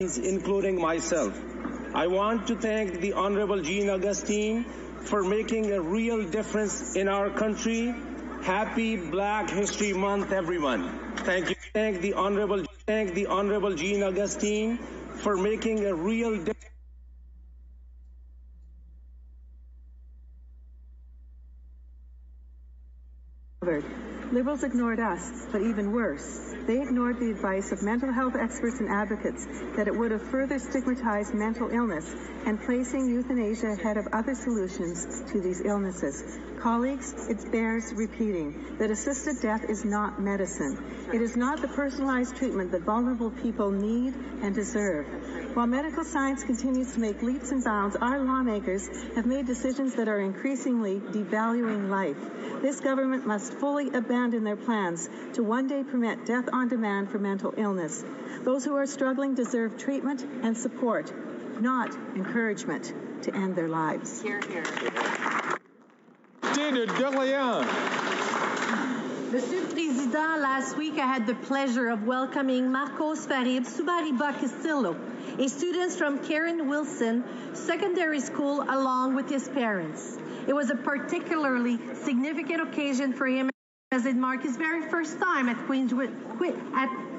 including myself. I want to thank the Honorable Jean Augustine for making a real difference in our country. Happy Black History Month, everyone. Thank you. Thank the Honorable Jean Augustine for making a real difference. Liberals ignored us, but even worse, they ignored the advice of mental health experts and advocates that it would have further stigmatized mental illness and placing euthanasia ahead of other solutions to these illnesses. Colleagues, it bears repeating that assisted death is not medicine. It is not the personalized treatment that vulnerable people need and deserve. While medical science continues to make leaps and bounds, our lawmakers have made decisions that are increasingly devaluing life. This government must fully abandon their plans to one day permit death on demand for mental illness. Those who are struggling deserve treatment and support, not encouragement to end their lives. Hear, hear. Monsieur le Président, last week I had the pleasure of welcoming Marcos Farib Subariba Castillo, a student from Karen Wilson Secondary School, along with his parents. It was a particularly significant occasion for him as it marked his very first time at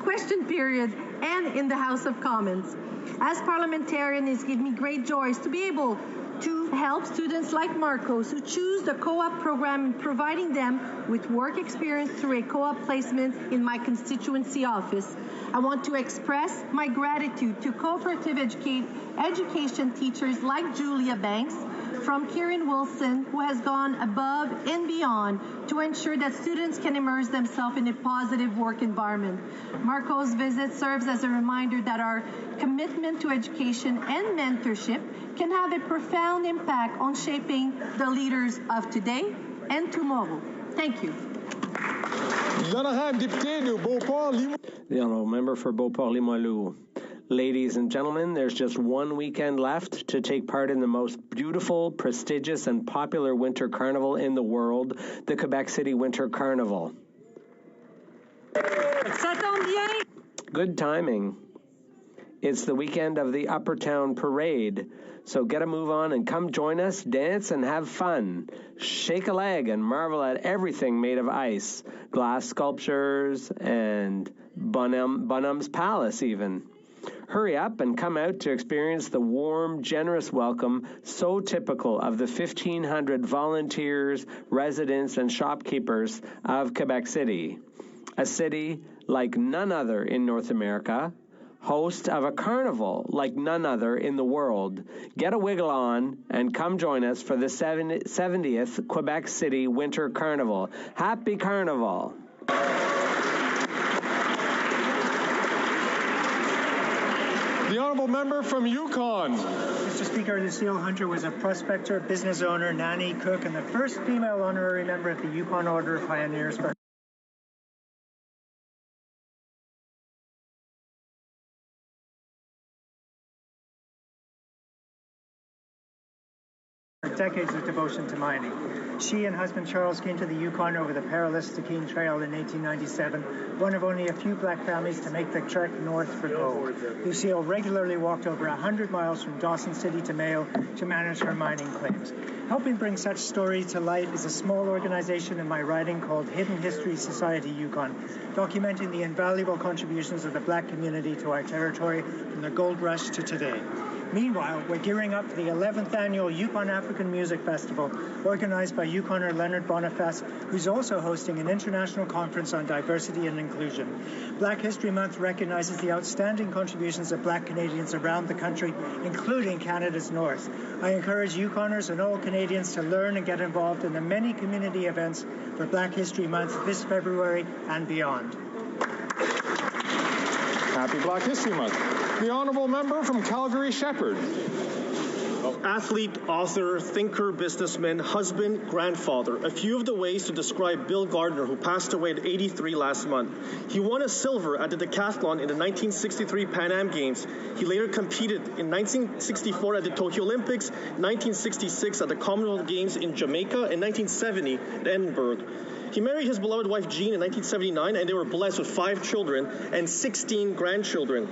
question period and in the House of Commons. As parliamentarian, it's given me great joy to be able to help students like Marcos who choose the co-op program in providing them with work experience through a co-op placement in my constituency office. I want to express my gratitude to cooperative education teachers like Julia Banks from Kieran Wilson, who has gone above and beyond to ensure that students can immerse themselves in a positive work environment. Marco's visit serves as a reminder that our commitment to education and mentorship can have a profound impact on shaping the leaders of today and tomorrow. Thank you. The Honourable Member for Beauport-Limoilou. Ladies and gentlemen, there's just one weekend left to take part in the most beautiful, prestigious, and popular winter carnival in the world, the Quebec City Winter Carnival. Ça tombe bien. Good timing. It's the weekend of the Upper Town Parade, so get a move on and come join us, dance, and have fun. Shake a leg and marvel at everything made of ice, glass sculptures, and Bonham's Palace even. Hurry up and come out to experience the warm, generous welcome so typical of the 1,500 volunteers, residents, and shopkeepers of Quebec City. A city like none other in North America, host of a carnival like none other in the world. Get a wiggle on and come join us for the 70th Quebec City Winter Carnival. Happy Carnival! The Honourable Member from Yukon. Mr. Speaker, Lucille Hunter was a prospector, business owner, nanny, cook, and the first female honorary member of the Yukon Order of Pioneers for decades of devotion to mining. She and husband Charles came to the Yukon over the perilous Stikine Trail in 1897, one of only a few black families to make the trek north for gold. Lucille regularly walked over 100 miles from Dawson City to Mayo to manage her mining claims. Helping bring such stories to light is a small organization in my riding called Hidden History Society Yukon, documenting the invaluable contributions of the black community to our territory from the gold rush to today. Meanwhile, we're gearing up for the 11th annual Yukon African Music Festival, organized by Yukoner Leonard Boniface, who's also hosting an international conference on diversity and inclusion. Black History Month recognizes the outstanding contributions of black Canadians around the country, including Canada's North. I encourage Yukoners and all Canadians to learn and get involved in the many community events for Black History Month this February and beyond. Happy Black History Month. The Honourable Member from Calgary Shepherd. Athlete, author, thinker, businessman, husband, grandfather. A few of the ways to describe Bill Gardner, who passed away at 83 last month. He won a silver at the decathlon in the 1963 Pan Am Games. He later competed in 1964 at the Tokyo Olympics, 1966 at the Commonwealth Games in Jamaica, and 1970 at Edinburgh. He married his beloved wife Jean in 1979, and they were blessed with 5 children and 16 grandchildren.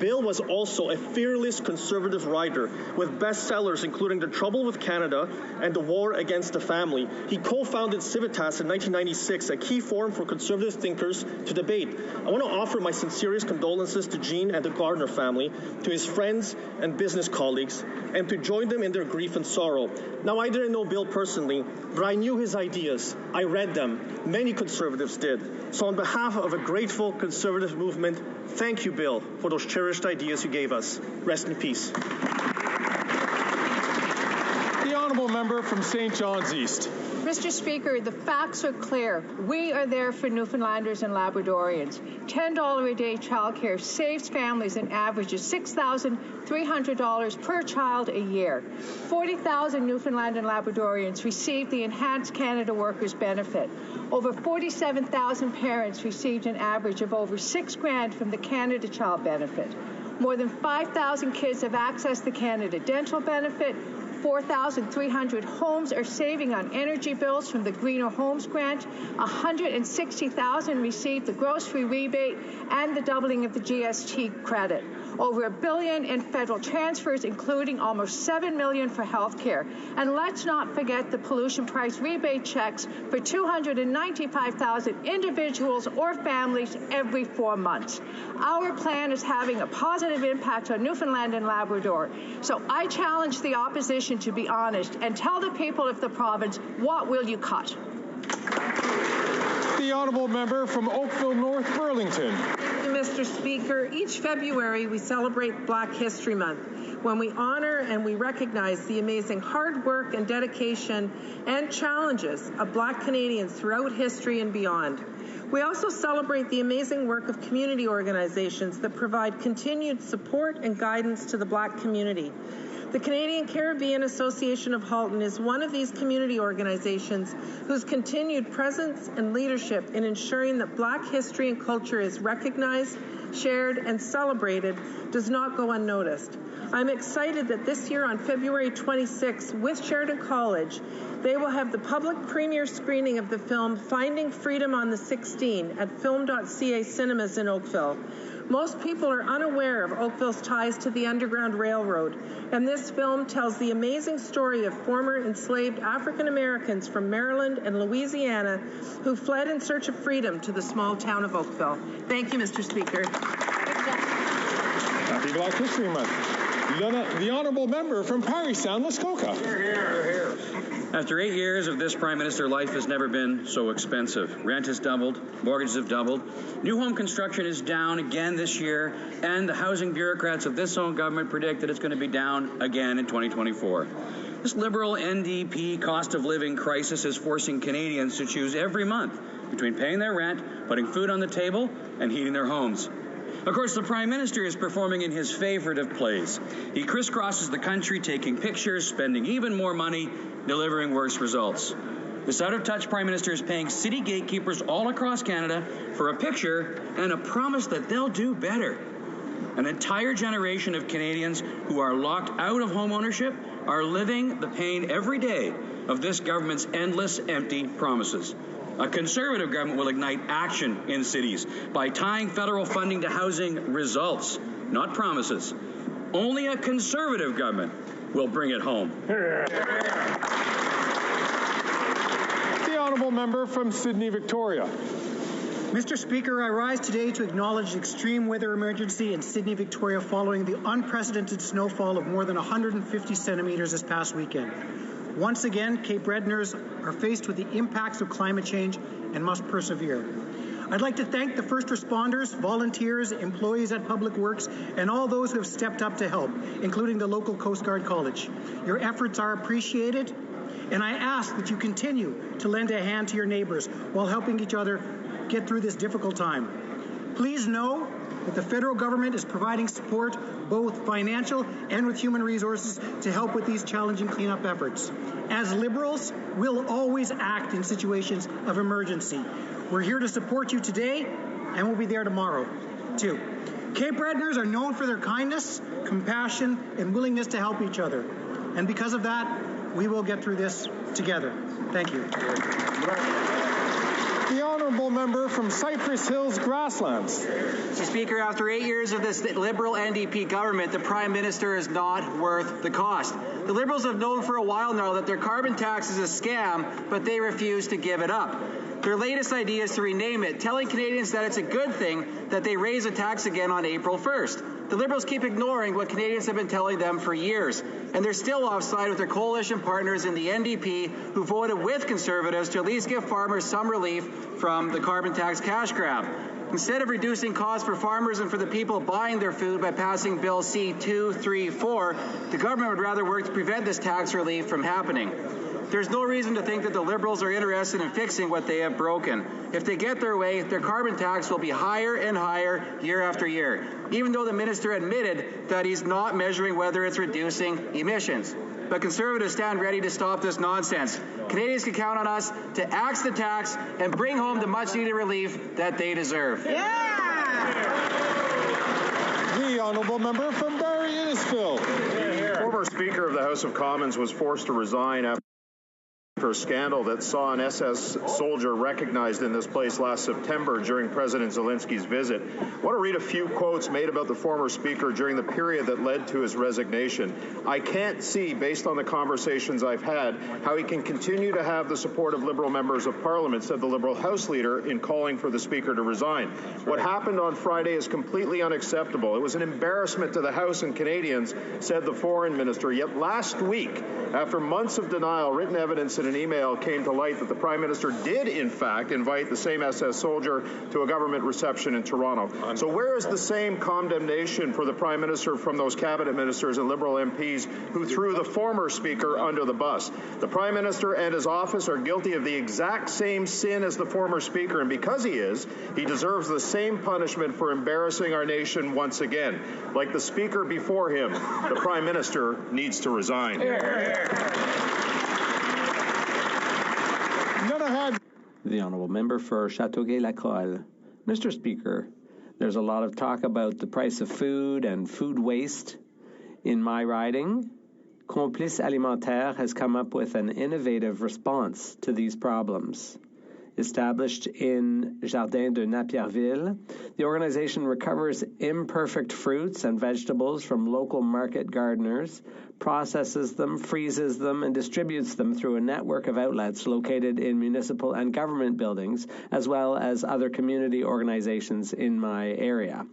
Bill was also a fearless conservative writer with bestsellers including The Trouble with Canada and The War Against the Family. He co-founded Civitas in 1996, a key forum for conservative thinkers to debate. I want to offer my sincerest condolences to Gene and the Gardner family, to his friends and business colleagues, and to join them in their grief and sorrow. Now, I didn't know Bill personally, but I knew his ideas. I read them. Many conservatives did. So on behalf of a grateful conservative movement, thank you, Bill, for those cherished ideas you gave us. Rest in peace. The honourable member from St. John's East. Mr. Speaker, the facts are clear. We are there for Newfoundlanders and Labradorians. $10 a day childcare saves families an average of $6,300 per child a year. 40,000 Newfoundland and Labradorians receive the Enhanced Canada Workers Benefit. Over 47,000 parents received an average of over $6,000 from the Canada Child Benefit. More than 5,000 kids have accessed the Canada Dental Benefit. 4,300 homes are saving on energy bills from the Greener Homes Grant. 160,000 received the grocery rebate and the doubling of the GST credit. Over $1 billion in federal transfers, including almost $7 million for health care. And let's not forget the pollution price rebate checks for 295,000 individuals or families every 4 months. Our plan is having a positive impact on Newfoundland and Labrador. So I challenge the opposition to be honest and tell the people of the province, what will you cut? The honourable member from Oakville North Burlington. Mr. Speaker, each February we celebrate Black History Month, when we honor and we recognize the amazing hard work and dedication and challenges of Black Canadians throughout history and beyond. We also celebrate the amazing work of community organizations that provide continued support and guidance to the Black community. The Canadian Caribbean Association of Halton is one of these community organizations whose continued presence and leadership in ensuring that Black history and culture is recognized, shared, and celebrated does not go unnoticed. I'm excited that this year on February 26th with Sheridan College, they will have the public premiere screening of the film Finding Freedom on the 16 at film.ca cinemas in Oakville. Most people are unaware of Oakville's ties to the Underground Railroad, and this film tells the amazing story of former enslaved African Americans from Maryland and Louisiana who fled in search of freedom to the small town of Oakville. Thank you, Mr. Speaker. Happy Black History Month. The honourable member from Parry Sound, Muskoka. Here. After 8 years of this Prime Minister, life has never been so expensive. Rent has doubled, mortgages have doubled, new home construction is down again this year, and the housing bureaucrats of this own government predict that it's going to be down again in 2024. This Liberal NDP cost of living crisis is forcing Canadians to choose every month between paying their rent, putting food on the table, and heating their homes. Of course, the Prime Minister is performing in his favorite of plays. He crisscrosses the country, taking pictures, spending even more money, delivering worse results. This out-of-touch Prime Minister is paying city gatekeepers all across Canada for a picture and a promise that they'll do better. An entire generation of Canadians who are locked out of home ownership are living the pain every day of this government's endless, empty promises. A Conservative government will ignite action in cities by tying federal funding to housing results, not promises. Only a Conservative government will bring it home. The honourable member from Sydney, Victoria. Mr. Speaker, I rise today to acknowledge the extreme weather emergency in Sydney, Victoria following the unprecedented snowfall of more than 150 centimetres this past weekend. Once again, Cape Bretoners are faced with the impacts of climate change and must persevere. I'd like to thank the first responders, volunteers, employees at Public Works, and all those who have stepped up to help, including the local Coast Guard College. Your efforts are appreciated, and I ask that you continue to lend a hand to your neighbours while helping each other get through this difficult time. Please know that the federal government is providing support, both financial and with human resources, to help with these challenging cleanup efforts. As Liberals, we'll always act in situations of emergency. We're here to support you today, and we'll be there tomorrow, too. Cape Bretoners are known for their kindness, compassion, and willingness to help each other. And because of that, we will get through this together. Thank you. The honourable honourable member from Cypress Hills Grasslands. Mr. Speaker, after 8 years of this Liberal NDP government, the Prime Minister is not worth the cost. The Liberals have known for a while now that their carbon tax is a scam, but they refuse to give it up. Their latest idea is to rename it, telling Canadians that it's a good thing that they raise a tax again on April 1st. The Liberals keep ignoring what Canadians have been telling them for years, and they're still offside with their coalition partners in the NDP who voted with Conservatives to at least give farmers some relief from the carbon tax cash grab. Instead of reducing costs for farmers and for the people buying their food by passing Bill C-234, the government would rather work to prevent this tax relief from happening. There's no reason to think that the Liberals are interested in fixing what they have broken. If they get their way, their carbon tax will be higher and higher year after year, even though the minister admitted that he's not measuring whether it's reducing emissions. But Conservatives stand ready to stop this nonsense. Canadians can count on us to axe the tax and bring home the much-needed relief that they deserve. The honourable member from Barrie Innisfil. Former Speaker of the House of Commons was forced to resign after a scandal that saw an SS soldier recognized in this place last September during President Zelensky's visit. I want to read a few quotes made about the former Speaker during the period that led to his resignation. "I can't see, based on the conversations I've had, how he can continue to have the support of Liberal members of Parliament," said the Liberal House Leader in calling for the Speaker to resign. "What happened on Friday is completely unacceptable. It was an embarrassment to the House and Canadians," said the Foreign Minister. Yet last week, after months of denial, written evidence in an email came to light that the Prime Minister did, in fact, invite the same SS soldier to a government reception in Toronto. So where is the same condemnation for the Prime Minister from those cabinet ministers and Liberal MPs who threw the former Speaker under the bus? The Prime Minister and his office are guilty of the exact same sin as the former Speaker, and because he is, he deserves the same punishment for embarrassing our nation once again. Like the Speaker before him, the Prime Minister needs to resign. The honourable member for Châteauguay-Lacolle. Mr. Speaker, there's a lot of talk about the price of food and food waste. In my riding, Complice Alimentaire has come up with an innovative response to these problems. Established in Jardin de Napierville, the organization recovers imperfect fruits and vegetables from local market gardeners, processes them, freezes them, and distributes them through a network of outlets located in municipal and government buildings, as well as other community organizations in my area.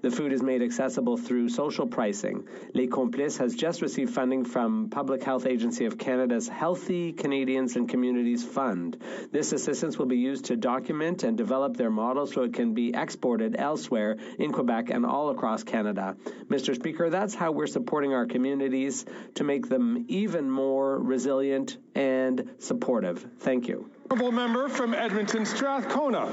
The food is made accessible through social pricing. Les Complices has just received funding from Public Health Agency of Canada's Healthy Canadians and Communities Fund. This assistance will be used to document and develop their model so it can be exported elsewhere in Quebec and all across Canada. Mr. Speaker, that's how we're supporting our communities to make them even more resilient and supportive. Thank you. Honourable member from Edmonton Strathcona.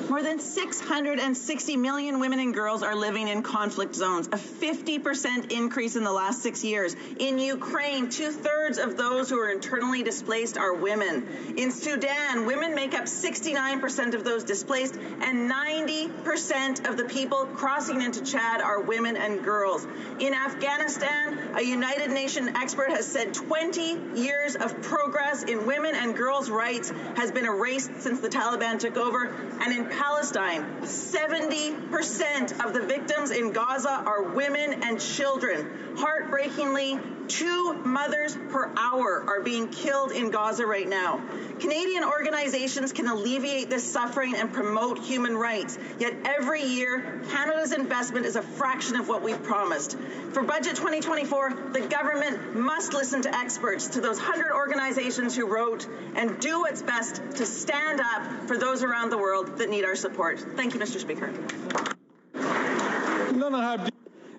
More than 660 million women and girls are living in conflict zones, a 50% increase in the last 6 years. In Ukraine, 2/3 of those who are internally displaced are women. In Sudan, women make up 69% of those displaced, and 90% of the people crossing into Chad are women and girls. In Afghanistan, a United Nations expert has said 20 years of progress in women and girls' rights has been erased since the Taliban took over. And in Palestine, 70% of the victims in Gaza are women and children. Heartbreakingly, 2 mothers per hour are being killed in Gaza right now. Canadian organizations can alleviate this suffering and promote human rights. Yet every year, Canada's investment is a fraction of what we've promised. For Budget 2024, the government must listen to experts, to those 100 organizations who wrote, and do what's best to stand up for those around the world that need our support. Thank you, Mr. Speaker.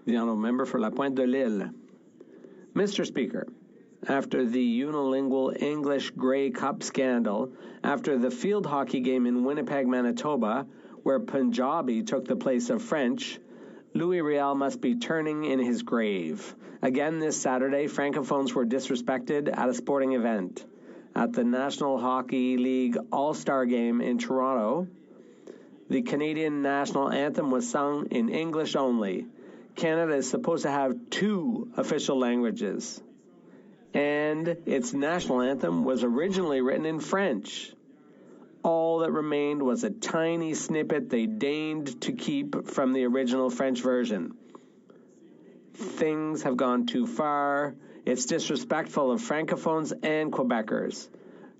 The honourable member for La Pointe de l'Île. Mr. Speaker, after the unilingual English Grey Cup scandal, after the field hockey game in Winnipeg, Manitoba, where Punjabi took the place of French, Louis Riel must be turning in his grave. Again this Saturday, Francophones were disrespected at a sporting event. At the National Hockey League All-Star Game in Toronto, the Canadian national anthem was sung in English only. Canada is supposed to have 2 official languages, and its national anthem was originally written in French. all that remained was a tiny snippet they deigned to keep from the original French version. Things have gone too far. It's disrespectful of Francophones and Quebecers.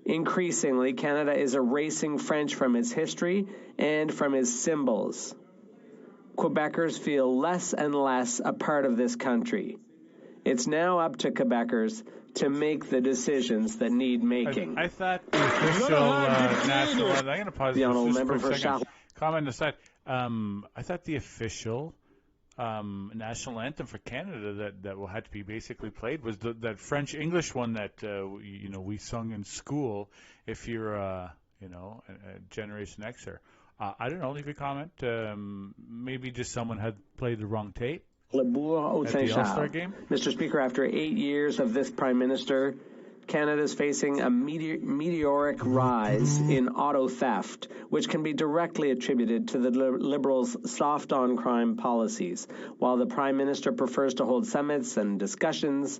Increasingly, Canada is erasing French from its history and from its symbols. Quebecers feel less and less a part of this country. It's now up to Quebecers to make the decisions that need making. I thought the official national... I'm going to pause the honourable just member for a for second. Comment aside. I thought the official national anthem for Canada that had to be basically played was that French English one that we sung in school. If you're a Generation Xer, I don't know. Leave a comment. Maybe just someone had played the wrong tape. At the All-Star game. Mr. Speaker, after 8 years of this Prime Minister, Canada is facing a meteoric rise in auto theft, which can be directly attributed to the Liberals' soft-on-crime policies. While the Prime Minister prefers to hold summits and discussions,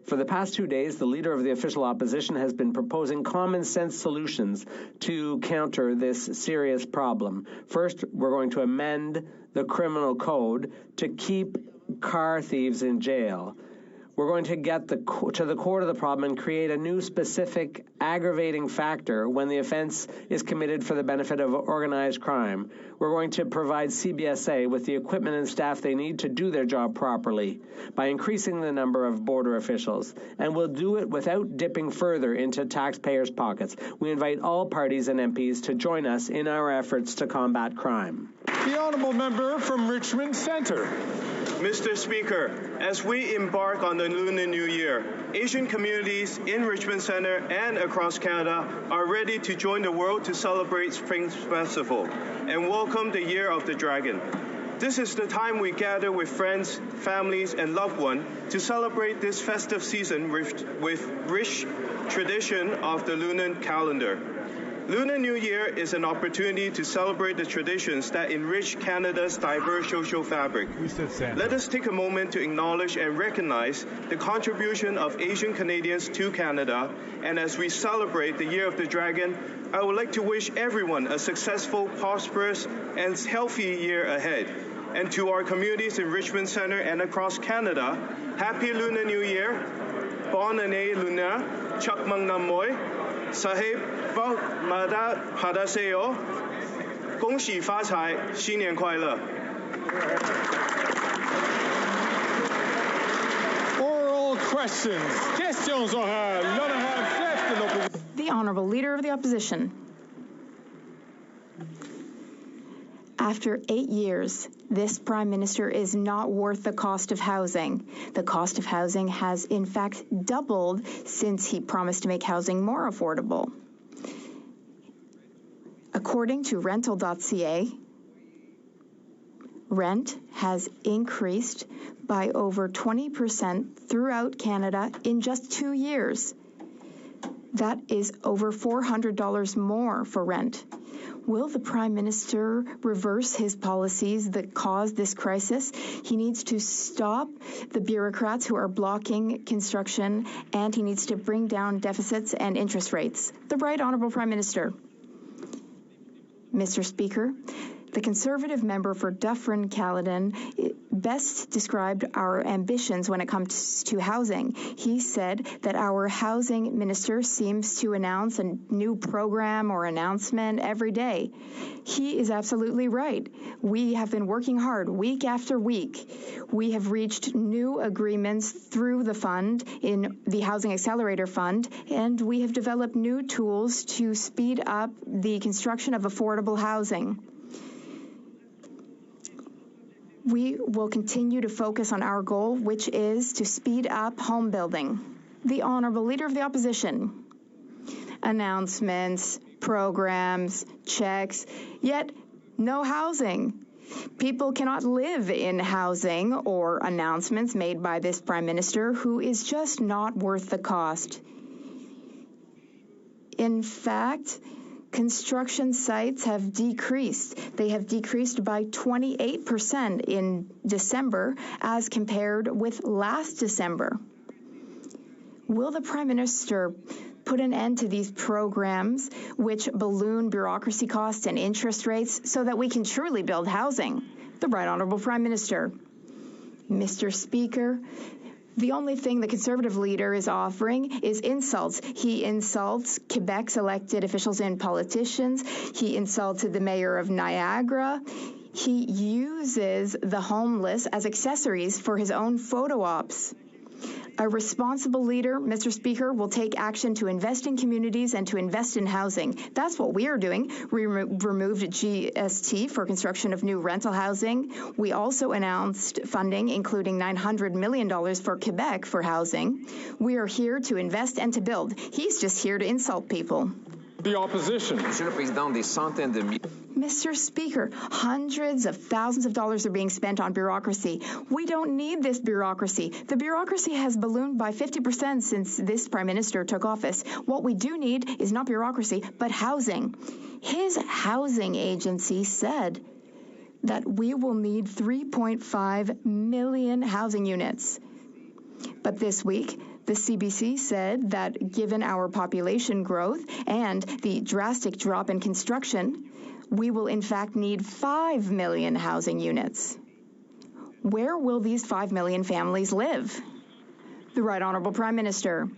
for the past 2 days, the leader of the official opposition has been proposing common-sense solutions to counter this serious problem. First, we're going to amend the criminal code to keep car thieves in jail. We're going to get to the core of the problem and create a new specific aggravating factor when the offense is committed for the benefit of organized crime. We're going to provide CBSA with the equipment and staff they need to do their job properly by increasing the number of border officials. And we'll do it without dipping further into taxpayers' pockets. We invite all parties and MPs to join us in our efforts to combat crime. The honourable member from Richmond Centre. Mr. Speaker, as we embark on the Lunar New Year, Asian communities in Richmond Centre and across Canada are ready to join the world to celebrate Spring Festival and welcome the Year of the Dragon. This is the time we gather with friends, families, and loved ones to celebrate this festive season with rich tradition of the lunar calendar. Lunar New Year is an opportunity to celebrate the traditions that enrich Canada's diverse social fabric. Let us take a moment to acknowledge and recognize the contribution of Asian Canadians to Canada. And as we celebrate the Year of the Dragon, I would like to wish everyone a successful, prosperous, and healthy year ahead. And to our communities in Richmond Centre and across Canada, Happy Lunar New Year, Bon Année Lunar, Chak Mang Nam Moi, Sahib Mada Hadaseo, Gong Xi Fa Cai, Xin Nian Kuai Le. Oral questions. Questions orales. The Honourable Leader of the Opposition. After 8 years, this Prime Minister is not worth the cost of housing. The cost of housing has, in fact, doubled since he promised to make housing more affordable. According to rental.ca, rent has increased by over 20% throughout Canada in just 2 years. That is over $400 more for rent. Will the Prime Minister reverse his policies that caused this crisis? He needs to stop the bureaucrats who are blocking construction, and he needs to bring down deficits and interest rates. The Right Honourable Prime Minister. Mr. Speaker, the Conservative member for Dufferin-Caledon best described our ambitions when it comes to housing. He said that our housing minister seems to announce a new program or announcement every day. He is absolutely right. We have been working hard week after week. We have reached new agreements through the fund, in the Housing Accelerator Fund, and we have developed new tools to speed up the construction of affordable housing. We will continue to focus on our goal, which is to speed up home building. The Honourable Leader of the Opposition. Announcements, programs, checks, yet no housing. People cannot live in housing or announcements made by this Prime Minister, who is just not worth the cost. In fact, construction sites have decreased. They have decreased by 28% in December as compared with last December. Will the Prime Minister put an end to these programs which balloon bureaucracy costs and interest rates so that we can truly build housing. The Right Honourable Prime Minister. Mr. Speaker, the only thing the Conservative leader is offering is insults. He insults Quebec's elected officials and politicians. He insulted the mayor of Niagara. He uses the homeless as accessories for his own photo ops. A responsible leader, Mr. Speaker, will take action to invest in communities and to invest in housing. That's what we are doing. We removed GST for construction of new rental housing. We also announced funding, including $900 million for Quebec for housing. We are here to invest and to build. He's just here to insult people. The opposition. Mr. Speaker, hundreds of thousands of dollars are being spent on bureaucracy. We don't need this bureaucracy. The bureaucracy has ballooned by 50% since this Prime Minister took office. What we do need is not bureaucracy, but housing. His housing agency said that we will need 3.5 million housing units. But this week, the CBC said that given our population growth and the drastic drop in construction, we will in fact need 5 million housing units. Where will these 5 million families live? The Right Honourable Prime Minister.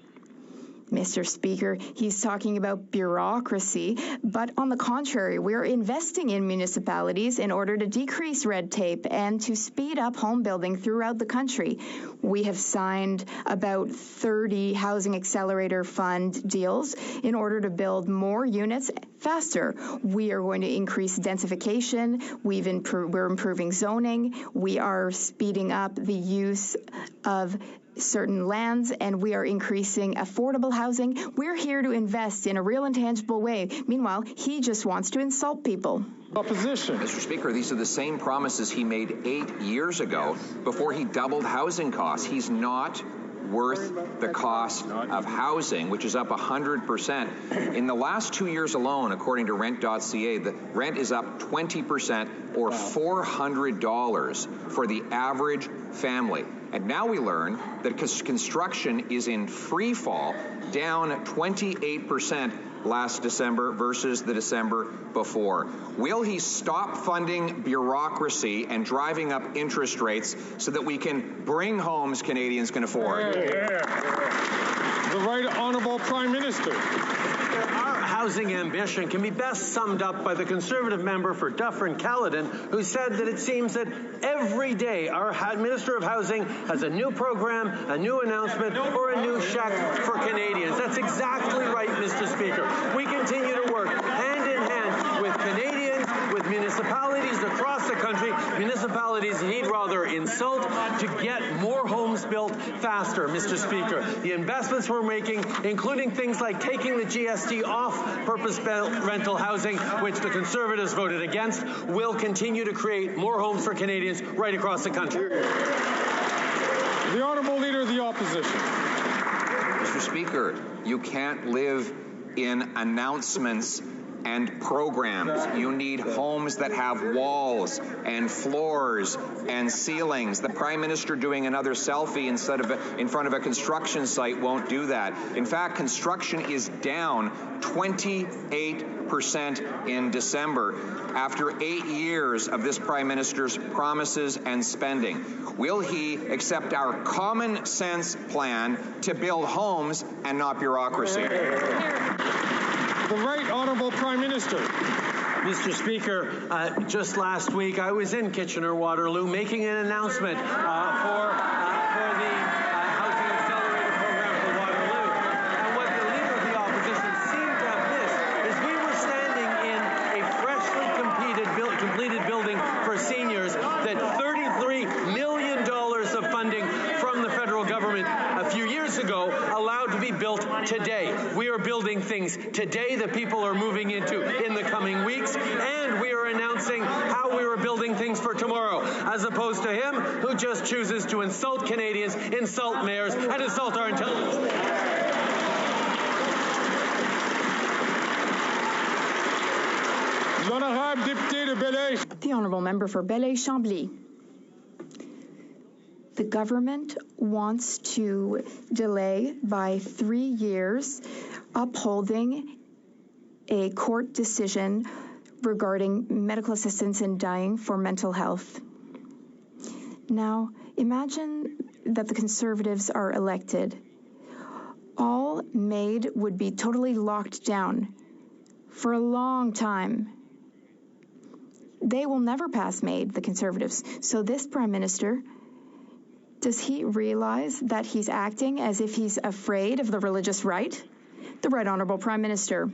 Mr. Speaker, he's talking about bureaucracy, but on the contrary, we're investing in municipalities in order to decrease red tape and to speed up home building throughout the country. We have signed about 30 Housing Accelerator Fund deals in order to build more units faster. We are going to increase densification. We're improving zoning. We are speeding up the use of certain lands, and we are increasing affordable housing. We're here to invest in a real and tangible way. Meanwhile, he just wants to insult people. Opposition. Mr. Speaker, these are the same promises he made 8 years ago before he doubled housing costs. He's not worth the cost of housing, which is up 100%. In the last 2 years alone, according to rent.ca, the rent is up 20% or $400 for the average family. And now we learn that construction is in free fall, down 28% last December versus the December before. Will he stop funding bureaucracy and driving up interest rates so that we can bring homes Canadians can afford? The Right Honourable Prime Minister. Our housing ambition can be best summed up by the Conservative member for Dufferin-Caledon, who said that it seems that every day our Minister of Housing has a new program, a new announcement, or a new check for Canadians. That's exactly right, Mr. Speaker. We continue to work hand in hand with Canadians, with municipalities across the country, municipalities he'd rather insult, to get more homes built faster, Mr. Speaker. The investments we're making, including things like taking the GST off purpose-built rental housing, which the Conservatives voted against, will continue to create more homes for Canadians right across the country. The Honourable Leader of the Opposition. Mr. Speaker, you can't live in announcements and programs. You need homes that have walls and floors and ceilings. The Prime Minister doing another selfie in front of a construction site won't do that. In fact, construction is down 28% in December after 8 years of this Prime Minister's promises and spending. Will he accept our common sense plan to build homes and not bureaucracy? The Right Honourable Prime Minister. Mr. Speaker, just last week I was in Kitchener-Waterloo making an announcement for the Housing Accelerator Program for Waterloo. And what the Leader of the Opposition seemed to have missed is we were standing in a freshly completed building for seniors that $33 million of funding from the federal government a few years ago allowed to be built today. We are building things today that people are moving into in the coming weeks, and we are announcing how we are building things for tomorrow, as opposed to him who just chooses to insult Canadians, insult mayors, and insult our intelligence. The Honourable Member for Belleuil-Chambly. The government wants to delay by 3 years upholding a court decision regarding medical assistance in dying for mental health. Now, imagine that the Conservatives are elected. All MAID would be totally locked down for a long time. They will never pass MAID, the Conservatives. So this Prime Minister, does he realize that he's acting as if he's afraid of the religious right? The Right Honourable Prime Minister.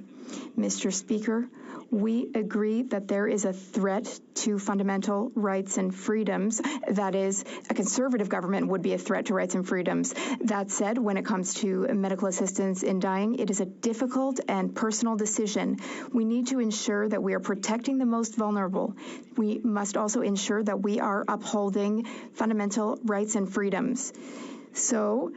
Mr. Speaker, we agree that there is a threat to fundamental rights and freedoms. That is, a Conservative government would be a threat to rights and freedoms. That said, when it comes to medical assistance in dying, it is a difficult and personal decision. We need to ensure that we are protecting the most vulnerable. We must also ensure that we are upholding fundamental rights and freedoms. So,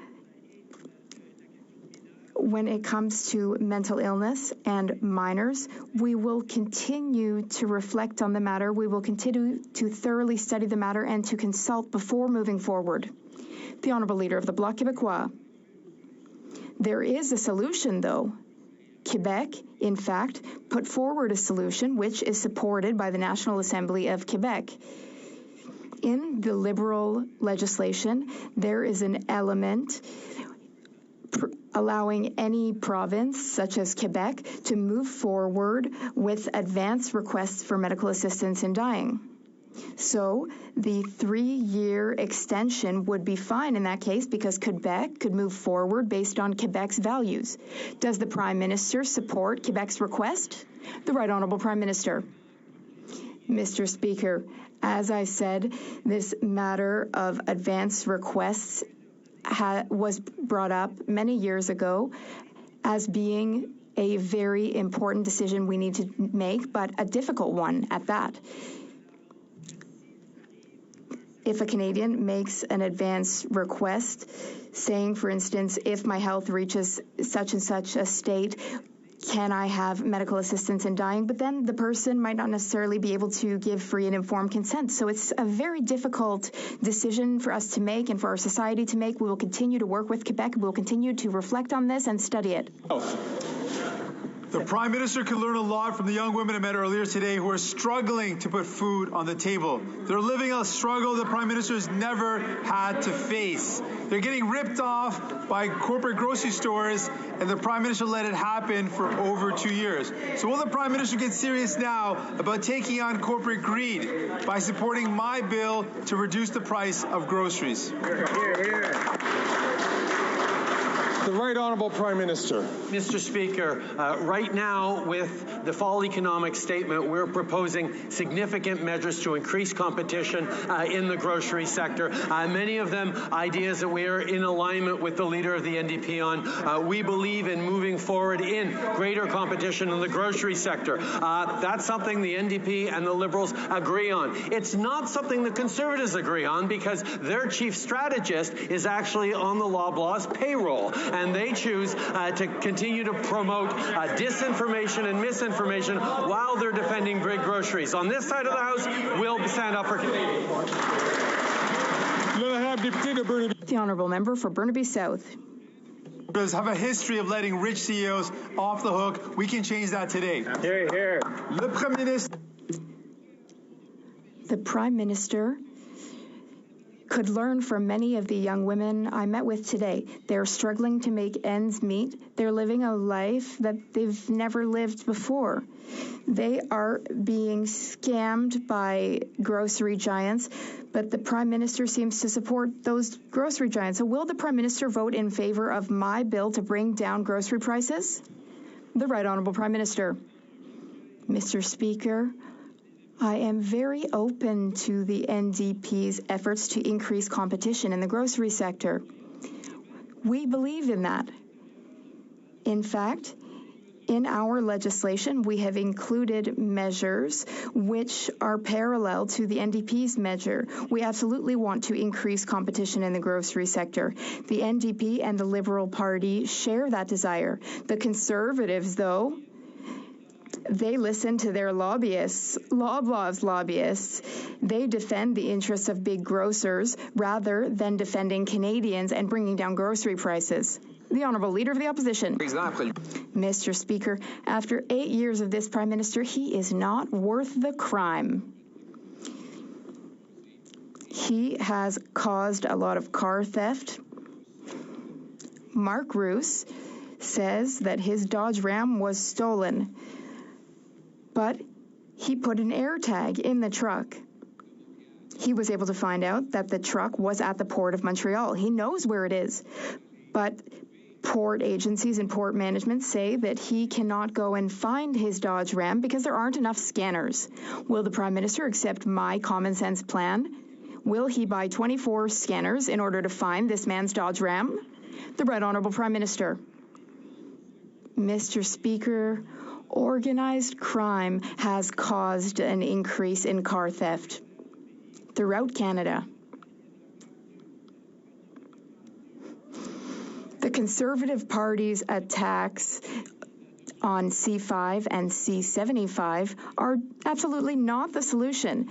when it comes to mental illness and minors, we will continue to reflect on the matter. We will continue to thoroughly study the matter and to consult before moving forward. The Honourable Leader of the Bloc Québécois. There is a solution, though. Quebec, in fact, put forward a solution which is supported by the National Assembly of Quebec. In the Liberal legislation, there is an element allowing any province, such as Quebec, to move forward with advance requests for medical assistance in dying. So the 3-year extension would be fine in that case because Quebec could move forward based on Quebec's values. Does the Prime Minister support Quebec's request? The Right Honourable Prime Minister. Mr. Speaker, as I said, this matter of advance requests was brought up many years ago as being a very important decision we need to make, but a difficult one at that. If a Canadian makes an advance request, saying, for instance, if my health reaches such and such a state, can I have medical assistance in dying? But then the person might not necessarily be able to give free and informed consent. So it's a very difficult decision for us to make and for our society to make. We will continue to work with Quebec. We will continue to reflect on this and study it. The Prime Minister could learn a lot from the young women I met earlier today who are struggling to put food on the table. They're living a struggle the Prime Minister has never had to face. They're getting ripped off by corporate grocery stores, and the Prime Minister let it happen for over 2 years. So will the Prime Minister get serious now about taking on corporate greed by supporting my bill to reduce the price of groceries? The Right Honourable Prime Minister. Mr. Speaker, right now with the fall economic statement, we're proposing significant measures to increase competition in the grocery sector. Many of them ideas that we are in alignment with the Leader of the NDP on. We believe in moving forward in greater competition in the grocery sector. That's something the NDP and the Liberals agree on. It's not something the Conservatives agree on because their chief strategist is actually on the Loblaw's payroll. And they choose to continue to promote disinformation and misinformation while they're defending big groceries. On this side of the House, we'll stand up for Canadians. The Honourable Member for Burnaby South. Have a history of letting rich CEOs off the hook. We can change that today. Hear, hear. Le Premier Ministre. The Prime Minister could learn from many of the young women I met with today. They're struggling to make ends meet. They're living a life that they've never lived before. They are being scammed by grocery giants, but the Prime Minister seems to support those grocery giants. So will the Prime Minister vote in favor of my bill to bring down grocery prices? The Right Honourable Prime Minister. Mr. Speaker, I am very open to the NDP's efforts to increase competition in the grocery sector. We believe in that. In fact, in our legislation, we have included measures which are parallel to the NDP's measure. We absolutely want to increase competition in the grocery sector. The NDP and the Liberal Party share that desire. The Conservatives, though, They listen to their lobbyists, Loblaws lobbyists. They defend the interests of big grocers rather than defending Canadians and bringing down grocery prices. The Honourable Leader of the Opposition. Exactly. Mr. Speaker, after 8 years of this Prime Minister, he is not worth the crime. He has caused a lot of car theft. Mark Roos says that his Dodge Ram was stolen, but he put an air tag in the truck. He was able to find out that the truck was at the Port of Montreal. He knows where it is, but port agencies and port management say that he cannot go and find his Dodge Ram because there aren't enough scanners. Will the Prime Minister accept my common sense plan? Will he buy 24 scanners in order to find this man's Dodge Ram? The Right Honourable Prime Minister. Mr. Speaker, organized crime has caused an increase in car theft throughout Canada. The Conservative Party's attacks on C5 and C75 are absolutely not the solution.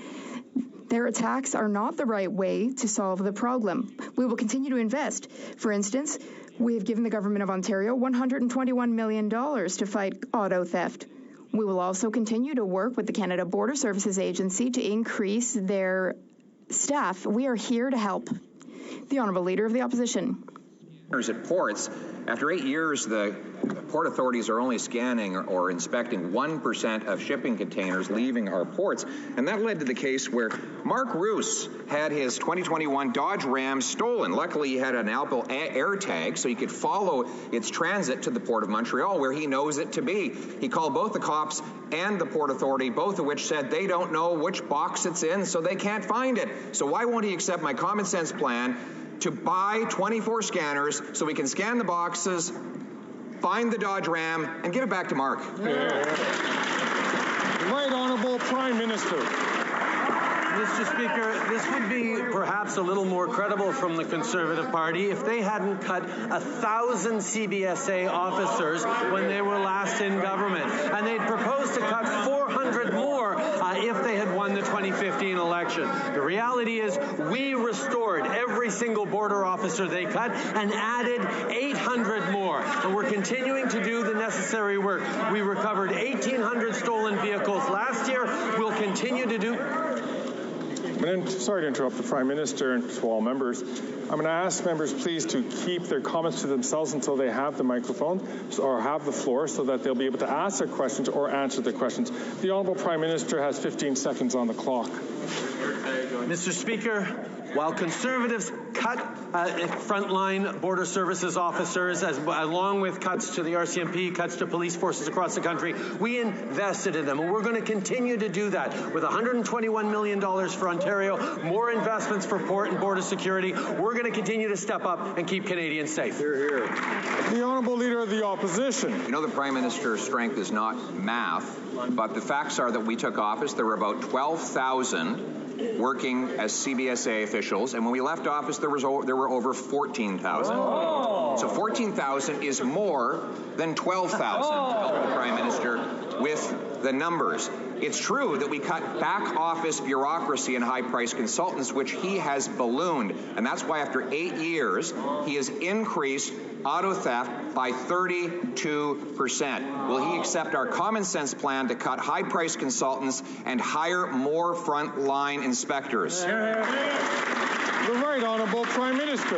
Their attacks are not the right way to solve the problem. We will continue to invest. For instance, we have given the Government of Ontario $121 million to fight auto theft. We will also continue to work with the Canada Border Services Agency to increase their staff. We are here to help. The Honourable Leader of the Opposition. At ports, after 8 years, the port authorities are only scanning or inspecting 1% of shipping containers leaving our ports, and that led to the case where Mark Roos had his 2021 Dodge Ram stolen. Luckily, he had an Apple air tag, so he could follow its transit to the Port of Montreal, where he knows it to be. He called both the cops and the Port Authority, both of which said they don't know which box it's in, so they can't find it. So why won't he accept my common sense plan to buy 24 scanners so we can scan the boxes, find the Dodge Ram, and give it back to Mark? Yeah. Right Honourable Prime Minister. Mr. Speaker, this would be perhaps a little more credible from the Conservative Party if they hadn't cut 1,000 CBSA officers when they were last in government. And they'd proposed to cut 400 more if they had won the 2015 election. The reality is we restored every single border officer they cut and added 800 more. And we're continuing to do the necessary work. We recovered 1,800 stolen vehicles last year. We'll continue to do... Sorry to interrupt the Prime Minister and to all members. I'm going to ask members please to keep their comments to themselves until they have the microphone or have the floor so that they'll be able to ask their questions or answer their questions. The Honourable Prime Minister has 15 seconds on the clock. Mr. Speaker, while Conservatives cut frontline border services officers, along with cuts to the RCMP, cuts to police forces across the country, we invested in them, and we're going to continue to do that. With $121 million for Ontario, more investments for port and border security, we're going to continue to step up and keep Canadians safe. Hear, hear. The Honourable Leader of the Opposition. You know, the Prime Minister's strength is not math, but the facts are that we took office, there were about 12,000 working as CBSA officials, and when we left office, there were over 14,000. Oh. So 14,000 is more than 12,000 to help the Prime Minister with the numbers. It's true that we cut back office bureaucracy and high-priced consultants, which he has ballooned, and that's why after 8 years, he has increased auto theft by 32%. Will he accept our common sense plan to cut high-priced consultants and hire more front-line inspectors? The Right Honourable Prime Minister.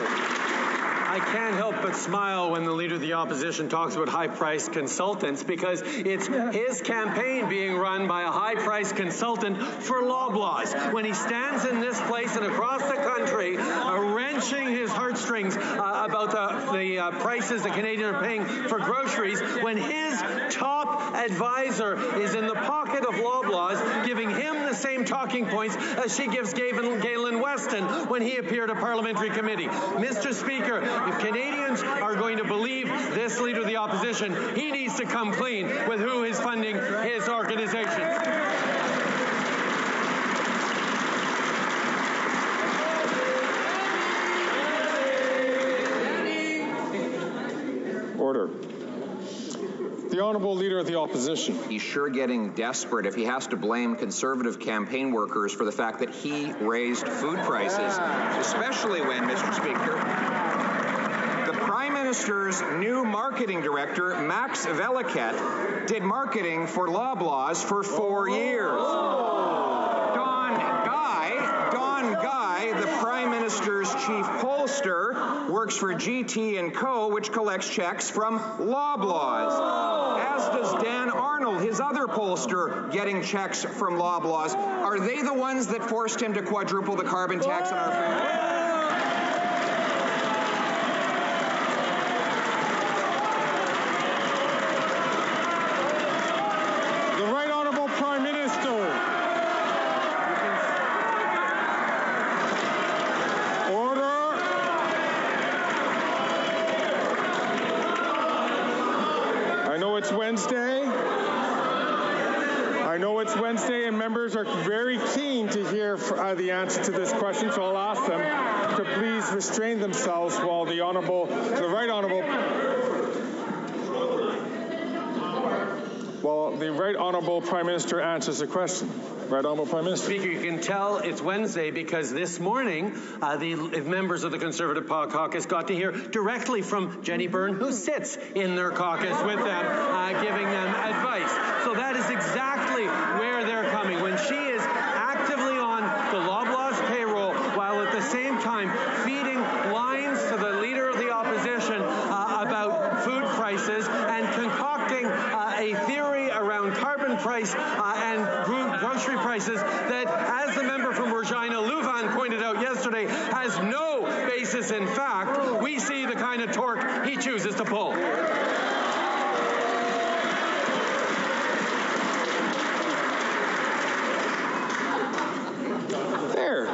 I can't help but smile when the Leader of the Opposition talks about high-priced consultants, because it's his campaign being run by a high-priced consultant for Loblaws. When he stands in this place and across the country wrenching his heartstrings about the prices that Canadians are paying for groceries, when his top advisor is in the pocket of Loblaws giving him the same talking points as she gives Galen Weston when he appeared at Parliamentary Committee. Mr. Speaker, if Canadians are going to believe this Leader of the Opposition, he needs to come clean with who is funding his organization. Order. The The Honourable Leader of the Opposition. He's sure getting desperate if he has to blame Conservative campaign workers for the fact that he raised food prices, especially when, Mr. Speaker, the Prime Minister's new marketing director, Max Veliket, did marketing for Loblaws for 4 years. Don Guy, the Prime Minister's chief pollster, works for GT & Co., which collects checks from Loblaws. As does Dan Arnold, his other pollster, getting checks from Loblaws. Are they the ones that forced him to quadruple the carbon tax on our food? Wednesday, and members are very keen to hear the answer to this question, so I'll ask them to please restrain themselves while the Right Honourable Prime Minister answers the question. Right Honourable Prime Minister. Speaker, you can tell it's Wednesday because this morning the members of the Conservative caucus got to hear directly from Jenny Byrne, who sits in their caucus with them, giving them advice. So that is exactly where they're coming. When she is actively on the Loblaws payroll, while at the same time feeding lines to the Leader of the Opposition about food prices and concocting a theory around carbon price and grocery prices that, as the member from Regina Louvain pointed out yesterday, has no basis in fact, we see the kind of torque he chooses to pull. There.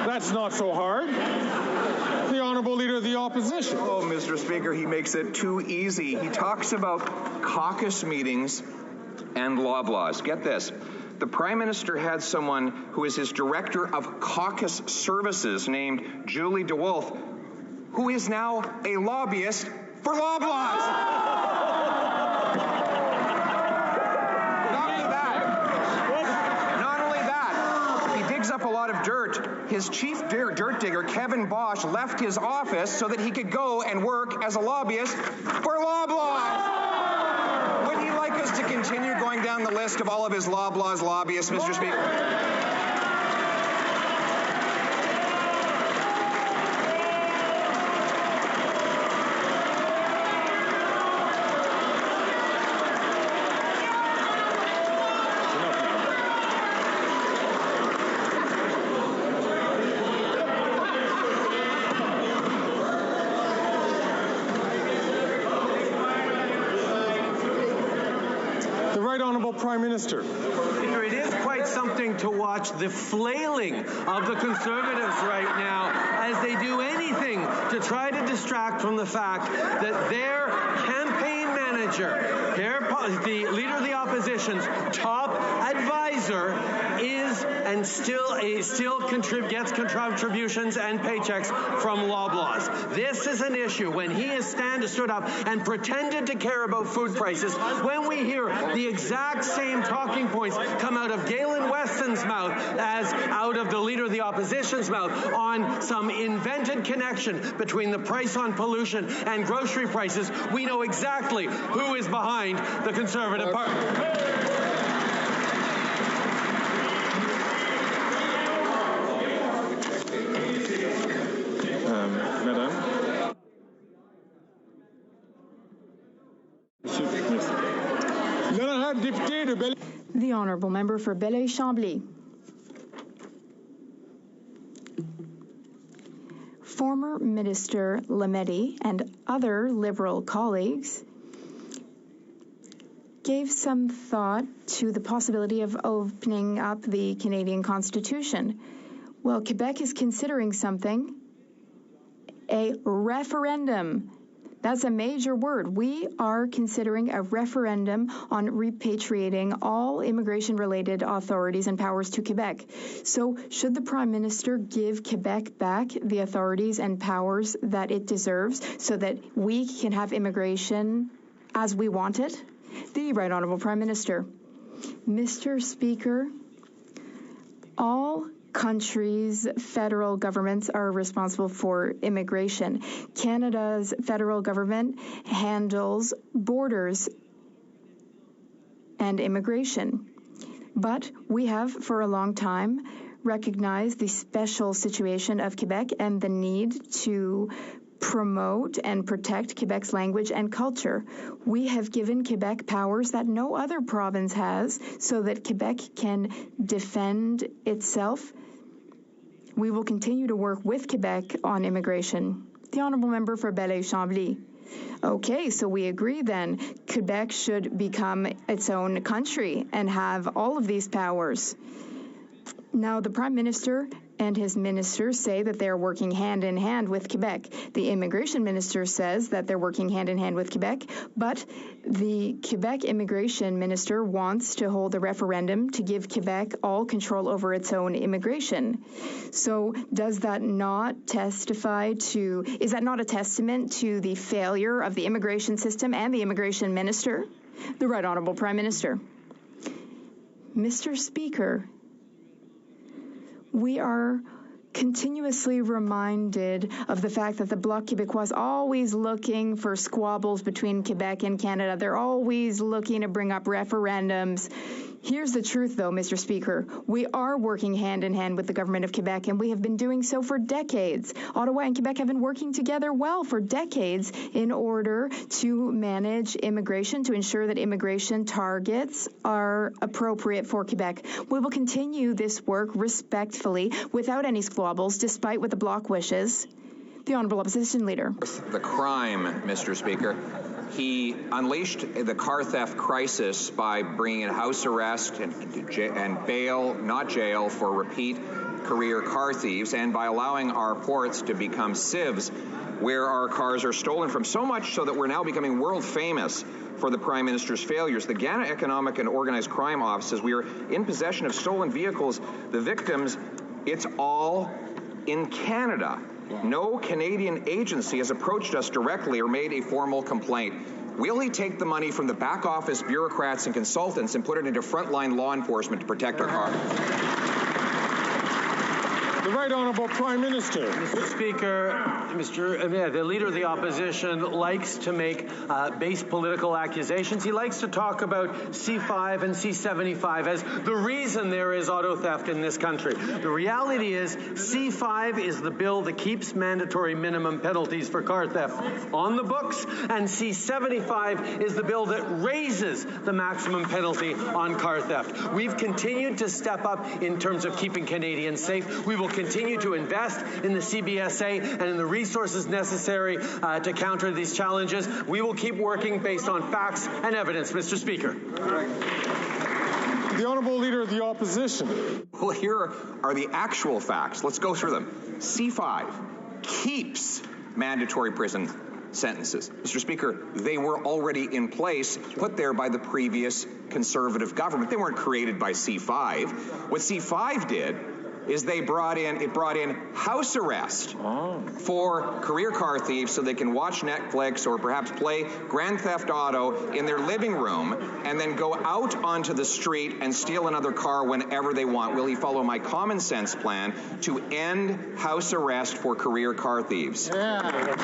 That's not so hard. The Honourable Leader of the Opposition. Oh, Mr. Speaker, he makes it too easy. He talks about caucus meetings and Loblaws. Get this. The Prime Minister had someone who is his Director of Caucus Services named Julie DeWolf, who is now a lobbyist for Loblaws. Up a lot of dirt. His chief dirt digger, Kevin Bosch, left his office so that he could go and work as a lobbyist for Loblaws. Would he like us to continue going down the list of all of his Loblaws lobbyists, Mr. Speaker? Prime Minister. It is quite something to watch the flailing of the Conservatives right now as they do anything to try to distract from the fact that their campaign manager, the Leader of the Opposition's top advisor, is and still gets contributions and paychecks from Loblaws. This is an issue when he has stood up and pretended to care about food prices, when we hear the exact same talking points come out of Galen Weston's mouth as out of the Leader of the Opposition's mouth on some invented connection between the price on pollution and grocery prices, we know exactly who is behind the Conservative Party. The Honourable Member for Belleuil-Chambly. Former Minister Lametti and other Liberal colleagues gave some thought to the possibility of opening up the Canadian Constitution. Well, Quebec is considering something, a referendum. That's a major word. We are considering a referendum on repatriating all immigration-related authorities and powers to Quebec. So should the Prime Minister give Quebec back the authorities and powers that it deserves so that we can have immigration as we want it? The Right Honourable Prime Minister. Mr. Speaker, all countries' federal governments are responsible for immigration. Canada's federal government handles borders and immigration. But we have, for a long time, recognized the special situation of Quebec and the need to promote and protect Quebec's language and culture. We have given Quebec powers that no other province has so that Quebec can defend itself. We will continue to work with Quebec on immigration. The Honourable Member for Belleuil-Chambly. Okay, so we agree then. Quebec should become its own country and have all of these powers. Now, the Prime Minister and his ministers say that they're working hand in hand with Quebec. The immigration minister says that they're working hand in hand with Quebec, but the Quebec immigration minister wants to hold a referendum to give Quebec all control over its own immigration. So does that not testify to, is that not a testament to the failure of the immigration system and the immigration minister? The Right Honourable Prime Minister. Mr. Speaker, we are continuously reminded of the fact that the Bloc Québécois is always looking for squabbles between Quebec and Canada. They're always looking to bring up referendums. Here's the truth, though, Mr. Speaker. We are working hand in hand with the government of Quebec, and we have been doing so for decades. Ottawa and Quebec have been working together well for decades in order to manage immigration, to ensure that immigration targets are appropriate for Quebec. We will continue this work respectfully, without any squabbles, despite what the Bloc wishes. The Honourable Opposition Leader. The crime, Mr. Speaker. He unleashed the car theft crisis by bringing in house arrest and bail, not jail, for repeat career car thieves, and by allowing our ports to become sieves where our cars are stolen from, so much so that we're now becoming world famous for the Prime Minister's failures. The Ghana Economic and Organized Crime Office says we are in possession of stolen vehicles. The victims, it's all in Canada. No Canadian agency has approached us directly or made a formal complaint. Will he take the money from the back office bureaucrats and consultants and put it into frontline law enforcement to protect our cars? The Right Honourable Prime Minister. Mr. Speaker, the Leader of the Opposition likes to make base political accusations. He likes to talk about C5 and C75 as the reason there is auto theft in this country. The reality is C5 is the bill that keeps mandatory minimum penalties for car theft on the books, and C75 is the bill that raises the maximum penalty on car theft. We've continued to step up in terms of keeping Canadians safe. We will continue to invest in the CBSA and in the resources necessary to counter these challenges. We will keep working based on facts and evidence, Mr. Speaker. The Honourable Leader of the Opposition. Well, here are the actual facts. Let's go through them. C5 keeps mandatory prison sentences. Mr. Speaker, they were already in place, put there by the previous Conservative government. They weren't created by C5. What C5 did is it brought in house arrest for career car thieves so they can watch Netflix or perhaps play Grand Theft Auto in their living room and then go out onto the street and steal another car whenever they want. Will he follow my common sense plan to end house arrest for career car thieves? Yeah.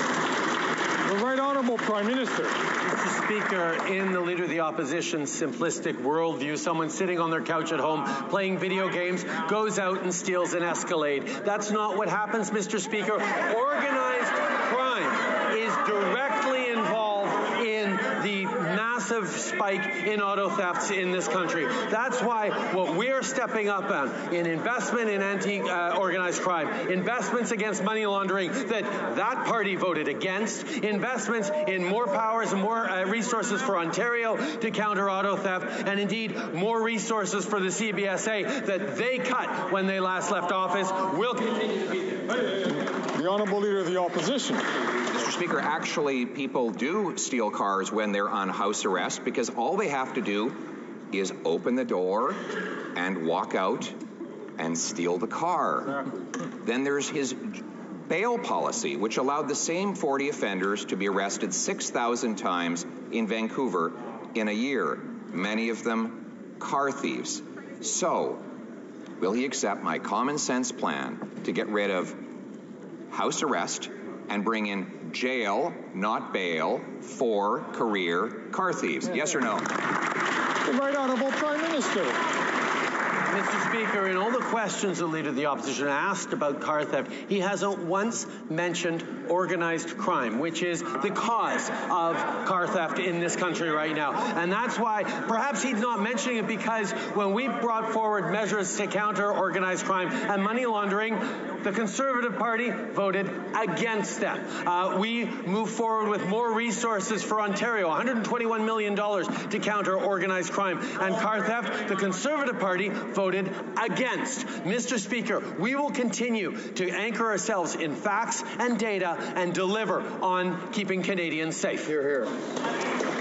The Right Honourable Prime Minister. Mr. Speaker, in the Leader of the Opposition's simplistic worldview, someone sitting on their couch at home playing video games goes out and steals an Escalade. That's not what happens, Mr. Speaker. Organized crime is directly involved in the massive spike in auto thefts in this country. That's why what we're stepping up on in investment in anti-organized crime, investments against money laundering that party voted against, investments in more powers and more resources for Ontario to counter auto theft, and indeed more resources for the CBSA that they cut when they last left office will continue to be there. The Honourable Leader of the Opposition. Mr. Speaker, actually, people do steal cars when they're on house arrest because all they have to do is open the door and walk out and steal the car. Then there's his bail policy, which allowed the same 40 offenders to be arrested 6,000 times in Vancouver in a year, many of them car thieves. So, will he accept my common sense plan to get rid of house arrest and bring in jail, not bail, for career car thieves? Yes or no? The Right Honourable Prime Minister. Mr. Speaker, in all the questions the Leader of the Opposition asked about car theft, he hasn't once mentioned organized crime, which is the cause of car theft in this country right now. And that's why perhaps he's not mentioning it because when we brought forward measures to counter organized crime and money laundering, the Conservative Party voted against them. We moved forward with more resources for Ontario, $121 million to counter organized crime and car theft. The Conservative Party voted against. Mr. Speaker, we will continue to anchor ourselves in facts and data and deliver on keeping Canadians safe. Hear, hear.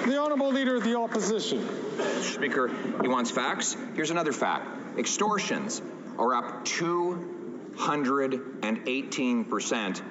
The Honourable Leader of the Opposition. Mr. Speaker, he wants facts. Here's another fact. Extortions are up 218%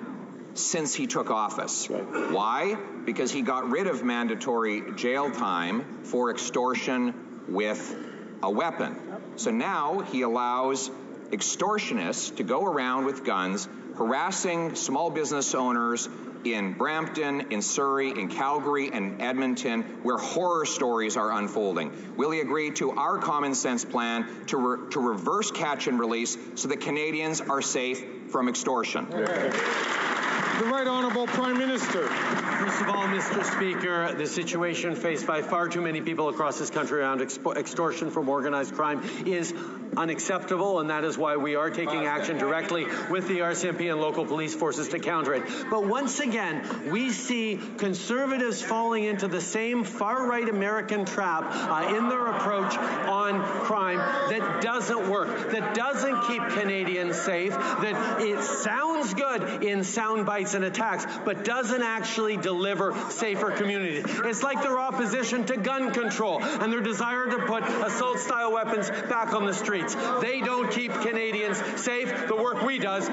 since he took office. Why? Because he got rid of mandatory jail time for extortion with a weapon. So now he allows extortionists to go around with guns, harassing small business owners in Brampton, in Surrey, in Calgary, and Edmonton, where horror stories are unfolding. Will he agree to our common sense plan to reverse catch and release so that Canadians are safe from extortion? The Right Honourable Prime Minister. First of all, Mr. Speaker, the situation faced by far too many people across this country around extortion from organized crime is unacceptable, and that is why we are taking action directly with the RCMP and local police forces to counter it. But once again, we see Conservatives falling into the same far-right American trap in their approach on crime that doesn't work, that doesn't keep Canadians safe, that it sounds good in sound bites and attacks, but doesn't actually deliver safer communities. It's like their opposition to gun control and their desire to put assault-style weapons back on the streets. They don't keep Canadians safe. The work we does.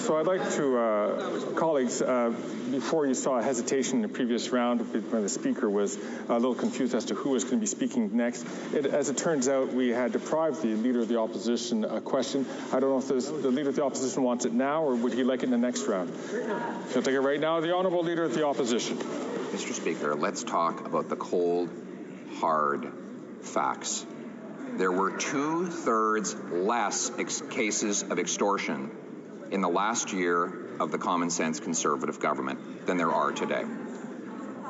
So I'd like to, colleagues, before you saw a hesitation in the previous round when the Speaker was a little confused as to who was going to be speaking next. As it turns out, we had deprived the Leader of the Opposition a question. I don't know if the Leader of the Opposition wants it now or would he like it in the next round? He'll take it right now. The Honourable Leader of the Opposition. Mr. Speaker, let's talk about the cold, hard facts. There were 2/3 less cases of extortion in the last year of the common sense Conservative government than there are today.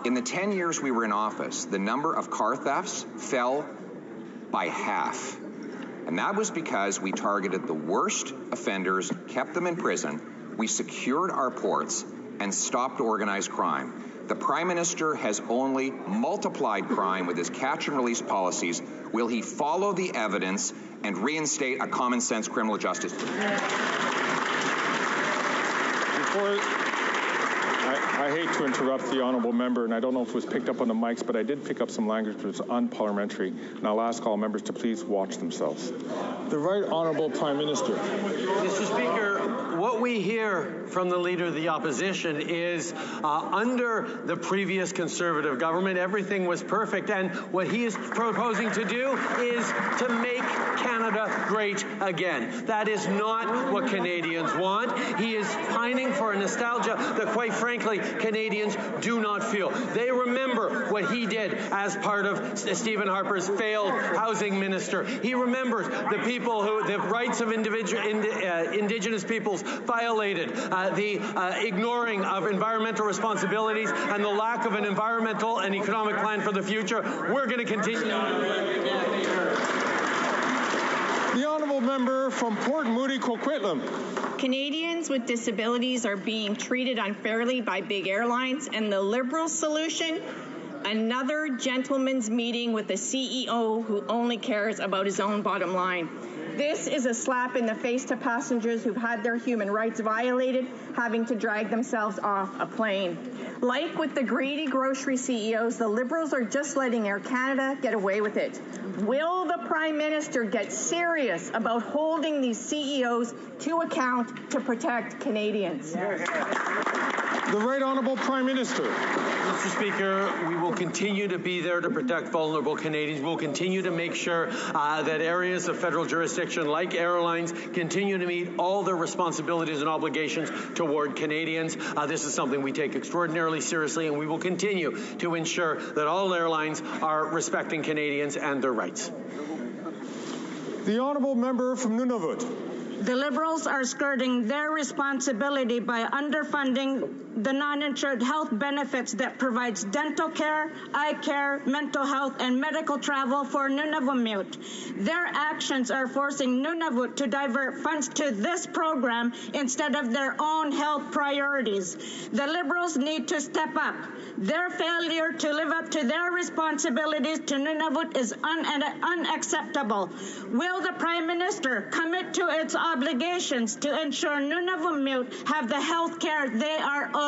In the 10 years we were in office, the number of car thefts fell by half. And that was because we targeted the worst offenders, kept them in prison, we secured our ports, and stopped organized crime. The Prime Minister has only multiplied crime with his catch and release policies. Will he follow the evidence and reinstate a common sense criminal justice? I hate to interrupt the honourable member, and I don't know if it was picked up on the mics, but I did pick up some language that was unparliamentary, and I'll ask all members to please watch themselves. The Right Honourable Prime Minister. Mr. Speaker, what we hear from the Leader of the Opposition is under the previous Conservative government, everything was perfect, and what he is proposing to do is to make Canada great again. That is not what Canadians want. He is pining for a nostalgia that, quite frankly, Canadians do not feel. They remember what he did as part of Stephen Harper's failed housing minister. He remembers the people who the rights of Indigenous peoples violated, the ignoring of environmental responsibilities, and the lack of an environmental and economic plan for the future. We're going to continue. The honourable member from Port Moody, Coquitlam. Canadians with disabilities are being treated unfairly by big airlines, and the Liberal solution, Another gentleman's meeting with a CEO who only cares about his own bottom line. This is a slap in the face to passengers who've had their human rights violated, having to drag themselves off a plane. Like with the greedy grocery CEOs, the Liberals are just letting Air Canada get away with it. Will the Prime Minister get serious about holding these CEOs to account to protect Canadians? The Right Honourable Prime Minister. Mr. Speaker, we will continue to be there to protect vulnerable Canadians. We'll continue to make sure that areas of federal jurisdiction like airlines continue to meet all their responsibilities and obligations toward Canadians. This is something we take extraordinarily seriously, and we will continue to ensure that all airlines are respecting Canadians and their rights. The Honourable Member from Nunavut. The Liberals are skirting their responsibility by underfunding the non-insured health benefits that provides dental care, eye care, mental health, and medical travel for Nunavut. Their actions are forcing Nunavut to divert funds to this program instead of their own health priorities. The Liberals need to step up. Their failure to live up to their responsibilities to Nunavut is unacceptable. Will the Prime Minister commit to its obligations to ensure Nunavut have the health care they are owed?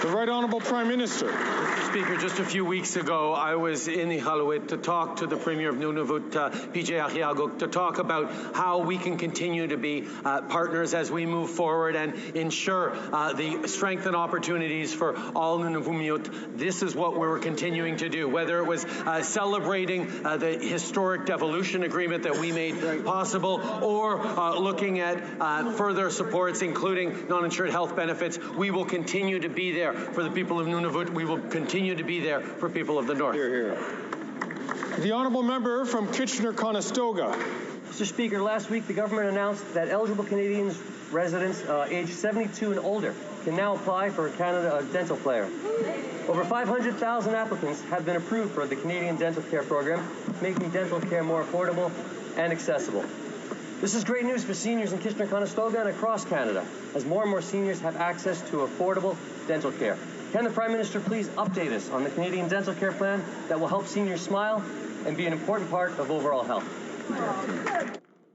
The Right Honourable Prime Minister. Mr. Speaker, just a few weeks ago, I was in Iqaluit to talk to the Premier of Nunavut, PJ Ahiaguk, to talk about how we can continue to be partners as we move forward and ensure the strength and opportunities for all Nunavummiut. This is what we're continuing to do, whether it was celebrating the historic devolution agreement that we made possible or looking at further supports, including non-insured health benefits. We will continue to be there for the people of Nunavut. We will continue to be there for people of the North. Hear, hear. The Honourable Member from Kitchener-Conestoga. Mr. Speaker, last week the government announced that eligible Canadians residents aged 72 and older can now apply for a Canada dental player. Over 500,000 applicants have been approved for the Canadian Dental Care Program, making dental care more affordable and accessible. This is great news for seniors in Kitchener-Conestoga and across Canada, as more and more seniors have access to affordable dental care. Can the Prime Minister please update us on the Canadian Dental Care Plan that will help seniors smile and be an important part of overall health?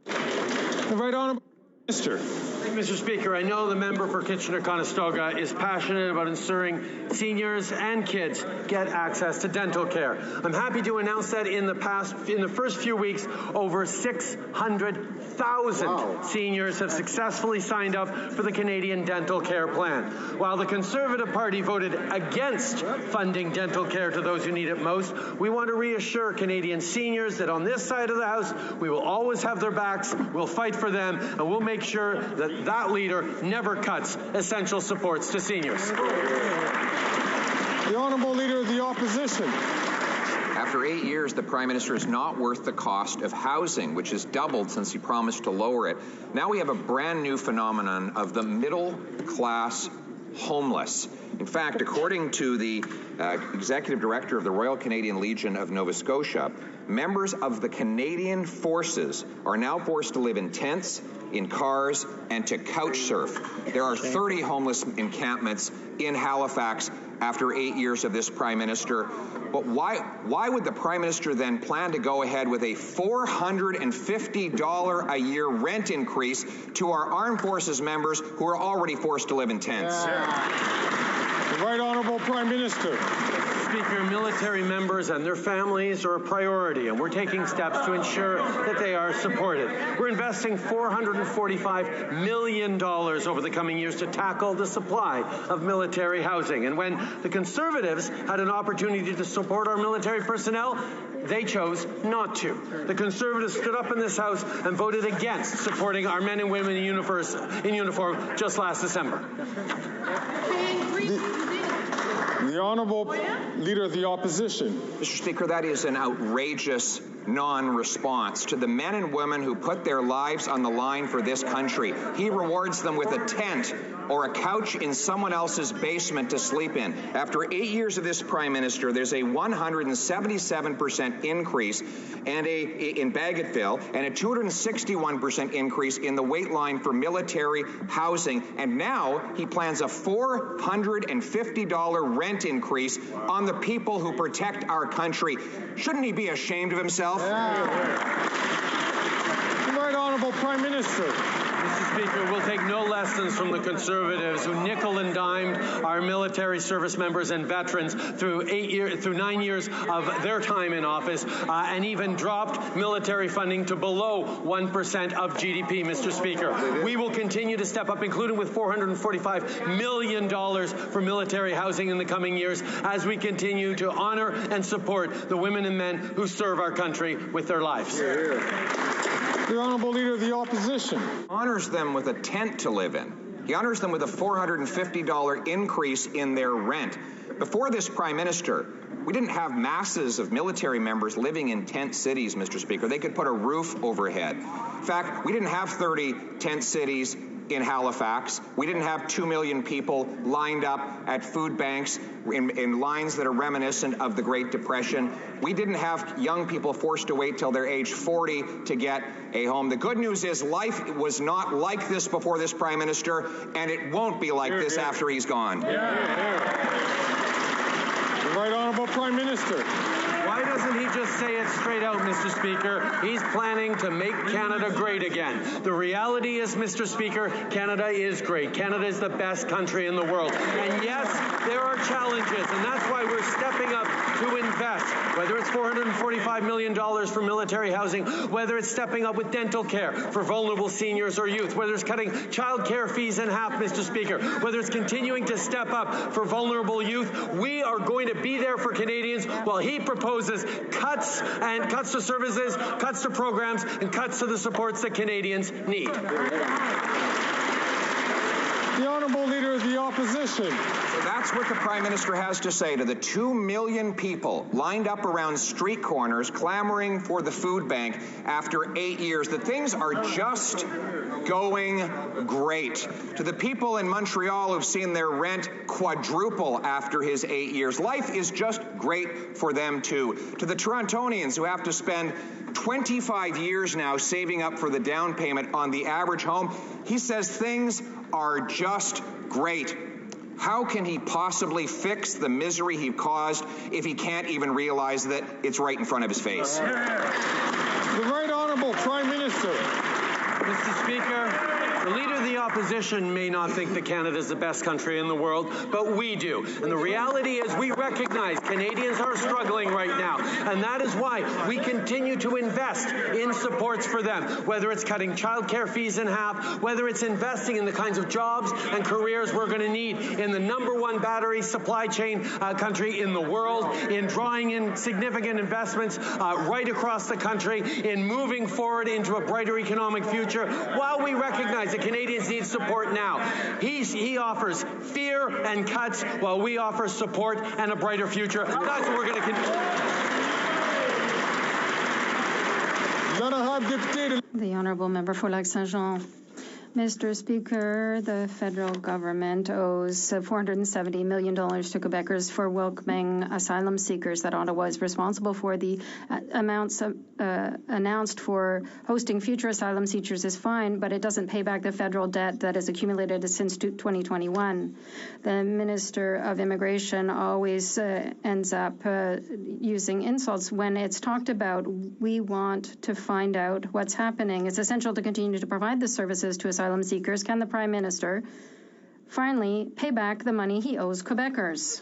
The Right Honourable Minister. Mr. Speaker, I know the member for Kitchener-Conestoga is passionate about ensuring seniors and kids get access to dental care. I'm happy to announce that in the first few weeks, over 600,000 seniors have successfully signed up for the Canadian Dental Care Plan. While the Conservative Party voted against funding dental care to those who need it most, we want to reassure Canadian seniors that on this side of the House, we will always have their backs, we'll fight for them, and we'll make sure that that leader never cuts essential supports to seniors. The Honourable Leader of the Opposition. After 8 years, the Prime Minister is not worth the cost of housing, which has doubled since he promised to lower it. Now we have a brand new phenomenon of the middle-class homeless. In fact, according to the Executive Director of the Royal Canadian Legion of Nova Scotia, members of the Canadian Forces are now forced to live in tents, in cars, and to couch surf. There are 30 homeless encampments in Halifax after 8 years of this Prime Minister. But why would the Prime Minister then plan to go ahead with a $450 a year rent increase to our armed forces members who are already forced to live in tents? The Right Honourable Prime Minister. Speaker, military members and their families are a priority, and we're taking steps to ensure that they are supported. We're investing $445 million over the coming years to tackle the supply of military housing. And when the Conservatives had an opportunity to support our military personnel, they chose not to. The Conservatives stood up in this House and voted against supporting our men and women in uniform just last December. The Honourable Leader of the Opposition. Mr. Speaker, that is an outrageous non-response to the men and women who put their lives on the line for this country. He rewards them with a tent or a couch in someone else's basement to sleep in. After 8 years of this Prime Minister, there's a 177% increase in Bagotville and a 261% increase in the wait line for military housing. And now he plans a $450 rent increase on the people who protect our country. Shouldn't he be ashamed of himself? Right Honourable Prime Minister. Mr. Speaker, we'll take no lessons from the Conservatives who nickel and dimed our military service members and veterans through 9 years of their time in office, and even dropped military funding to below 1% of GDP, Mr. Speaker. We will continue to step up, including with $445 million for military housing in the coming years, as we continue to honor and support the women and men who serve our country with their lives. The Honourable Leader of the Opposition. Honors them with a tent to live in. He honors them with a $450 increase in their rent. Before this Prime Minister, we didn't have masses of military members living in tent cities, Mr. Speaker. They could put a roof overhead. In fact, we didn't have 30 tent cities in Halifax. We didn't have 2 million people lined up at food banks in lines that are reminiscent of the Great Depression. We didn't have young people forced to wait till they're age 40 to get a home. The good news is life was not like this before this Prime Minister, and it won't be like this after he's gone. The Right Honourable Prime Minister. Why doesn't he just say it straight out, Mr. Speaker? He's planning to make Canada great again. The reality is, Mr. Speaker, Canada is great. Canada is the best country in the world. And yes, there are challenges, and that's why we're stepping up to invest, whether it's $445 million for military housing, whether it's stepping up with dental care for vulnerable seniors or youth, whether it's cutting child care fees in half, Mr. Speaker, whether it's continuing to step up for vulnerable youth. We are going to be there for Canadians while he proposes cuts to services, cuts to programs, and cuts to the supports that Canadians need. The Honourable Leader of the Opposition. So that's what the Prime Minister has to say to the 2 million people lined up around street corners clamoring for the food bank after 8 years. That things are just going great. To the people in Montreal who've seen their rent quadruple after his 8 years, life is just great for them too. To the Torontonians who have to spend 25 years now saving up for the down payment on the average home, he says things are just great. How can he possibly fix the misery he caused if he can't even realize that it's right in front of his face? The Right Honourable Prime Minister. Mr. Speaker, the Leader of the Opposition may not think that Canada is the best country in the world, but we do. And the reality is we recognize Canadians are struggling right now. And that is why we continue to invest in supports for them, whether it's cutting childcare fees in half, whether it's investing in the kinds of jobs and careers we're going to need in the #1 battery supply chain country in the world, in drawing in significant investments right across the country, in moving forward into a brighter economic future. While we recognize that Canadians need support now, he offers fear and cuts while we offer support and a brighter future. That's what we're going to continue. The Honourable Member for Lac-Saint-Jean. Mr. Speaker, the federal government owes $470 million to Quebecers for welcoming asylum seekers. That Ottawa is responsible for. The amounts announced for hosting future asylum seekers is fine, but it doesn't pay back the federal debt that has accumulated since 2021. The Minister of Immigration always ends up using insults when it's talked about. We want to find out what's happening. It's essential to continue to provide the services to asylum seekers. Can the Prime Minister finally pay back the money he owes Quebecers?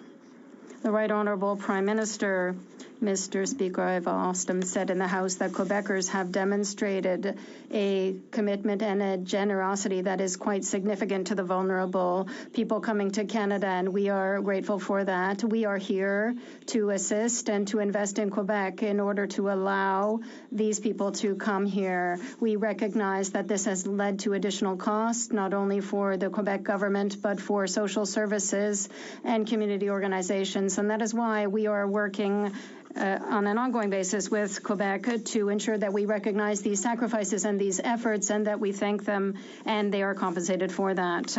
The Right Honourable Prime Minister. Mr. Speaker, I've often said in the House that Quebecers have demonstrated a commitment and a generosity that is quite significant to the vulnerable people coming to Canada, and we are grateful for that. We are here to assist and to invest in Quebec in order to allow these people to come here. We recognize that this has led to additional costs, not only for the Quebec government, but for social services and community organizations, and that is why we are working on an ongoing basis with Quebec to ensure that we recognize these sacrifices and these efforts and that we thank them and they are compensated for that.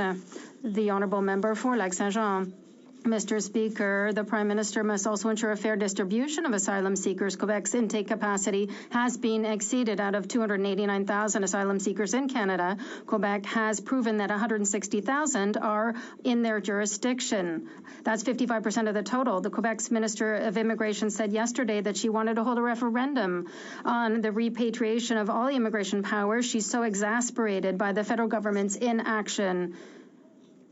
The Honourable Member for Lac-Saint-Jean. Mr. Speaker, the Prime Minister must also ensure a fair distribution of asylum seekers. Quebec's intake capacity has been exceeded. Out of 289,000 asylum seekers in Canada, Quebec has proven that 160,000 are in their jurisdiction. That's 55% of the total. The Quebec's Minister of Immigration said yesterday that she wanted to hold a referendum on the repatriation of all immigration powers. She's so exasperated by the federal government's inaction.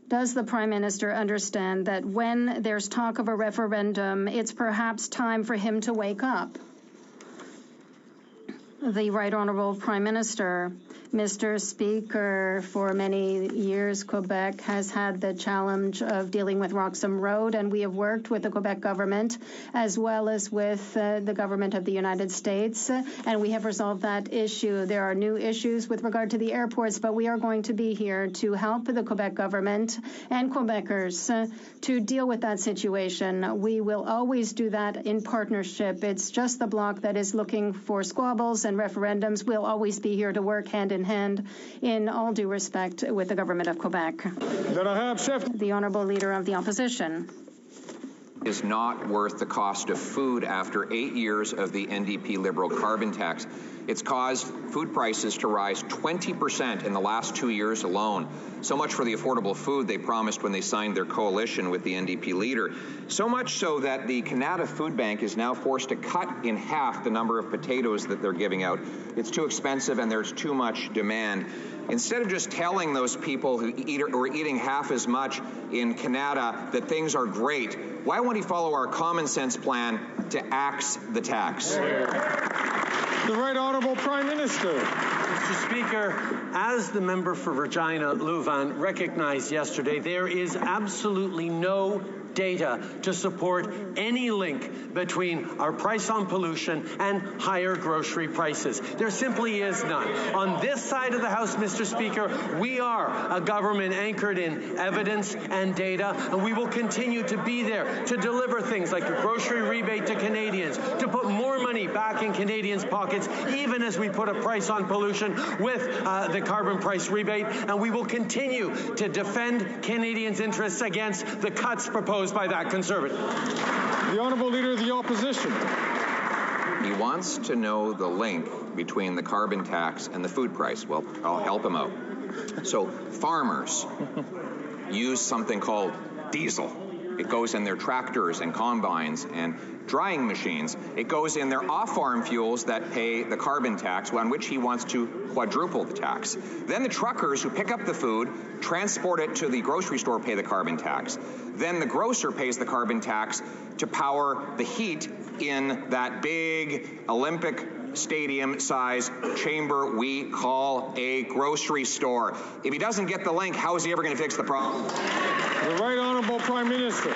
Does the Prime Minister understand that when there's talk of a referendum, it's perhaps time for him to wake up? The Right Honourable Prime Minister. Mr. Speaker, for many years, Quebec has had the challenge of dealing with Roxham Road, and we have worked with the Quebec government as well as with the government of the United States, and we have resolved that issue. There are new issues with regard to the airports, but we are going to be here to help the Quebec government and Quebecers to deal with that situation. We will always do that in partnership. It's just the Bloc that is looking for squabbles and referendums. We'll always be here to work hand in hand in all due respect with the government of Quebec. The Honourable Leader of the Opposition. Is not worth the cost of food after 8 years of the NDP Liberal carbon tax. It's caused food prices to rise 20% in the last 2 years alone. So much for the affordable food they promised when they signed their coalition with the NDP leader. So much so that the Canada Food Bank is now forced to cut in half the number of potatoes that they're giving out. It's too expensive and there's too much demand. Instead of just telling those people who are eating half as much in Canada that things are great, why won't he follow our common sense plan to axe the tax? The Right Honourable Prime Minister. Mr. Speaker, as the member for Regina Louvain recognized yesterday, there is absolutely no data to support any link between our price on pollution and higher grocery prices. There simply is none. On this side of the House, Mr. Speaker, we are a government anchored in evidence and data, and we will continue to be there to deliver things like a grocery rebate to Canadians, to put more money back in Canadians' pockets, even as we put a price on pollution with the carbon price rebate, and we will continue to defend Canadians' interests against the cuts proposed by that Conservative. The Honourable Leader of the Opposition. He wants to know the link between the carbon tax and the food price. Well, I'll help him out. So farmers use something called diesel. It goes in their tractors and combines and drying machines. It goes in their off-farm fuels that pay the carbon tax, on which he wants to quadruple the tax. Then the truckers who pick up the food, transport it to the grocery store, pay the carbon tax. Then the grocer pays the carbon tax to power the heat in that big Olympic stadium-size chamber we call a grocery store. If he doesn't get the link, how is he ever going to fix the problem? The Right Honourable Prime Minister.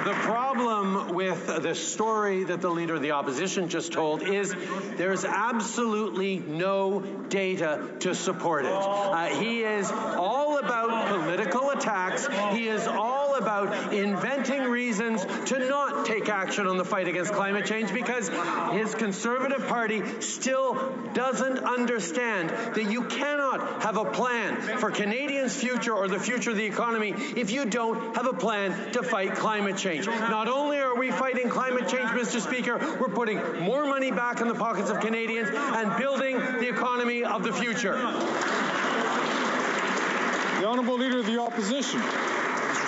The problem with the story that the Leader of the Opposition just told is there's absolutely no data to support it. He is all about political attacks. He is all about inventing reasons to not take action on the fight against climate change because his Conservative Party still doesn't understand that you cannot have a plan for Canadians' future or the future of the economy if you don't have a plan to fight climate change. Not only are we fighting climate change, Mr. Speaker, we're putting more money back in the pockets of Canadians and building the economy of the future. The Honourable Leader of the Opposition.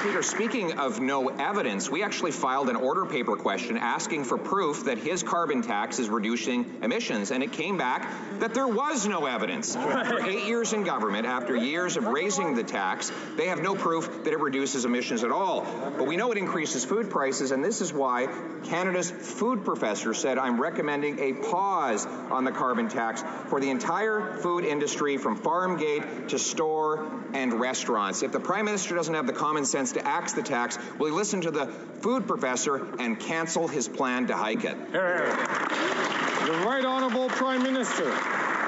Speaker, speaking of no evidence, we actually filed an order paper question asking for proof that his carbon tax is reducing emissions, and it came back that there was no evidence. For 8 years in government, after years of raising the tax, they have no proof that it reduces emissions at all. But we know it increases food prices, and this is why Canada's food professor said, I'm recommending a pause on the carbon tax for the entire food industry, from farm gate to store and restaurants. If the Prime Minister doesn't have the common sense to axe the tax, will he listen to the food professor and cancel his plan to hike it? The Right Honourable Prime Minister.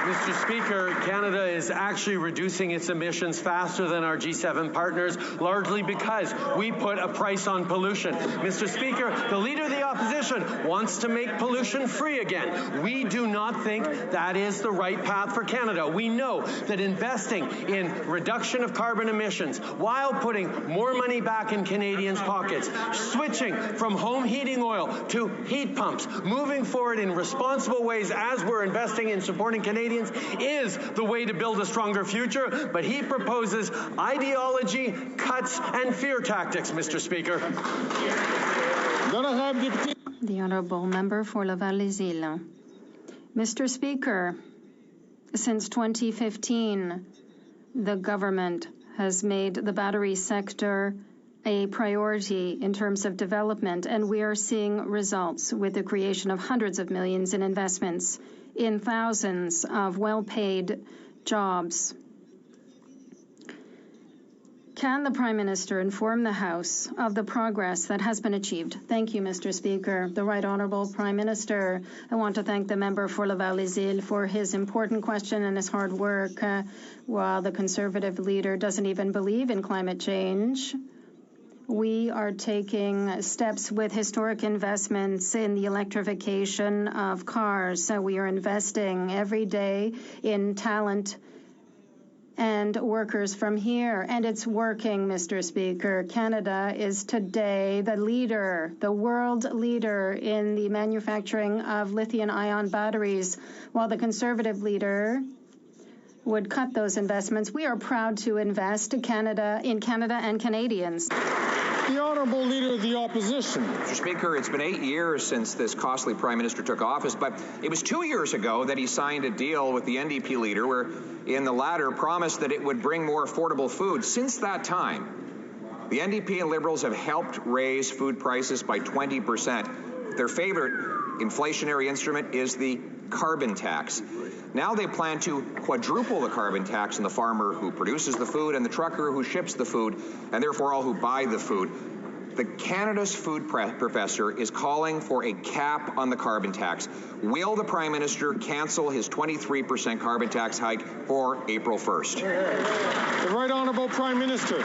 Mr. Speaker, Canada is actually reducing its emissions faster than our G7 partners, largely because we put a price on pollution. Mr. Speaker, the Leader of the Opposition wants to make pollution free again. We do not think that is the right path for Canada. We know that investing in reduction of carbon emissions while putting more money back in Canadians' pockets, switching from home heating oil to heat pumps, moving forward in responsible ways as we're investing in supporting Canadians is the way to build a stronger future, but he proposes ideology, cuts, and fear tactics, Mr. Speaker. The Honourable Member for Legalese. Mr. Speaker, since 2015, the government has made the battery sector a priority in terms of development, and we are seeing results with the creation of hundreds of millions in investments in thousands of well-paid jobs. Can the Prime Minister inform the House of the progress that has been achieved? Thank you, Mr. Speaker. The Right Honourable Prime Minister. I want to thank the member for Legalese for his important question and his hard work. While the Conservative leader doesn't even believe in climate change, we are taking steps with historic investments in the electrification of cars. So we are investing every day in talent and workers from here. And it's working, Mr. Speaker. Canada is today the leader, the world leader in the manufacturing of lithium-ion batteries, while the Conservative leader would cut those investments. We are proud to invest in Canada and Canadians. The Honourable Leader of the Opposition. Mr. Speaker, it's been 8 years since this costly Prime Minister took office, but it was 2 years ago that he signed a deal with the NDP leader where, in the latter, promised that it would bring more affordable food. Since that time, the NDP and Liberals have helped raise food prices by 20%. Their favorite inflationary instrument is the carbon tax. Now they plan to quadruple the carbon tax on the farmer who produces the food and the trucker who ships the food, and therefore all who buy the food. The Canada's food professor is calling for a cap on the carbon tax. Will the Prime Minister cancel his 23% carbon tax hike for April 1st? The Right Honourable Prime Minister.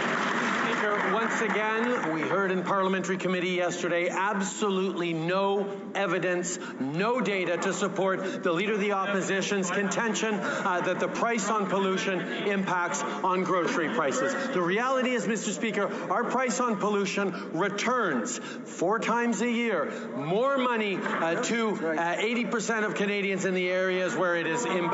Once again, we heard in Parliamentary Committee yesterday absolutely no evidence, no data to support the Leader of the Opposition's contention that the price on pollution impacts on grocery prices. The reality is, Mr. Speaker, our price on pollution returns 4 times a year more money to 80% of Canadians in the areas where it is in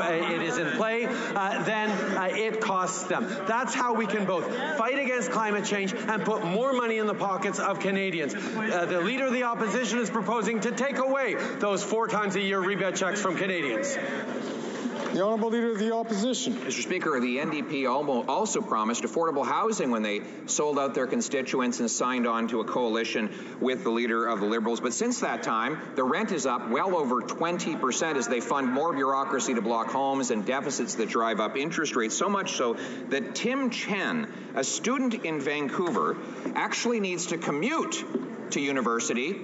play than it costs them. That's how we can both fight against climate change and put more money in the pockets of Canadians. The Leader of the Opposition is proposing to take away those 4 times a year rebate checks from Canadians. The Honourable Leader of the Opposition. Mr. Speaker, the NDP also promised affordable housing when they sold out their constituents and signed on to a coalition with the Leader of the Liberals. But since that time, the rent is up well over 20% as they fund more bureaucracy to block homes and deficits that drive up interest rates, so much so that Tim Chen, a student in Vancouver, actually needs to commute to university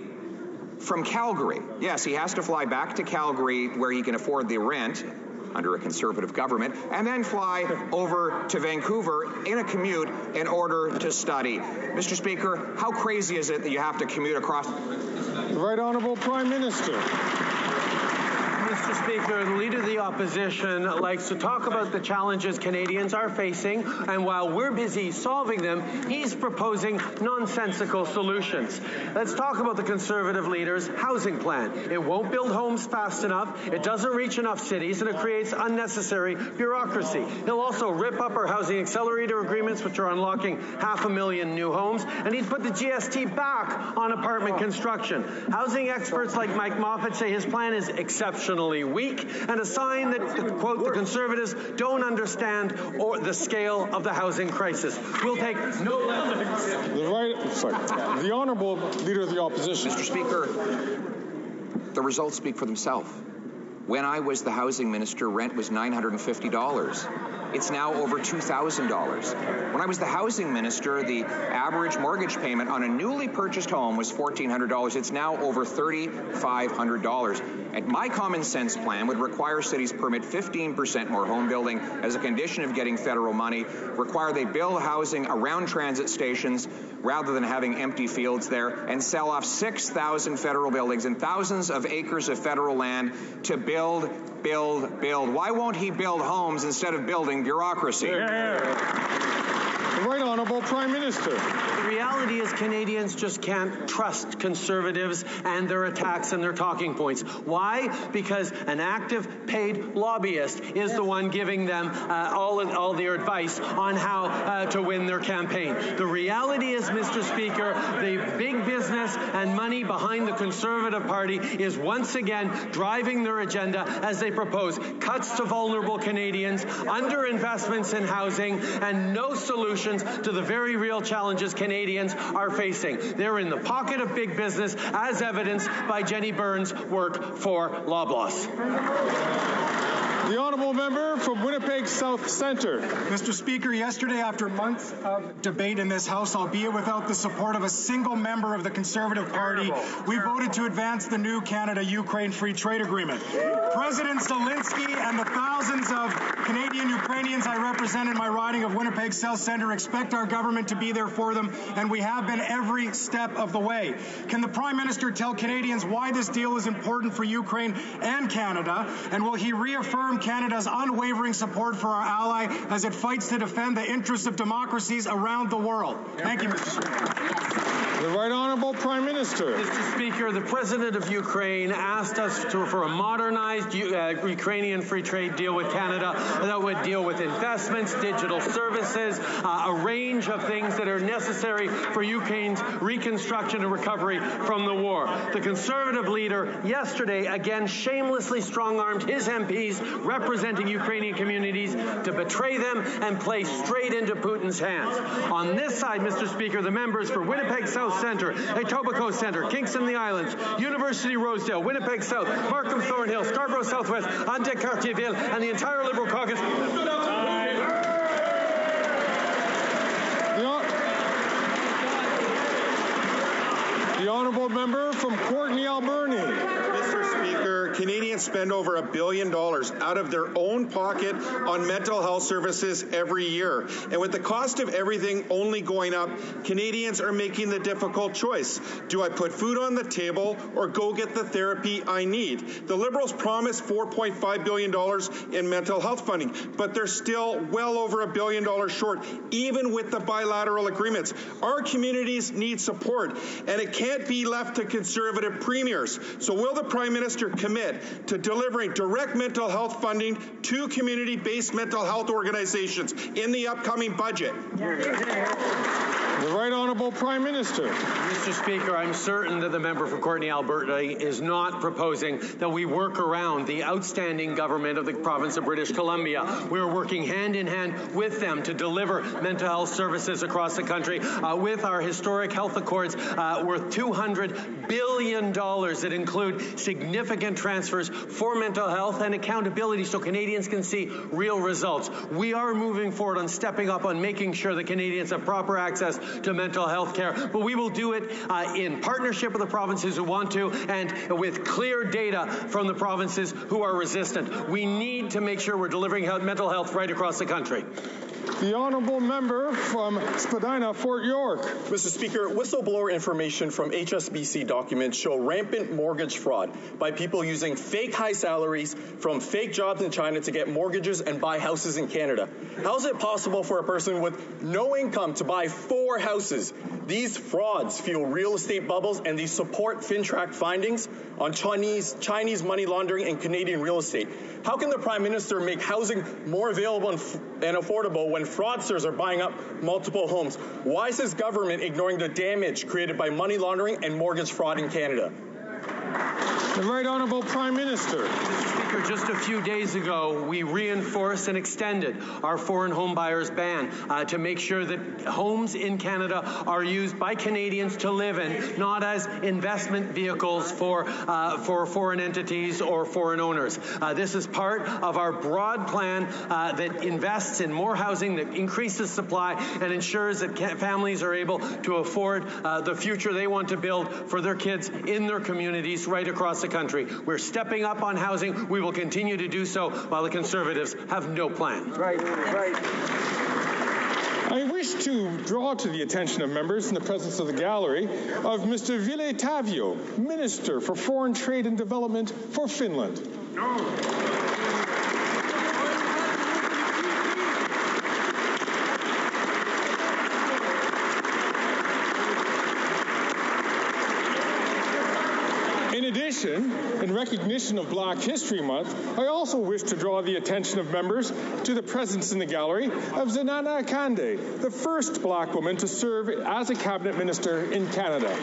from Calgary. Yes, he has to fly back to Calgary where he can afford the rent under a Conservative government, and then fly over to Vancouver in a commute in order to study. Mr. Speaker, how crazy is it that you have to commute across? The Right Honourable Prime Minister. Mr. Speaker, the Leader of the Opposition likes to talk about the challenges Canadians are facing, and while we're busy solving them, he's proposing nonsensical solutions. Let's talk about the Conservative leader's housing plan. It won't build homes fast enough, it doesn't reach enough cities, and it creates unnecessary bureaucracy. He'll also rip up our housing accelerator agreements, which are unlocking 500,000 new homes, and he'd put the GST back on apartment construction. Housing experts like Mike Moffat say his plan is exceptionally weak and a sign that, quote, the Conservatives don't understand the scale of the housing crisis. We'll take no less. The Honourable Leader of the Opposition. Mr. Speaker, the results speak for themselves. When I was the housing minister, rent was $950. It's now over $2,000. When I was the housing minister, the average mortgage payment on a newly purchased home was $1,400. It's now over $3,500. And my common sense plan would require cities permit 15% more home building as a condition of getting federal money, require they build housing around transit stations rather than having empty fields there, and sell off 6,000 federal buildings and thousands of acres of federal land to build. Why won't he build homes instead of building bureaucracy? The Right Honourable Prime Minister. The reality is Canadians just can't trust Conservatives and their attacks and their talking points. Why? Because an active paid lobbyist is the one giving them all their advice on how to win their campaign. The reality is, Mr. Speaker, the big business and money behind the Conservative Party is once again driving their agenda as they propose cuts to vulnerable Canadians, underinvestments in housing, and no solutions to the very real challenges Canadians are facing. They're in the pocket of big business, as evidenced by Jenny Byrne's work for Loblaws. The Honourable Member from Winnipeg South Centre. Mr. Speaker, yesterday, after months of debate in this House, albeit without the support of a single member of the Conservative Party, we voted to advance the new Canada-Ukraine Free Trade Agreement. President Zelensky and the thousands of Canadian Ukrainians I represent in my riding of Winnipeg South Centre expect our government to be there for them, and we have been every step of the way. Can the Prime Minister tell Canadians why this deal is important for Ukraine and Canada, and will he reaffirm Canada's unwavering support for our ally as it fights to defend the interests of democracies around the world? Thank you, Mr. Speaker. The Right Honourable Prime Minister. Mr. Speaker, the President of Ukraine asked us for a modernized Ukrainian free trade deal with Canada that would deal with investments, digital services, a range of things that are necessary for Ukraine's reconstruction and recovery from the war. The Conservative leader yesterday again shamelessly strong-armed his MPs representing Ukrainian communities to betray them and play straight into Putin's hands. On this side, Mr. Speaker, the members for Winnipeg South Centre, Etobicoke Centre, Kingston the Islands, University Rosedale, Winnipeg South, Markham Thornhill, Scarborough Southwest, Ante-Cartierville, and the entire Liberal caucus. The Honourable Member from Courtenay, Alberni. Mr. Speaker, Canadians spend over $1 billion out of their own pocket on mental health services every year. And with the cost of everything only going up, Canadians are making the difficult choice. Do I put food on the table or go get the therapy I need? The Liberals promised $4.5 billion in mental health funding, but they're still well over $1 billion short, even with the bilateral agreements. Our communities need support, and it can't be left to Conservative premiers. So will the Prime Minister commit to delivering direct mental health funding to community-based mental health organizations in the upcoming budget? The Right Honourable Prime Minister. Mr. Speaker, I'm certain that the member for Courtenay, Alberta is not proposing that we work around the outstanding government of the province of British Columbia. We're working hand in hand with them to deliver mental health services across the country with our historic health accords worth $200 billion that include significant transfers for mental health and accountability so Canadians can see real results. We are moving forward on stepping up on making sure that Canadians have proper access to mental health care, but we will do it in partnership with the provinces who want to and with clear data from the provinces who are resistant. We need to make sure we're delivering mental health right across the country. The Honourable Member from Spadina, Fort York. Mr. Speaker, whistleblower information from HSBC documents show rampant mortgage fraud by people using fake high salaries from fake jobs in China to get mortgages and buy houses in Canada. How is it possible for a person with no income to buy 4 houses? These frauds fuel real estate bubbles, and they support FinTrack findings on Chinese money laundering and Canadian real estate. How can the Prime Minister make housing more available and affordable when fraudsters are buying up multiple homes? Why is his government ignoring the damage created by money laundering and mortgage fraud in Canada? The Right Honourable Prime Minister. Speaker, just a few days ago, we reinforced and extended our foreign home buyers ban to make sure that homes in Canada are used by Canadians to live in, not as investment vehicles for foreign entities or foreign owners. This is part of our broad plan that invests in more housing, that increases supply, and ensures that families are able to afford the future they want to build for their kids in their communities right across the country. We're stepping up on housing. We will continue to do so while the Conservatives have no plan. Right. I wish to draw to the attention of members in the presence of the gallery of Mr. Ville Tavio, Minister for Foreign Trade and Development for Finland. In addition, in recognition of Black History Month, I also wish to draw the attention of members to the presence in the gallery of Zanana Akande, the first Black woman to serve as a cabinet minister in Canada.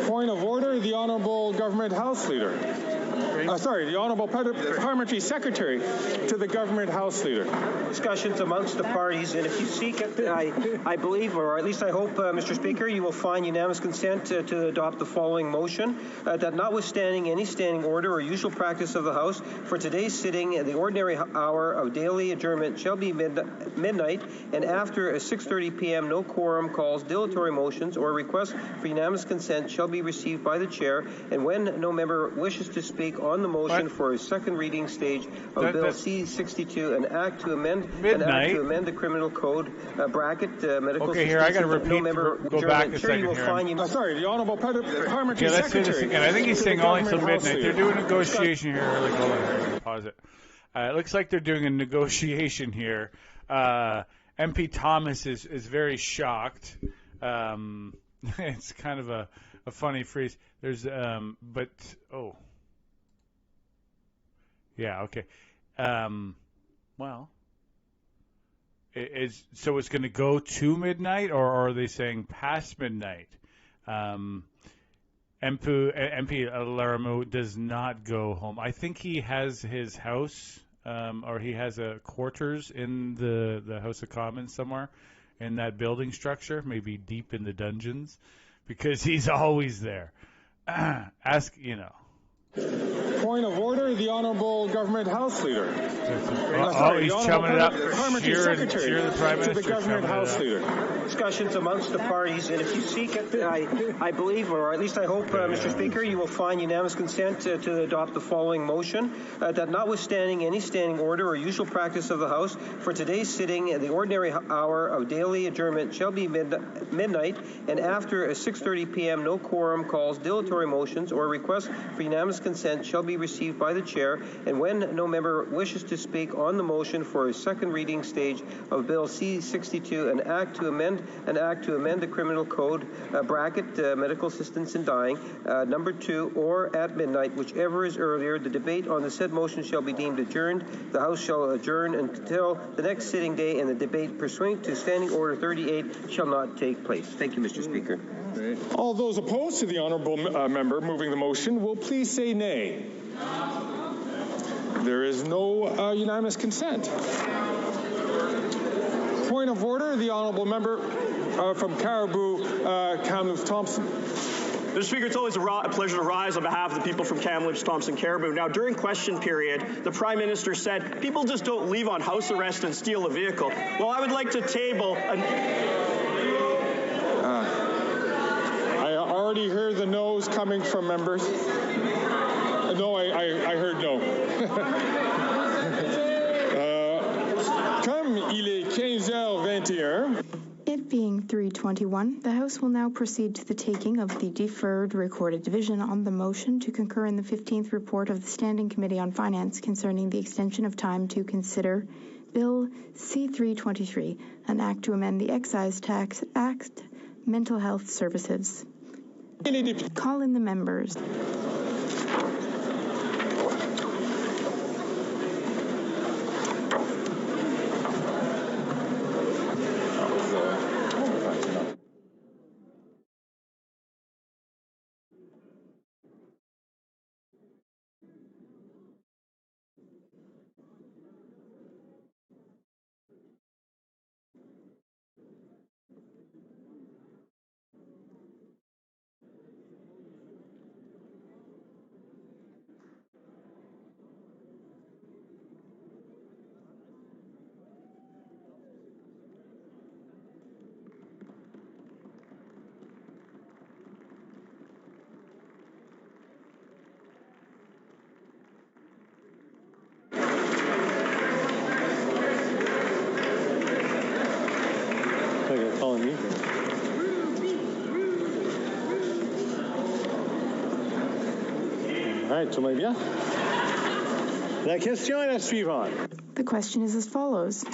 Point of order, the Honourable Government House Leader. The Honourable Parliamentary Secretary to the Government House Leader. Discussions amongst the parties, and if you seek it, I believe, or at least I hope, Mr. Speaker, you will find unanimous consent to adopt the following motion, that notwithstanding any standing order or usual practice of the House, for today's sitting, the ordinary hour of daily adjournment shall be midnight, and after 6:30 p.m., no quorum calls, dilatory motions, or requests for unanimous consent shall be received by the Chair, and when no member wishes to speak on the motion for a second reading stage of Bill C-62, an act to amend the Criminal Code, medical. Okay, here I got to repeat. Go back a second here. The Honourable Parliamentary Let's do Secretary. this again. I think he's saying only until midnight. They're doing a negotiation here. Hold on, I'm going to pause it. It looks like they're doing a negotiation here. MP Thomas is very shocked. It's kind of a funny phrase. There's yeah, okay. Well, so it's going to go to midnight, or are they saying past midnight? MP Laramie does not go home. I think he has his house, or he has a quarters in the House of Commons somewhere in that building structure, maybe deep in the dungeons, because he's always there. Point of order, the Honourable Government House Leader. He's chumming it up. Secretary the Prime Minister to the Government House Leader. Discussions amongst the parties, and if you seek it, I believe, or at least I hope, Mr. Speaker, you will find unanimous consent to adopt the following motion, that notwithstanding any standing order or usual practice of the House, for today's sitting, the ordinary hour of daily adjournment shall be midnight, and after 6:30 p.m., no quorum calls, dilatory motions, or requests for unanimous consent shall be received by the Chair, and when no member wishes to speak on the motion for a second reading stage of Bill C-62, an act to amend the Criminal Code, medical assistance in dying, number 2, or at midnight, whichever is earlier, the debate on the said motion shall be deemed adjourned. The House shall adjourn until the next sitting day, and the debate pursuant to Standing Order 38 shall not take place. Thank you, Mr. Speaker. All those opposed to the honourable member moving the motion will please say nay. There is no unanimous consent. Point of order, the honourable member from Caribou, Kamloops Thompson. Mr. Speaker, it's always a pleasure to rise on behalf of the people from Kamloops, Thompson, Caribou. Now, during question period, the Prime Minister said people just don't leave on house arrest and steal a vehicle. Well, I would like to table I already heard the no's coming from members. No, I heard no. Comme il est 15h21. It being 3:21, the House will now proceed to the taking of the deferred recorded division on the motion to concur in the 15th report of the Standing Committee on Finance concerning the extension of time to consider Bill C-323, an act to amend the Excise Tax Act, Mental Health Services. Call in the members. Calling me. All right, tout va bien. La question est la suivante. The question is as follows.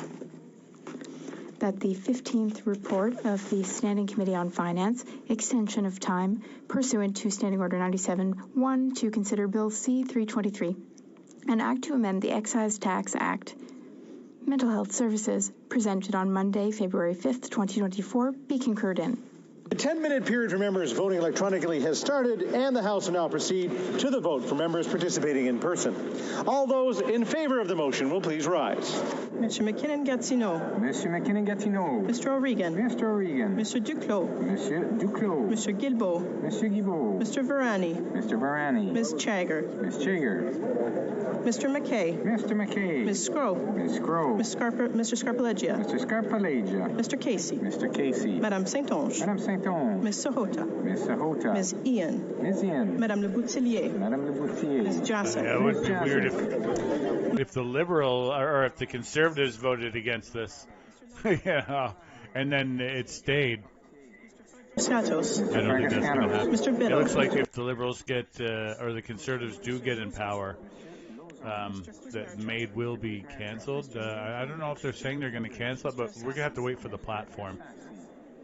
That the 15th report of the Standing Committee on Finance, extension of time, pursuant to Standing Order 97-1, to consider Bill C-323, an act to amend the Excise Tax Act, Mental Health Services, presented on Monday, February 5th, 2024, be concurred in. The 10-minute period for members voting electronically has started, and the House will now proceed to the vote for members participating in person. All those in favor of the motion will please rise. Mr. McKinnon-Gatineau. Mr. McKinnon-Gatineau. Mr. O'Regan. Mr. O'Regan. Mr. Duclos. Mr. Duclos. Mr. Guilbeault. Mr. Guilbeault. Mr. Varani. Mr. Varani. Ms. Chagger. Ms. Chagger. Mr. McKay. Mr. McKay. Ms. Scrope. Ms. Scrope. Mr. Scarpaleggia. Mr. Scarpaleggia. Mr. Casey. Mr. Casey. Madame Saint-Onge. Madame Saint-Onge. Ms. Sahota. Ms. Sahota. Ms. Ian. Ms. Ian. Madame Le Boutillier. Madame Le Boutillier. Ms. Jassy. It would be weird if the Liberal or if the Conservatives voted against this. Yeah, and then it stayed. Santos. I don't think that's going to happen. Mr. Biddle. It looks like if the Liberals get, or the Conservatives do get in power, that MAID will be canceled. I don't know if they're saying they're going to cancel it, but we're going to have to wait for the platform.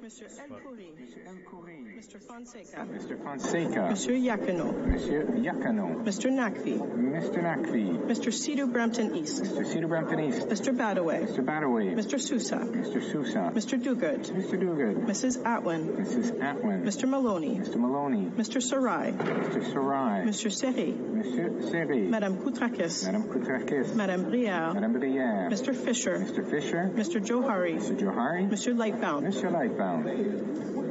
Mr. El-Khoury. Mr. Fonseca. Mr. Fonseca. Monsieur Yakano. Monsieur Yakano. Mr. Nakvi. Mr. Nakvi. Mr. Cedar Brampton East. Mr. Cedar Brampton East. Mr. Badaway. Mr. Badaway. Mr. Sousa. Mr. Sousa. Mr. Duguid. Mr. Duguid. Mrs. Atwin. Mrs. Atwin. Mr. Maloney. Mr. Maloney. Mr. Sarai. Mr. Sarai. Mr. Seri. Mr. Seri. Madame Koutrakis. Madame Koutrakis. Madame Brière. Madame Brière. Mr. Fisher. Mr. Fisher. Mr. Johari. Mr. Johari. Mr. Lightbound. Mr. Lightbound.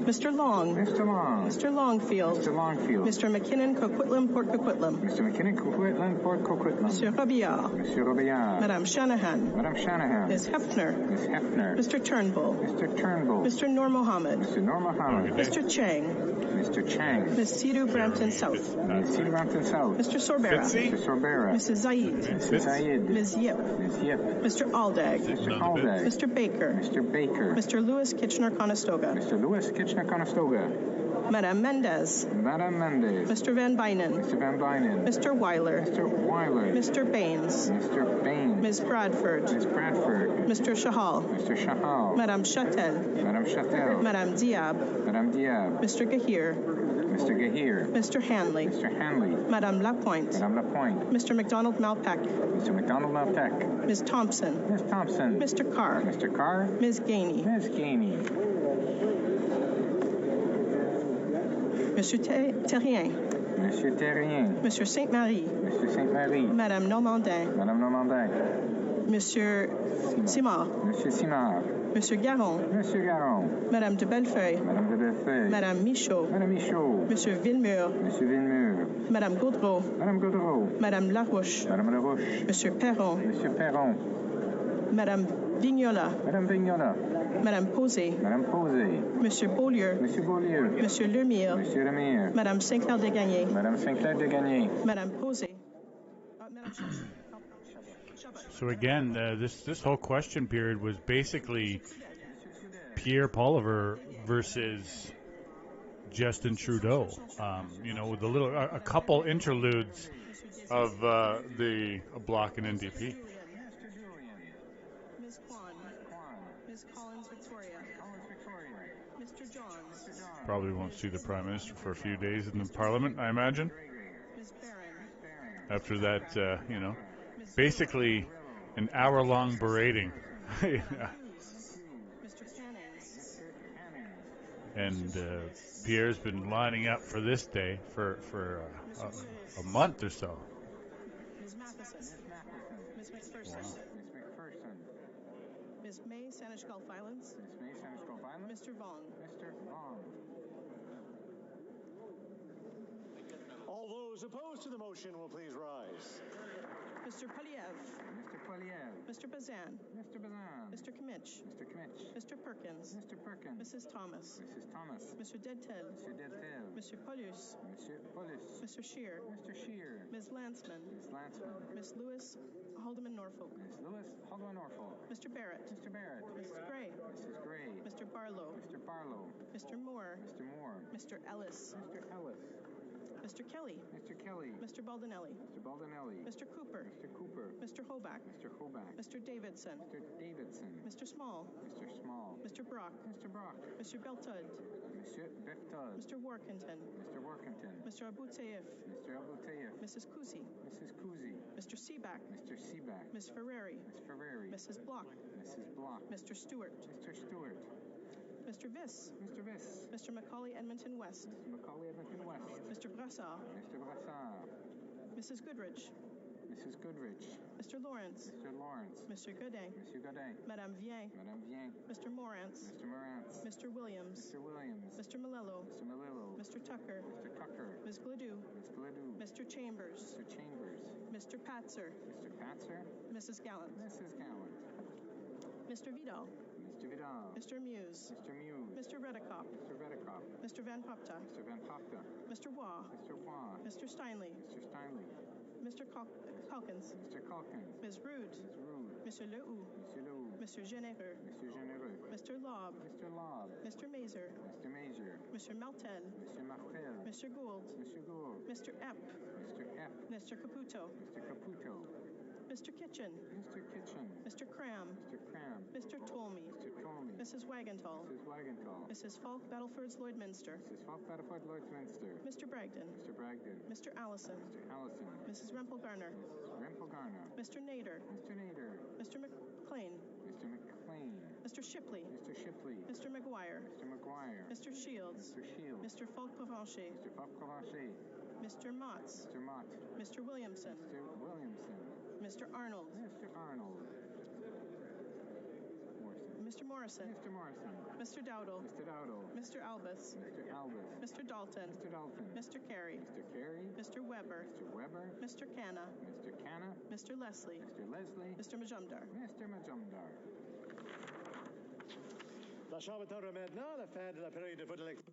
Mr. Long. Mr. Long. Mr. Longfield. Mr. Longfield. Mr. McKinnon, Coquitlam, Port Coquitlam. Mr. McKinnon, Coquitlam, Port Coquitlam. Monsieur Robillard. Monsieur Robillard. Madame Shanahan. Madame Shanahan. Ms. Hefner. Ms. Hefner. Mr. Turnbull. Mr. Turnbull. Mr. Noor Mohammed. Mr. Noor Mohammed. Mr. Chang. Mr. Chang. Ms. Sidhu Brampton South. Ms. Sidhu Brampton South. Mr. Sorbera. Mr. Sorbera. Mrs. Zaid. Mrs. Zaid. Ms. Yip. Ms. Yip. Mr. Aldag. Mr. Aldag. Mr. Baker. Mr. Baker. Mr. Lewis Kitchener-Conestoga. Mr. Lewis Kitchener-Conestoga. Madame Mendez. Madame Mendez. Mr. Van Bynen. Mr. Van Bynen. Mr. Weiler. Mr. Weiler. Mr. Baines. Mr. Baines. Ms. Bradford. Ms. Bradford. Mr. Shahal. Mr. Shahal. Madame Chatel. Madame Chatel. Madame Diab. Madame Diab. Mr. Gahir. Mr. Gahir. Mr. Hanley. Mr. Hanley. Madame Lapointe. Madame Lapointe. Mr. McDonald Malpeck. Mr. McDonald Malpeck. Ms. Thompson. Ms. Thompson. Mr. Carr. Mr. Carr. Ms. Gainey. Ms. Gainey. Monsieur Terrien. Monsieur Terrien. Monsieur Saint-Marie. Monsieur Saint-Marie. Madame Normandin. Madame Normandin. Monsieur Simard. Monsieur Simard. Monsieur Garon. Monsieur Garon. Madame de Bellefeuille. Madame de Bellefeuille. Madame Michaud. Madame Michaud. Monsieur Villemur. Monsieur Villemur. Madame Gaudreau. Madame Gaudreau. Madame Larouche. Madame Larouche. Monsieur Perron. Monsieur Perron. Madame Vignola. Madame Vignola. Madame Posé. Madame Posé. Monsieur Beaulieu. Monsieur Beaulieu. Monsieur Lemire. Monsieur Lemire. Madame Saint-Clair-Desgagnés. Madame Saint-Clair-Desgagnés. Madame Posé. So again, this whole question period was basically Pierre Poilievre versus Justin Trudeau. With a couple interludes of the Bloc and NDP. Probably won't see the Prime Minister for a few days in the Parliament, I imagine. After that, basically an hour-long berating. And Pierre's been lining up for this day for a month or so. Ms. Matheson. Ms. McPherson. McPherson. Ms. May Sanishkal Filance. Ms. May Sanishkal Filance. Mr. Vong. Mr. Vong. All those opposed to the motion will please rise. Mr. Poilievre. Mr. Poilievre. Mr. Bazan. Mr. Bazan. Mr. Kimmich. Mr. Kimmich. Mr. Perkins. Mr. Perkins. Mrs. Thomas. Mrs. Thomas. Mr. Dedtel. Mr. Dedtel. Mr. Paulus. Mr. Paulus. Mr. Scheer. Mr. Scheer. Ms. Landsman. Ms. Landsman. Ms. Lewis Haldeman Norfolk. Ms. Lewis Haldeman Norfolk. Mr. Barrett. Mr. Barrett. Mrs. Gray. Mrs. Gray. Mr. Barlow. Mr. Barlow. Mr. Moore. Mr. Moore. Mr. Ellis. Mr. Ellis. Mr. Kelly. Mr. Kelly. Mr. Baldinelli. Mr. Baldinelli. Mr. Cooper. Mr. Cooper. Mr. Hoback. Mr. Hoback. Mr. Davidson. Mr. Davidson. Mr. Small. Mr. Small. Mr. Brock. Mr. Brock. Mr. Beltud. Mr. Bertud. Mr. Workington. Mr. Workington. Mr. Abouteif. Mr. Abouteif. Mrs. Kusi. Mrs. Kuzi. Mr. Seaback. Mr. Seaback. Ms. Ferreri. Ms. Ferreri. Mrs. Block. Mrs. Block. Mr. Stewart. Mr. Stewart. Mr. Viss. Mr. Viss. Mr. Macaulay Edmonton West. Mr. Macaulay Edmonton West. Mr. Brassard. Mr. Brassard. Mrs. Goodrich. Mrs. Goodrich. Mr. Lawrence. Mr. Lawrence. Mr. Godin. Monsieur Godin. Madame Vien. Madame Vien. Mr. Morantz. Mr. Morantz. Mr. Williams. Mr. Williams. Mr. Malillo. Mr. Malillo. Mr. Tucker. Mr. Tucker. Ms. Gladue. Ms. Gladue. Mr. Chambers. Mr. Chambers. Mr. Patzer. Mr. Patzer. Mrs. Gallant. Mrs. Gallant. Mr. Vidal. Mr. Vidal. Mr. Muse. Mr. Muse. Mr. Redekop. Mr. Redekop. Mr. Van Popta. Mr. Van Popta. Mr. Waugh. Mr. Waugh. Mr. Steinley. Mr. Steinley. Mr. Calkins. Mr. Calkins. Ms. Rude. Ms. Rude. Mr. Lehoux. Mr. Lehoux. Mr. Généreux. Mr. Généreux. Mr. Lobb. Mr. Lobb. Mr. Mazer. Mr. Mazer. Mr. Martel. Mr. Martel. Mr. Gould. Mr. Gould. Mr. Epp. Mr. Epp. Mr. Caputo. Mr. Caputo. Mr. Kitchen. Mr. Kitchen. Mr. Cram. Mr. Cram. Mr. Tolmie. Mr. Tolmie. Mrs. Wagenthal. Mrs. Wagenthal. Mrs. Falk Battlefords Lloydminster. Mrs. Falk Battlefield Lloydminster. Mr. Bragdon. Mr. Bragdon. Mr. Allison. Mr. Allison. Mrs. Rempel Garner. Mrs. Rempel Garner. Mr. Nader. Mr. Nader. Mr. McLean. Mr. McLean. Mr. Shipley. Mr. Shipley. Mr. McGuire. Mr. McGuire. Mr. Shields. Mr. Shields. Mr. Falk Provencher. Mr. Falk Provencher. Mr. Motts. Mr. Mott. Mr. Williamson. Mr. Williamson. Mr. Arnold. Mr. Arnold. Mr. Morrison. Mr. Morrison. Mr. Dowdle. Mr. Dowdle. Mr. Albus. Mr. Albus. Mr. Dalton. Mr. Dalton. Mr. Carey. Mr. Carey. Mr. Weber. Mr. Weber. Mr. Canna. Mr. Canna. Mr. Leslie. Mr. Leslie. Mr. Majumdar. Mr. Majumdar.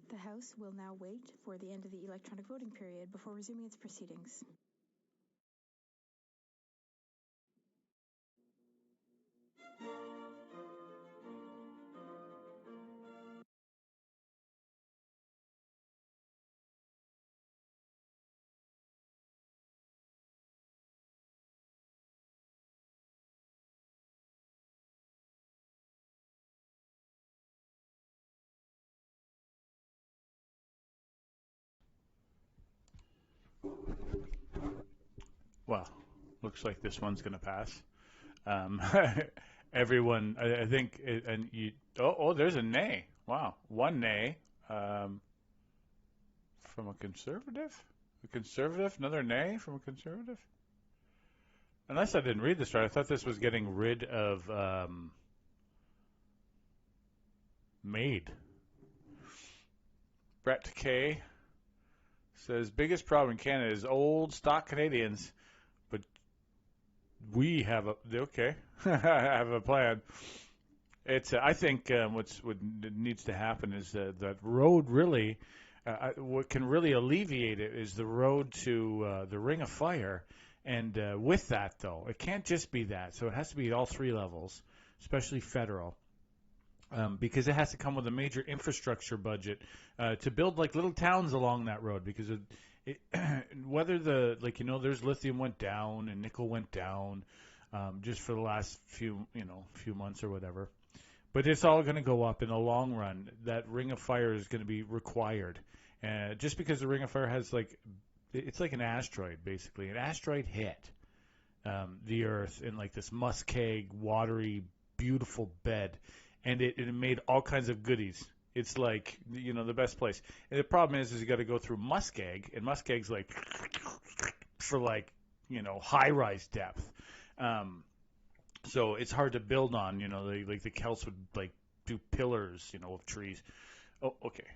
The House will now wait for the end of the electronic voting period before resuming its proceedings. Well, looks like this one's going to pass. Everyone, I think, and you. Oh, there's a nay. Wow, one nay from a conservative. A conservative, another nay from a conservative. Unless I didn't read this right, I thought this was getting rid of Maid. Brett K says biggest problem in Canada is old stock Canadians, but we have a have a plan. It's I think what needs to happen is that road really what can really alleviate it is the road to the Ring of Fire, and with that though it can't just be that, so it has to be at all three levels, especially federal. Because it has to come with a major infrastructure budget to build like little towns along that road. Because whether there's lithium went down and nickel went down just for the last few months or whatever. But it's all going to go up in the long run. That ring of fire is going to be required. Just because the ring of fire has it's like an asteroid, basically. An asteroid hit the Earth in like this muskeg, watery, beautiful bed. And it made all kinds of goodies. It's like, the best place. And the problem is you got to go through muskeg, and muskeg's like for high-rise depth. So it's hard to build on, the Celts would do pillars, of trees. Oh, okay.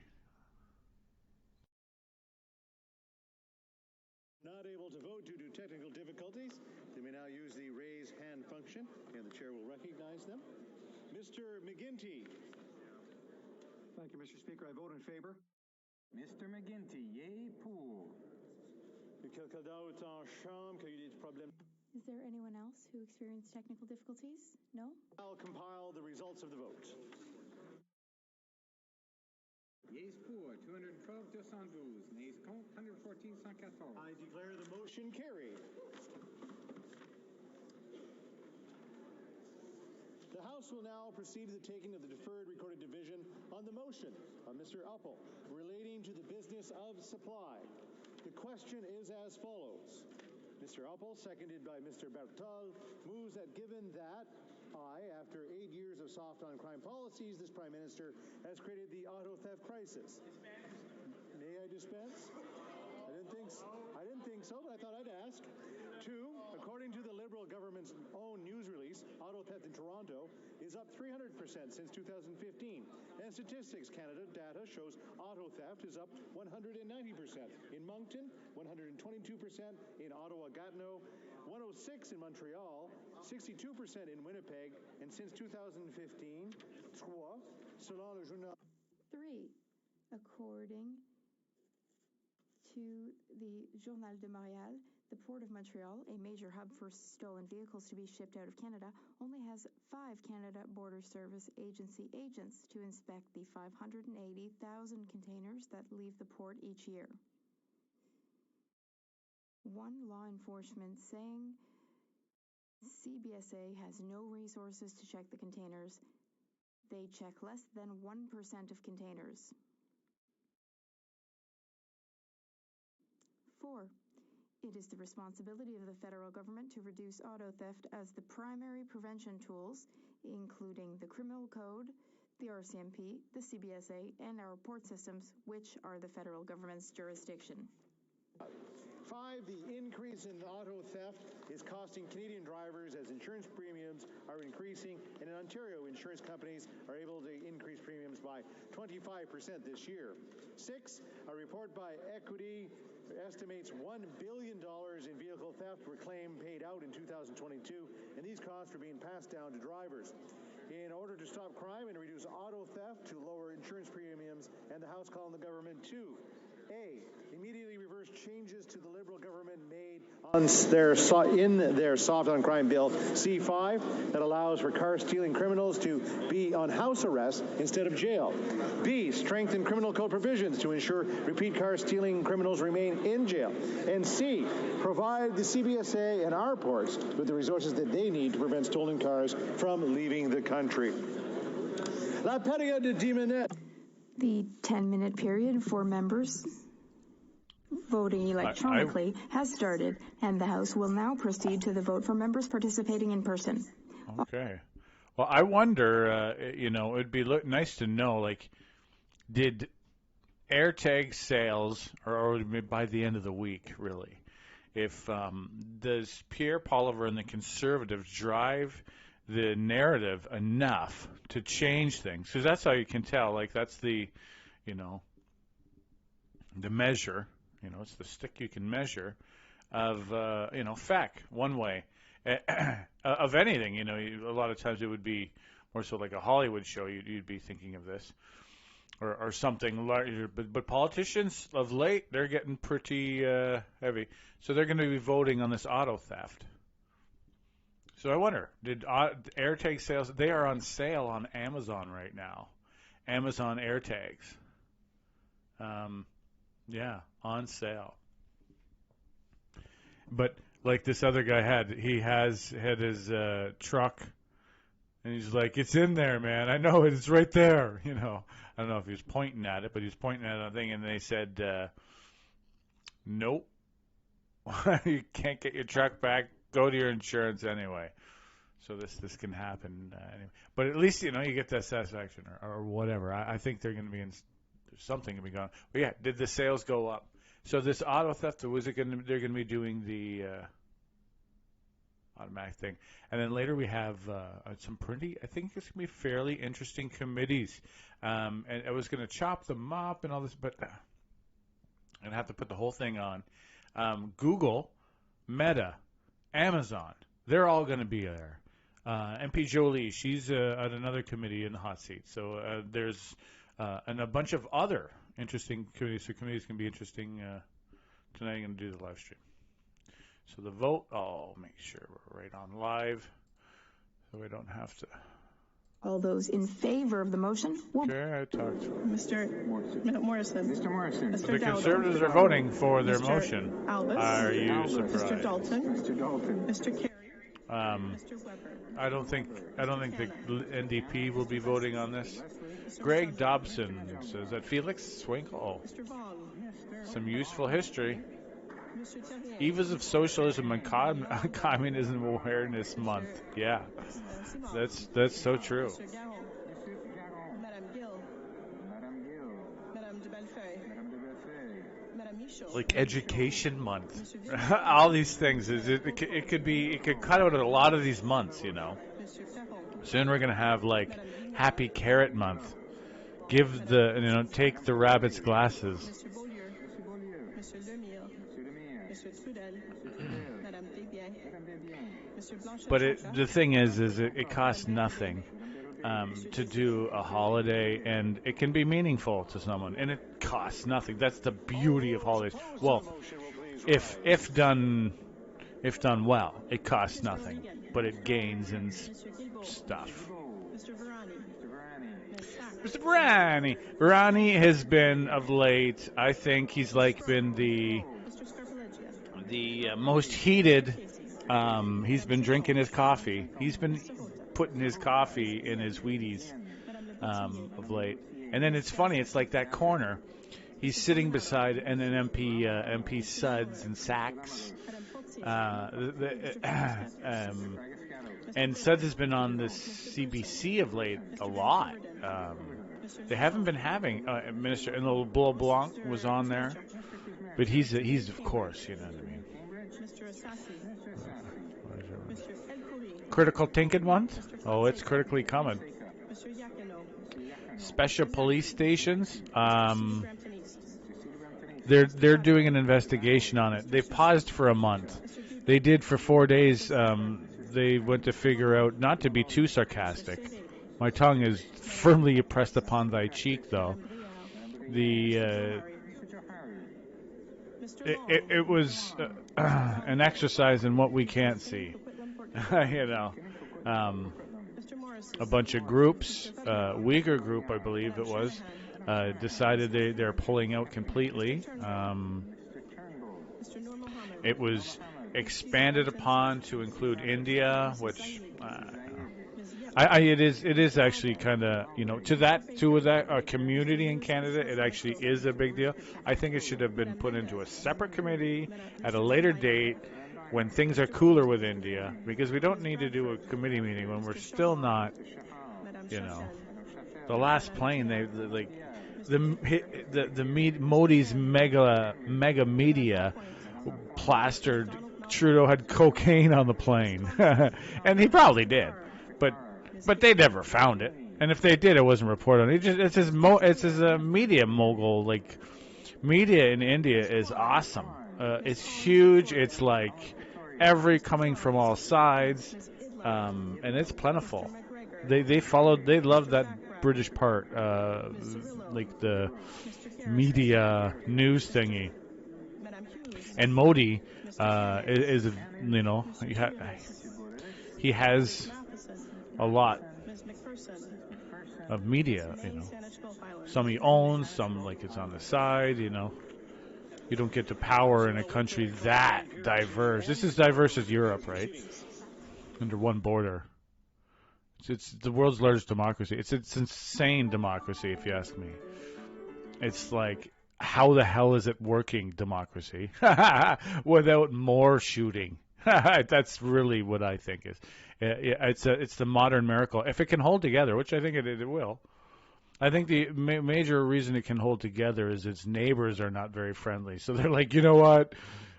Not able to vote due to technical difficulties. They may now use the raise hand function, and the chair will recognize them. Mr. McGuinty. Thank you, Mr. Speaker. I vote in favor. Mr. McGuinty, yay pour. Quelqu'un d'autre en chambre qui a eu des problèmes? Is there anyone else who experienced technical difficulties? No? I'll compile the results of the vote. Yeas pour, 212, 212. Nays contre, 114, 114. I declare the motion carried. The House will now proceed to the taking of the deferred recorded division on the motion of Mr. Uppal relating to the business of supply. The question is as follows. Mr. Uppal, seconded by Mr. Bertol, moves that given that after 8 years of soft on crime policies, this Prime Minister has created the auto theft crisis. May I dispense? I didn't think so, but I thought I'd ask. 2, according to the Liberal government's own news release, auto theft in Toronto is up 300% since 2015. And Statistics Canada data shows auto theft is up 190%. In Moncton, 122%. In Ottawa-Gatineau, 106% in Montreal, 62% in Winnipeg, and since 2015, 3, selon le journal. 3, according to the Journal de Montréal, the Port of Montreal, a major hub for stolen vehicles to be shipped out of Canada, only has 5 Canada Border Service Agency agents to inspect the 580,000 containers that leave the port each year. One law enforcement saying CBSA has no resources to check the containers. They check less than 1% of containers. 4. It is the responsibility of the federal government to reduce auto theft as the primary prevention tools, including the Criminal Code, the RCMP, the CBSA, and our port systems, which are the federal government's jurisdiction. 5, the increase in auto theft is costing Canadian drivers as insurance premiums are increasing, and in Ontario, insurance companies are able to increase premiums by 25% this year. 6, a report by Equity estimates $1 billion in vehicle theft were claimed paid out in 2022, and these costs are being passed down to drivers. In order to stop crime and reduce auto theft, to lower insurance premiums, and the House calling the government to A, immediately reverse changes to the Liberal government made on in their soft on crime bill C5 that allows for car stealing criminals to be on house arrest instead of jail. B, strengthen criminal code provisions to ensure repeat car stealing criminals remain in jail. And C, provide the CBSA and our ports with the resources that they need to prevent stolen cars from leaving the country. La période de 10 minutes. The 10-minute period for members voting electronically has started, and the House will now proceed to the vote for members participating in person. Okay. Well, I wonder, it'd be nice to know, did AirTag sales, or by the end of the week, really, if does Pierre Poilievre and the Conservatives drive the narrative enough to change things? Because that's how you can tell. That's the, the measure. It's the stick you can measure of, fact, one way. Of anything, a lot of times it would be more so like a Hollywood show. You'd be thinking of this. Or something larger. But politicians of late, they're getting pretty heavy. So they're going to be voting on this auto theft. So I wonder, did AirTag sales, they are on sale on Amazon right now. Amazon AirTags. Yeah, on sale. But like this other guy had his truck And he's like, it's in there, man. I know it. It's right there. You know, I don't know if he was pointing at it, but he was pointing at a thing, and they said, nope. You can't get your truck back. Go to your insurance anyway. So this can happen anyway. But at least, you know, you get that satisfaction or whatever. I think they're going to be in something to be gone. But yeah, did the sales go up? So this auto theft, they're going to be doing the automatic thing. And then later we have some pretty, I think it's going to be fairly interesting committees. And I was going to chop them up and all this, but I'm going to have to put the whole thing on. Google, Meta, Amazon, they're all going to be there. MP Jolie, she's at another committee in the hot seat. So there's and a bunch of other interesting committees. So committees can be interesting. Tonight I'm going to do the live stream. So the vote, I'll make sure we're right on live so we don't have to. All those in favor of the motion? Okay, I talked to Mr. Morrison. Mr. Morrison. The Conservatives are voting for their motion. Albus. Are you surprised? Mr. Dalton. Mr. Dalton. Mr. Carey. Mr. Weber. I don't think the NDP will be voting on this. Greg Dobson says that Felix Swinkle. Mr. Vaughn. Some useful history. Evils of Socialism and Communism Awareness Month. Yeah, that's so true. Like Education Month, all these things. It could cut out a lot of these months, you know. Soon we're gonna have like Happy Carrot Month. Take the rabbit's glasses. But the thing is it costs nothing to do a holiday, and it can be meaningful to someone, and it costs nothing. That's the beauty of holidays. Well, if done well, it costs nothing, but it gains in stuff. Mr. Varani. Varani has been of late. I think he's been the most heated. He's been drinking his coffee. He's been putting his coffee in his Wheaties of late. And then it's funny. It's like that corner. He's sitting beside an MP Suds and Sachs. And Suds has been on the CBC of late a lot. They haven't been having Minister, and the Blanc was on there. But he's of course, you know what I mean. Critical Tinkin Month? Oh, it's critically coming. Special police stations. They're doing an investigation on it. They paused for a month. They did for 4 days. They went to figure out, not to be too sarcastic. My tongue is firmly pressed upon thy cheek, though. It was an exercise in what we can't see. You know, a bunch of groups, Uyghur group, I believe it was, decided they're pulling out completely. It was expanded upon to include India, which it is actually kind of, you know, to that community in Canada, it actually is a big deal. I think it should have been put into a separate committee at a later date when things are cooler with India, because we don't need to do a committee meeting when we're still not, you know, the last plane Modi's mega media plastered Trudeau had cocaine on the plane, and he probably did, but they never found it, and if they did, it wasn't reported on. It's his media mogul. Like, media in India is awesome. It's huge. It's like coming from all sides, and it's plentiful. They loved that British part, like the media news thingy. And Modi is you know, he has a lot of media, you know. Some he owns, some like it's on the side, you know. You don't get the power in a country that diverse. This is diverse as Europe, right? Under one border. It's the world's largest democracy. It's insane democracy, if you ask me. It's like, how the hell is it working democracy without more shooting? That's really what I think is. It's the modern miracle. If it can hold together, which I think it will. I think the major reason it can hold together is its neighbors are not very friendly. So they're like, you know what?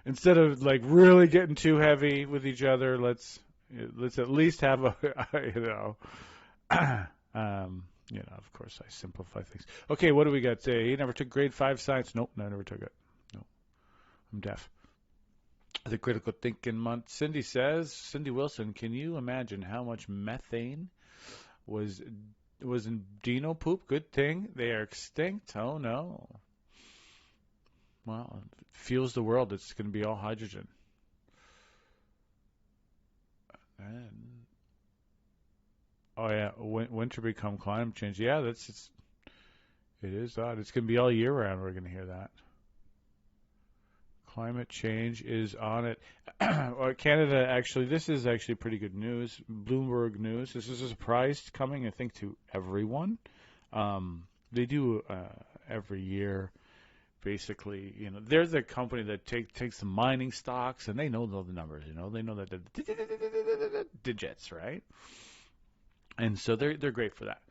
Instead of like really getting too heavy with each other, let's at least have a, of course I simplify things. Okay, what do we got? He never took grade 5 science. Nope, I never took it. No, I'm deaf. The critical thinking month. Cindy Wilson, can you imagine how much methane was in Dino poop? Good thing they are extinct. Oh no. Well, it fuels the world. It's going to be all hydrogen. And, oh yeah, winter become climate change. Yeah, it is odd. It's going to be all year round. We're going to hear that. Climate change is on it. Canada, actually, this is actually pretty good news. Bloomberg News. This is a surprise coming, I think, to everyone. They do every year. Basically, they're the company that takes the mining stocks, and they know all the numbers. They know that the digits, right? And so they're great for that.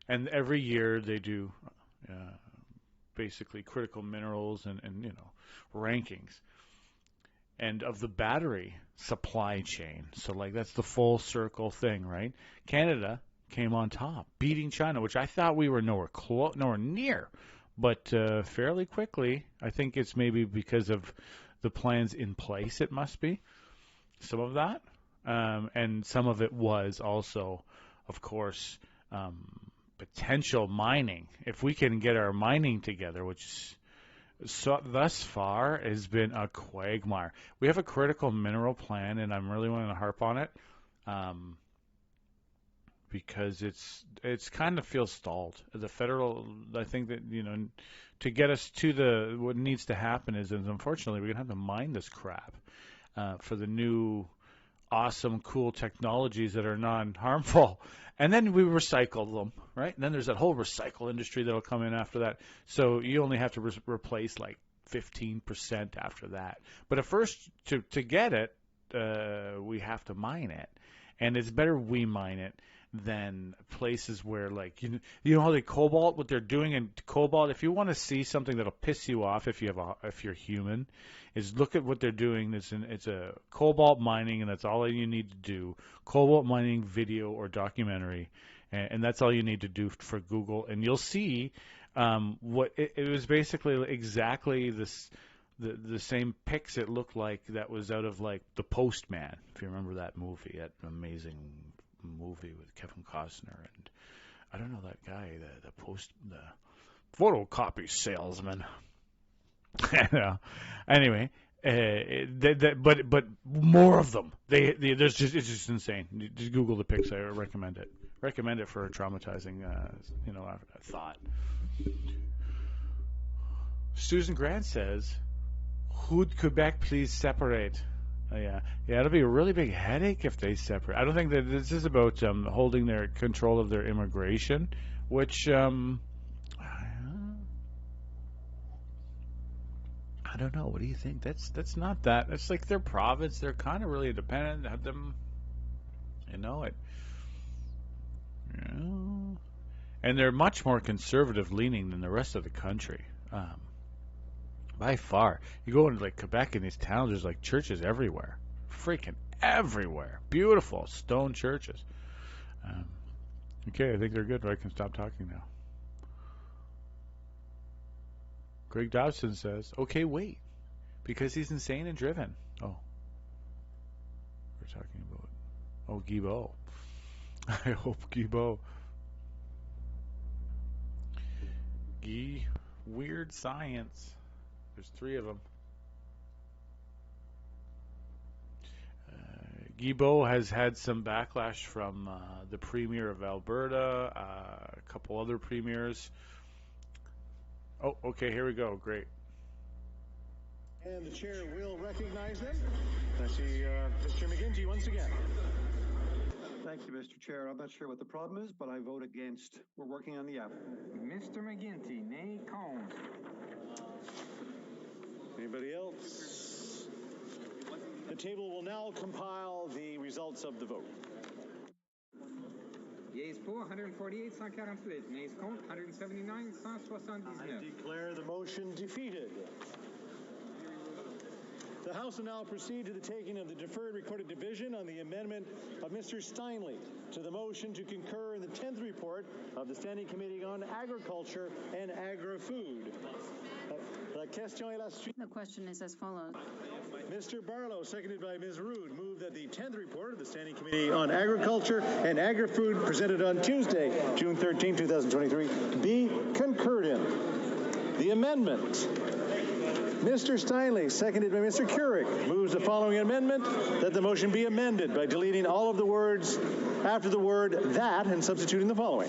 And every year they do basically critical minerals and rankings. And of the battery supply chain, so like that's the full circle thing, right? Canada came on top, beating China, which I thought we were nowhere near. But fairly quickly, I think it's maybe because of the plans in place, it must be, some of that. And some of it was also, of course, potential mining. If we can get our mining together, which thus far has been a quagmire. We have a critical mineral plan, and I'm really wanting to harp on it. Because it's kind of feels stalled. The federal, I think that, to get us to what needs to happen is unfortunately we're going to have to mine this crap for the new awesome, cool technologies that are non-harmful. And then we recycle them, right? And then there's that whole recycle industry that will come in after that. So you only have to replace like 15% after that. But at first, to get it, we have to mine it. And it's better we mine it than places where, like, you know how they cobalt, what they're doing in cobalt. If you want to see something that'll piss you off if you're human, is look at what they're doing. It's a cobalt mining, and that's all you need to do. Cobalt mining video or documentary, and that's all you need to do for Google, and you'll see what it was basically exactly this. The same pics it looked like that was out of like The Postman, if you remember that movie, that amazing movie with Kevin Costner and I don't know that guy, the photocopy salesman. Anyway, but more of them. It's just insane. Just Google the pics. I recommend it. Recommend it for a traumatizing, thought. Susan Grant says, "Would Quebec please separate?" Yeah, it'll be a really big headache if they separate. I don't think that this is about holding their control of their immigration, which I don't know. What do you think? That's not that. It's like their province. They're kind of really independent. Have them, it. And they're much more conservative leaning than the rest of the country. By far. You go into like Quebec in these towns, there's like churches everywhere. Freaking everywhere. Beautiful stone churches. Okay, I think they're good. I can stop talking now. Greg Dobson says, okay, wait. Because he's insane and driven. Oh. We're talking about, Guibault. I hope Guibault. Guy, weird science. There's 3 of them. Guibault has had some backlash from the Premier of Alberta, a couple other premiers. Oh, okay, here we go. Great. And the chair will recognize them. I see Mr. McGinty once again. Thank you, Mr. Chair. I'm not sure what the problem is, but I vote against. We're working on the app. Mr. McGuinty, nay, Combs. Anybody else? The table will now compile the results of the vote. Yeas pour 148, 148. Nays contre 179, 179. I declare the motion defeated. The House will now proceed to the taking of the deferred recorded division on the amendment of Mr. Steinley to the motion to concur in the 10th report of the Standing Committee on Agriculture and Agri-Food. The question is as follows. Mr. Barlow, seconded by Ms. Rood, moved that the 10th report of the Standing Committee on Agriculture and Agri-Food presented on Tuesday, June 13, 2023, be concurred in. The amendment. Mr. Steinley, seconded by Mr. Keurig, moves the following amendment, that the motion be amended by deleting all of the words after the word that and substituting the following.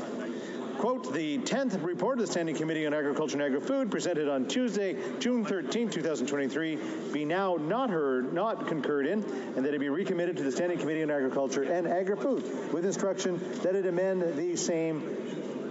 Quote, the 10th report of the Standing Committee on Agriculture and Agri-Food presented on Tuesday, June 13, 2023, be now not concurred in, and that it be recommitted to the Standing Committee on Agriculture and Agri-Food with instruction that it amend the same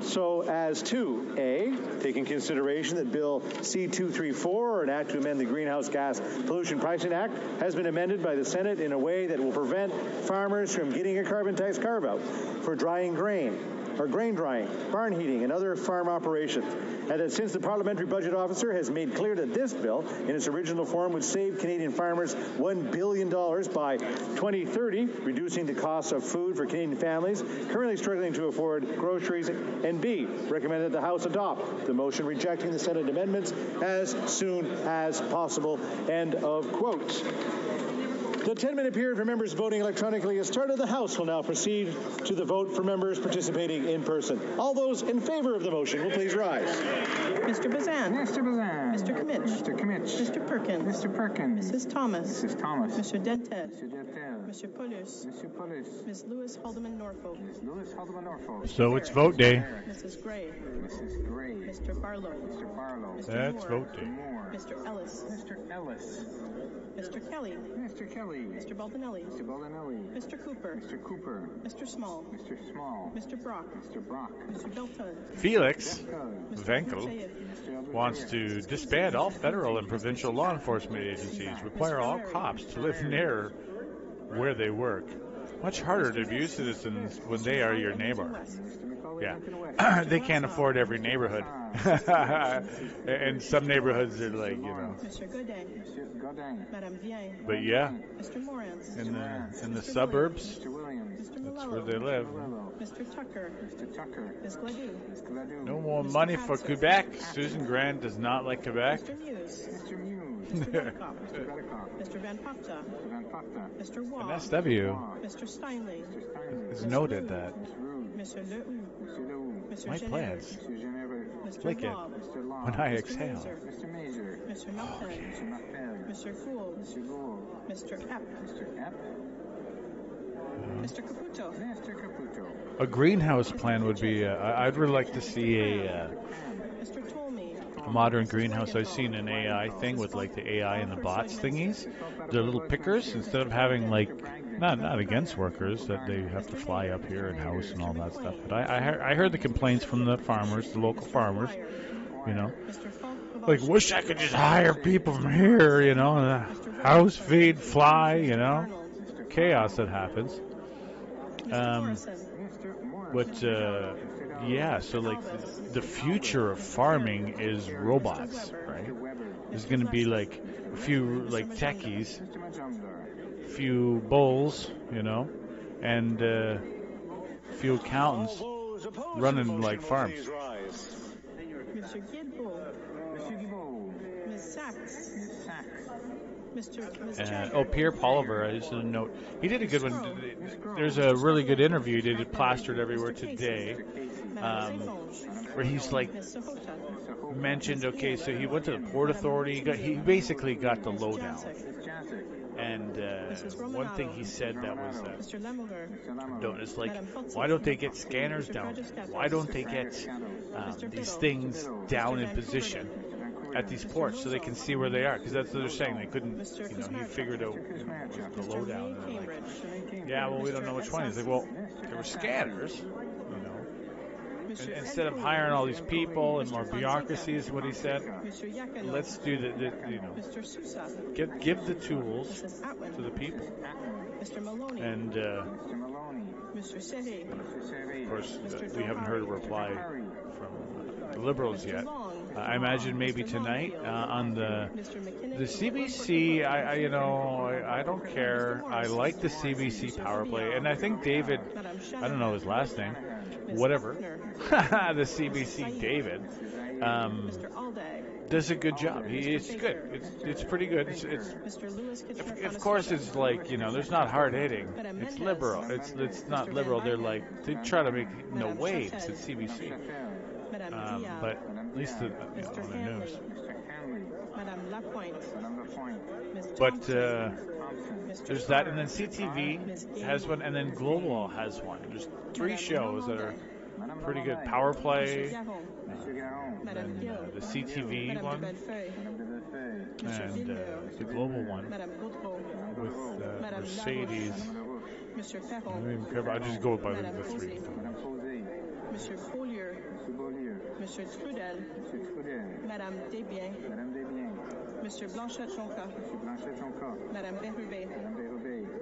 so as to, A, take in consideration that Bill C-234, or an act to amend the Greenhouse Gas Pollution Pricing Act, has been amended by the Senate in a way that will prevent farmers from getting a carbon tax carve-out for drying grain, or grain drying, barn heating, and other farm operations. And that since the Parliamentary Budget Officer has made clear that this bill, in its original form, would save Canadian farmers $1 billion by 2030, reducing the cost of food for Canadian families currently struggling to afford groceries, and B, recommend that the House adopt the motion rejecting the Senate amendments as soon as possible. End of quote. The 10-minute period for members voting electronically has started. The House will now proceed to the vote for members participating in person. All those in favor of the motion will please rise. Mr. Bazan. Mr. Bazan. Mr. Kimmich. Mr. Kimmich. Mr. Perkins. Mr. Perkins. Mrs. Thomas. Mrs. Thomas. Mr. Dented. Mr. Dentel. Mr. Paulus. Mr. Paulus. Ms. Lewis Haldeman Norfolk. Ms. Lewis Haldeman Norfolk. So it's vote day. Mrs. Gray. Mrs. Gray. Mr. Barlow. Mr. Barlow. Mr. That's Moore. vote day. Mr. Ellis. Mr. Ellis. Mr. Kelly. Mr. Kelly. Mr. Baldinelli. Mr. Baldinelli. Mr. Cooper. Mr. Cooper. Mr. Small. Mr. Small. Mr. Brock. Mr. Brock. Mr. Belton. Felix Venkel wants to disband all federal and provincial law enforcement agencies, require all cops to live near where they work. Much harder to abuse citizens when they are your neighbor. Yeah, they can't afford every neighborhood. And some neighborhoods are like, you know. Mr. Godin. Madame Vien. But yeah, Mr. Morans. in the suburbs, Mr. Williams. Mr. that's where they live. Mr. Tucker. Mr. Tucker. Ms. Gladue. No more money for Quebec. Susan Grant does not like Quebec. Mr. Muse. Mr. Muse. Mr. Buttercup. Mr. Buttercup. Mr. Van Popta. Mr. Van Popta. Mr. Waugh. And SW Mr. Steinley. Mr. Steinley. has noted that Mr. Lehoux. Mr. Lehoux. Mr. my Genevers. plans Mr. Genevers. Mr. like it Lobb. Mr. Long. when I Mr. exhale. Mazer. Mr. Mazer. Mr. Martin. Mr. Martel. Mr. Gould. Mr. Gould. Mr. Epp. Mr. Epp. Mr. Caputo. Mr. Caputo. A greenhouse plan would be. I'd really like to see a Mr. Tolmie. modern greenhouse. I've seen an AI thing with like the AI and the bots thingies. They're little pickers instead of having like not against workers that they have to fly up here and house and all that stuff. But I heard the complaints from the farmers, the local farmers. You know, like wish I could just hire people from here. You know, house feed, fly. You know, chaos that happens. But yeah, so like the future of farming is robots, right? There's going to be like a few like techies, a few bulls, you know, and a few accountants running like farms. Mr. Guilbeault. Mr. Guilbeault. Ms. Sachs. Ms. Sachs. Pierre Poilievre, I just didn't note. He did a good one. There's a really good interview he did it plastered everywhere today, where he's like mentioned, okay, so he went to the Port Authority. He basically got the lowdown. And one thing he said that was it's like, why don't they get scanners down? Why don't they get these things down in position? at these ports so they can see where they are, because that's what they're saying. They couldn't, he figured out the lowdown. And they're like, yeah, well, we don't know which one. He's like, well, there were scanners, And instead of hiring all these people and more bureaucracy, is what he said, let's do give the tools to the people. And of course, we haven't heard a reply from the Liberals yet. I imagine maybe tonight on the CBC. I don't care. I like the CBC power play, and I think David, I don't know his last name, whatever, the CBC David, does a good job. It's good. It's pretty good. Of course, it's like, there's not hard hitting. It's liberal. It's not liberal. They try to make waves at CBC. But at least on the news. But there's that, and then CTV has one, and then Global has one. There's 3 shows that are pretty good. Power Play, then the CTV one, and the Global one with Mercedes. I don't even care. I just go by the 3. Monsieur Poilievre, Monsieur Trudeau, Madame Desbiens, Monsieur Blanchette-Jonca, Madame Berube,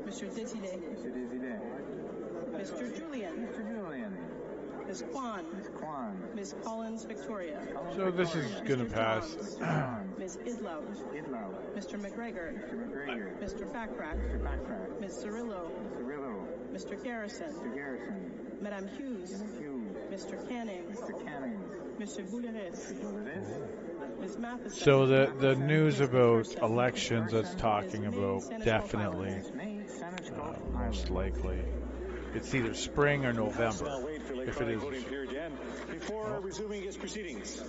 Monsieur Desilets, Mr. Julian, Ms. Kwan, Ms. Collins Victoria. So this is going to pass. Ms. Idlow, Mr. McGregor, Mr. Fakrack, Ms. Cirillo, Mr. Garrison, Madame Hughes, Mr. Canning, Mr. Poilievre, Ms. Matheson. So the news about elections that's talking about definitely, most likely, it's either spring or November. If it is. Before resuming its proceedings.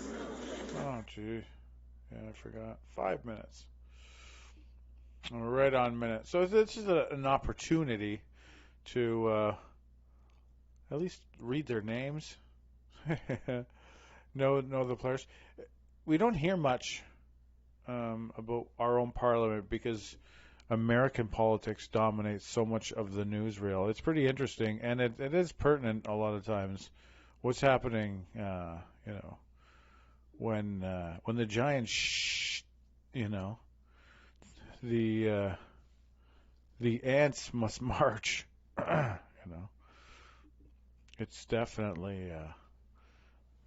Oh, gee. Yeah, I forgot. 5 minutes. We're right on minute. So this is an opportunity to at least read their names, know the players. We don't hear much about our own parliament because American politics dominates so much of the newsreel. It's pretty interesting, and it is pertinent a lot of times. What's happening, when the giants, the ants must march. It's definitely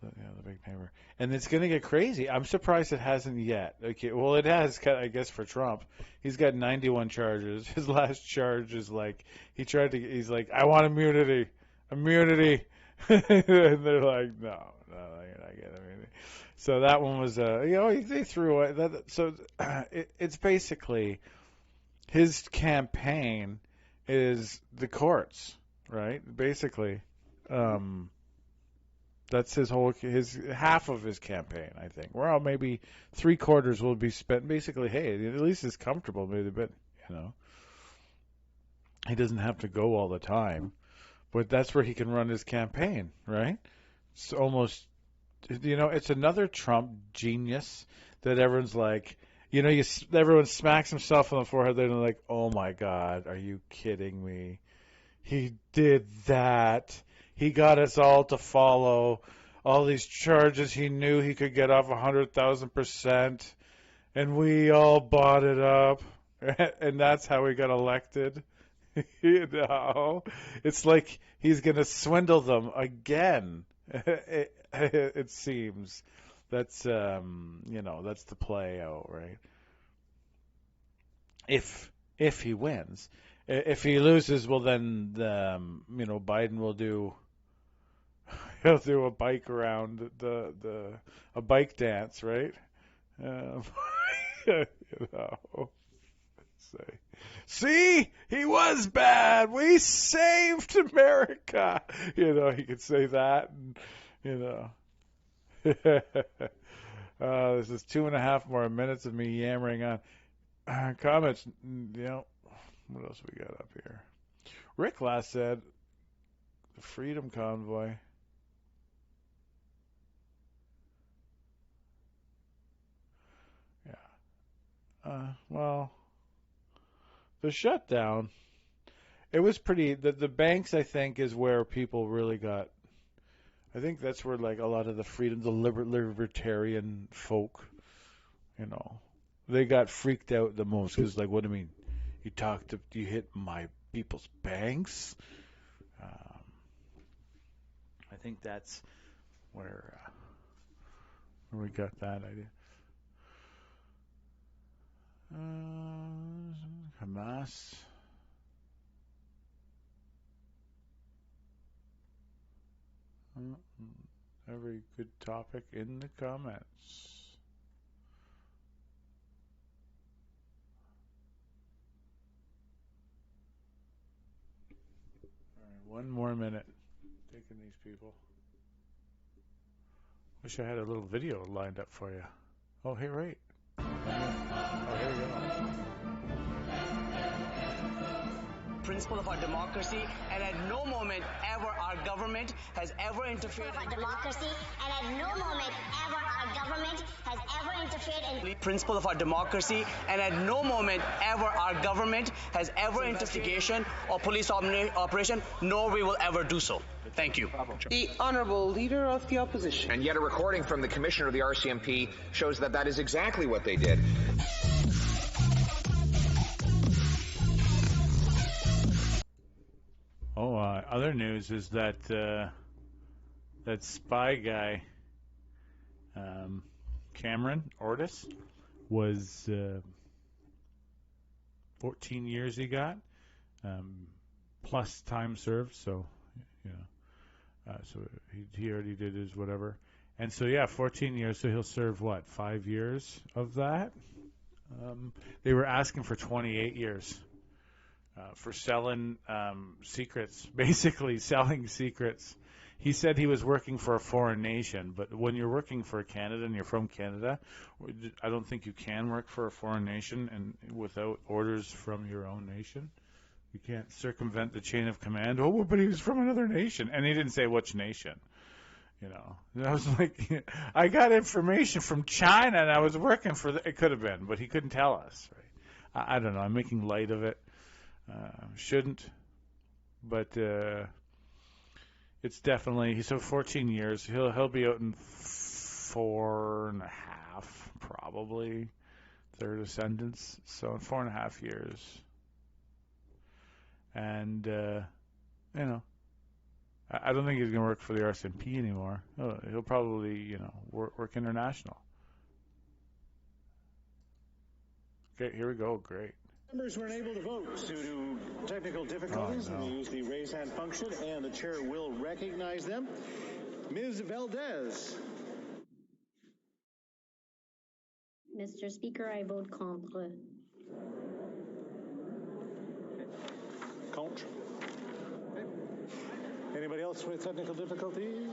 the big neighbor, and it's going to get crazy. I'm surprised it hasn't yet. Okay, well, it has, I guess, for Trump. He's got 91 charges. His last charge is he's like, I want immunity. And they're like, no, you're not getting immunity. So that one was, they threw it. So it's basically his campaign is the courts, right? Basically. That's his half of his campaign, I think. Well, maybe 3/4 will be spent basically, hey, at least it's comfortable, maybe a bit, He doesn't have to go all the time, but that's where he can run his campaign, right? It's almost, it's another Trump genius that everyone's like, everyone smacks himself on the forehead, they're like, oh my God, are you kidding me? He did that. He got us all to follow all these charges he knew he could get off 100,000%, and we all bought it up, and that's how he got elected. It's like he's going to swindle them again. It seems that's that's the play out, right? If he wins. If he loses, well then Biden will he'll do a bike around a bike dance, right? See, he was bad. We saved America. He could say that, and this is 2.5 more minutes of me yammering on. Comments, what else we got up here? Rick last said the Freedom Convoy. Well, the shutdown, it was pretty, the banks, I think, is where people really got, I think that's where like a lot of the freedom, the libertarian folk, you know, they got freaked out the most because, like, what do you mean? You hit my people's banks? I think that's where we got that idea. Hamas. Every good topic in the comments. All right, one more minute. Taking these people. Wish I had a little video lined up for you. Oh, here, right. Oh, here we go. Principle of our democracy, and at no moment ever our government has ever interfered in democracy, and at no moment ever our government has ever interfered in principle of our democracy, and at no moment ever our government has ever investigation or police operation, nor we will ever do so. Thank you. The Honourable Leader of the Opposition. And yet a recording from the Commissioner of the RCMP shows that that is exactly what they did. Oh, other news is that that spy guy, Cameron Ortis, was 14 years he got, plus time served. So, you know, so he already did his whatever, and so yeah, 14 years. So he'll serve what, 5 years of that? They were asking for 28 years. For selling secrets, basically selling secrets. He said he was working for a foreign nation, but when you're working for Canada and you're from Canada, I don't think you can work for a foreign nation and without orders from your own nation. You can't circumvent the chain of command. Oh, but he was from another nation, and he didn't say which nation. You know, and I was like, I got information from China, and I was working for it could have been, but he couldn't tell us. Right? I don't know. I'm making light of it. Shouldn't, but it's definitely, so 14 years. He'll be out in 4.5, probably, third ascendants. So in 4.5 years, and you know, I don't think he's going to work for the RCMP anymore. He'll probably, you know, work international. Okay, here we go. Great. Members were unable to vote due to technical difficulties. Oh, no. We use the raise hand function, and the chair will recognize them. Ms. Valdez. Mr. Speaker, I vote contre. Contre. Okay. Anybody else with technical difficulties?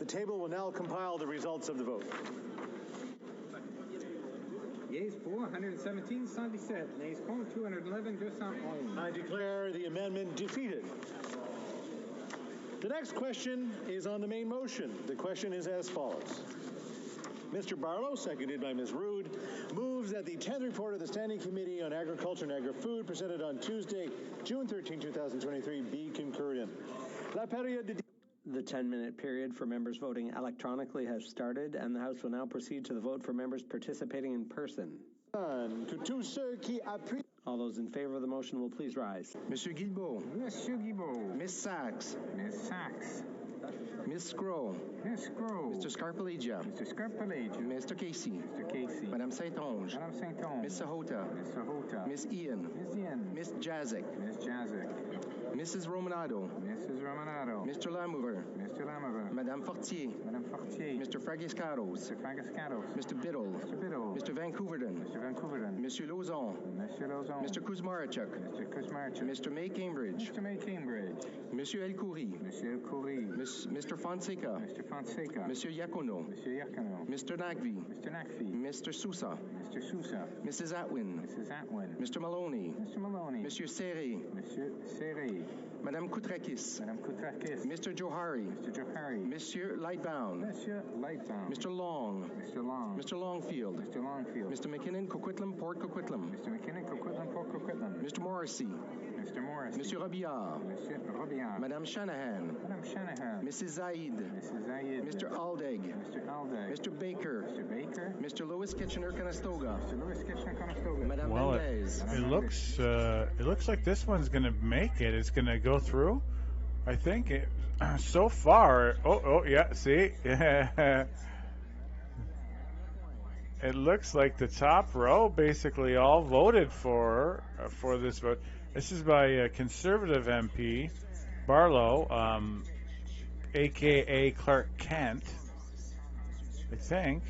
The table will now compile the results of the vote. Yeas for 117, 117. Nays contre 211, 211. I declare the amendment defeated. The next question is on the main motion. The question is as follows. Mr. Barlow, seconded by Ms. Rood, moves that the 10th report of the Standing Committee on Agriculture and Agri-Food presented on Tuesday, June 13, 2023, be concurred in. La période de... The 10-minute period for members voting electronically has started, and the House will now proceed to the vote for members participating in person. All those in favor of the motion will please rise. Monsieur Guilbeault. Monsieur Guilbeault. Miss Sachs. Miss Sachs. Miss Scroll. Miss Scroll. Mr. Scarpellegia. Mr. Scarpellegia. Mr. Casey. Mr. Casey. Madame Saint-Onge. Madame Saint-Onge. Miss Sahota. Miss Sahota. Miss Ian. Miss Ian. Miss Jazik. Miss Jazik. Mrs. Romanado. Mrs. Romanado. Mr. Lamover. Mr. Lamover. Madame Fortier. Madame Fortier. Mr. Fragiscaros. Mr. Fragiscaros. Mr. Biddle. Mr. Biddle. Mr. Vancouverden. Mr. Vancouverden. Monsieur Lauzon. Monsieur Lauzon. Mr. Kuzmarchuk. Mr. Kuzmarchuk. Mr. May Cambridge. Mr. May Cambridge. Monsieur El Khoury. Monsieur El Khoury. Mr. Fonseca. Mr. Fonseca. Monsieur Yacono. Monsieur Yacono. Mr. Nagvi. Mr. Nagvi. Mr. Sousa. Mr. Sousa. Mrs. Atwin. Mrs. Atwin. Mr. Maloney. Mr. Maloney. Monsieur Serré. Monsieur Serré. Poilievre. Madame Koutrakis. Madame Koutrakis. Mr. Johari. Mr. Johari. Monsieur Lightbound. Monsieur Lightbound. Mr. Long. Mr. Long. Mr. Longfield. Mr. Longfield. Mr. McKinnon, Coquitlam, Port Coquitlam. Mr. McKinnon, Coquitlam, Port Coquitlam. Mr. Morrissey. Mr. Morrissey. Monsieur Robillard. Monsieur Robillard. Madame Shanahan. Madame Shanahan. Mrs. Zaid. Mrs. Zaid. Mr. Aldegg. Mr. Aldegg. Mr. Baker. Mr. Baker. Mr. Lewis Kitchener-Conestoga. Mr. Lewis Kitchener-Conestoga. Madame Mendez. It looks like this one's going to make it. It's going to go through. I think so far. Oh yeah. See, it looks like the top row basically all voted for this vote. This is by Conservative MP Barlow, aka Clark Kent, I think.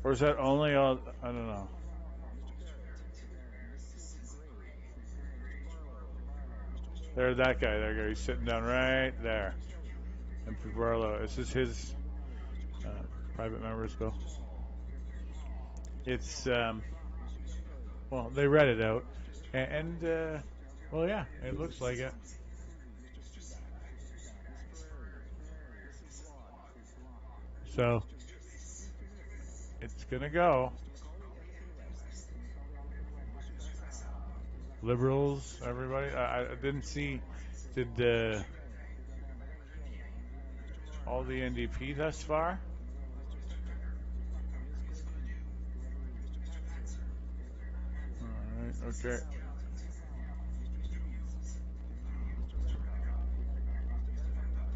Or is that only all? I don't know. There's that guy. There, he's sitting down right there. MP Barlow. This is his private member's bill. It's well, they read it out, and well, yeah, it looks like it. So it's gonna go. Liberals, everybody. I didn't see. Did all the NDP thus far? All right. Okay.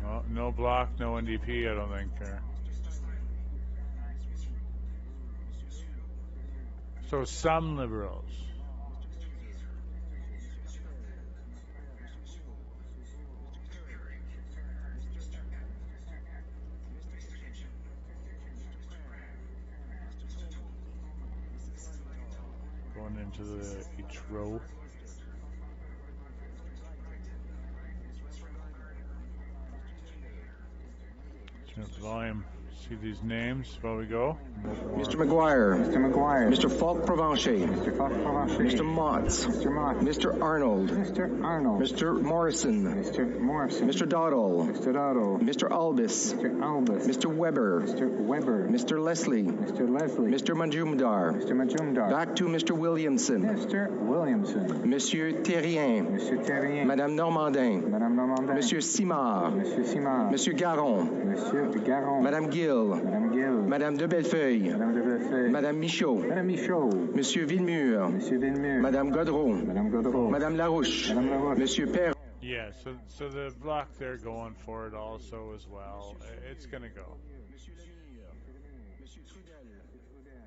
Well, no Bloc, no NDP. I don't think. So some Liberals. Going into each row. Turn up the volume. See these names while we go. Mr. McGuire. Mr. McGuire. Mr. Falk Provencher. Mr. Falk Provencher. Mr. Motts. Mr. Motts. Mr. Arnold. Mr. Arnold. Mr. Morrison. Mr. Morrison. Mr. Doddle. Mr. Doddle. Mr. Albus. Mr. Albus. Mr. Weber. Mr. Weber. Mr. Leslie. Mr. Leslie. Mr. Majumdar. Mr. Majumdar. Back to Mr. Williamson. Mr. Williamson. Monsieur Terrien. Monsieur Terrien. Madame Normandin. Madame Normandin. Monsieur Simard. Monsieur Simard. Monsieur Garon. Monsieur Garon. Madame Gill. Madame Gill. Madame de Bellefeuille. Madame de Bellefeuille. Madame Michaud. Madame Michaud. Monsieur Villemur. Monsieur Villemur. Madame Godreau. Madame Godreau. Madame Larouche. Madame Larouche. Monsieur Perron. Yeah, so the Bloc, they're going for it also as well. It's going to go. Monsieur Lemire. Monsieur Trudel.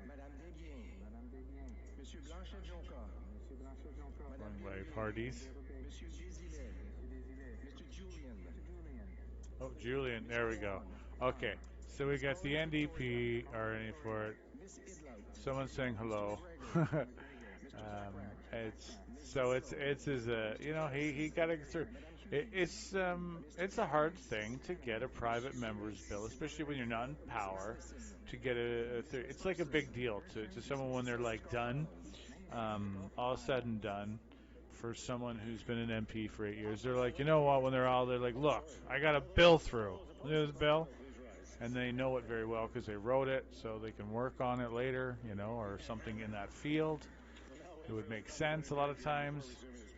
Madame Desbiens. Madame Desbiens. Monsieur Blanchet-Jonca. Monsieur Blanchet-Jonca. Run by parties. Monsieur Desilets. Mr. Julian. Oh, Julian, there we go. Okay, so we got the NDP already for it. Someone's saying hello. It's his you know, he got to through. It's a hard thing to get a private member's bill, especially when you're not in power. To get it's like a big deal to someone when they're like done, all said and done. For someone who's been an MP for 8 years, they're like, you know what? When they're like, look, I got a bill through. There's a bill. And they know it very well because they wrote it, so they can work on it later, you know, or something in that field. It would make sense a lot of times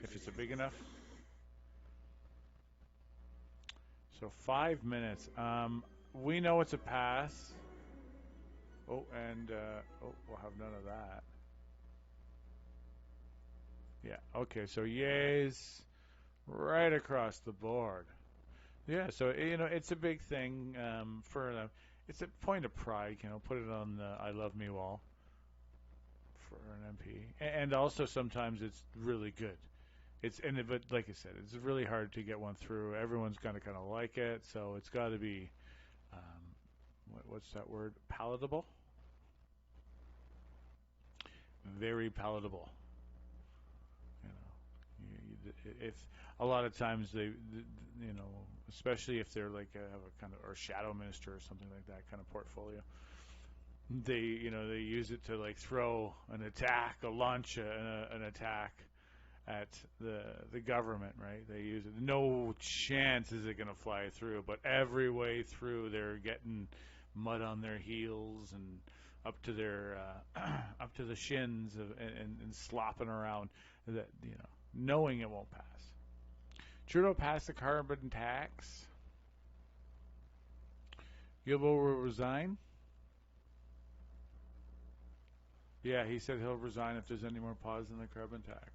if it's big enough. So 5 minutes. We know it's a pass. Oh, and we'll have none of that. Yeah. Okay. So yays, right across the board. Yeah, so, you know, it's a big thing for them. It's a point of pride, you know, put it on the I love me wall for an MP. And also sometimes it's really good. But like I said, it's really hard to get one through. Everyone's going to kind of like it, so it's got to be, what's that word? Palatable? Very palatable. You know, if a lot of times they you know, especially if they're like have a kind of or shadow minister or something like that kind of portfolio, they use it to like throw an attack, launch an attack at the government, right? They use it. No chance is it going to fly through, but every way through they're getting mud on their heels and up to their up to the shins and slopping around, that knowing it won't pass. Trudeau passed the carbon tax. Guilbeault will resign. Yeah, he said he'll resign if there's any more pause in the carbon tax.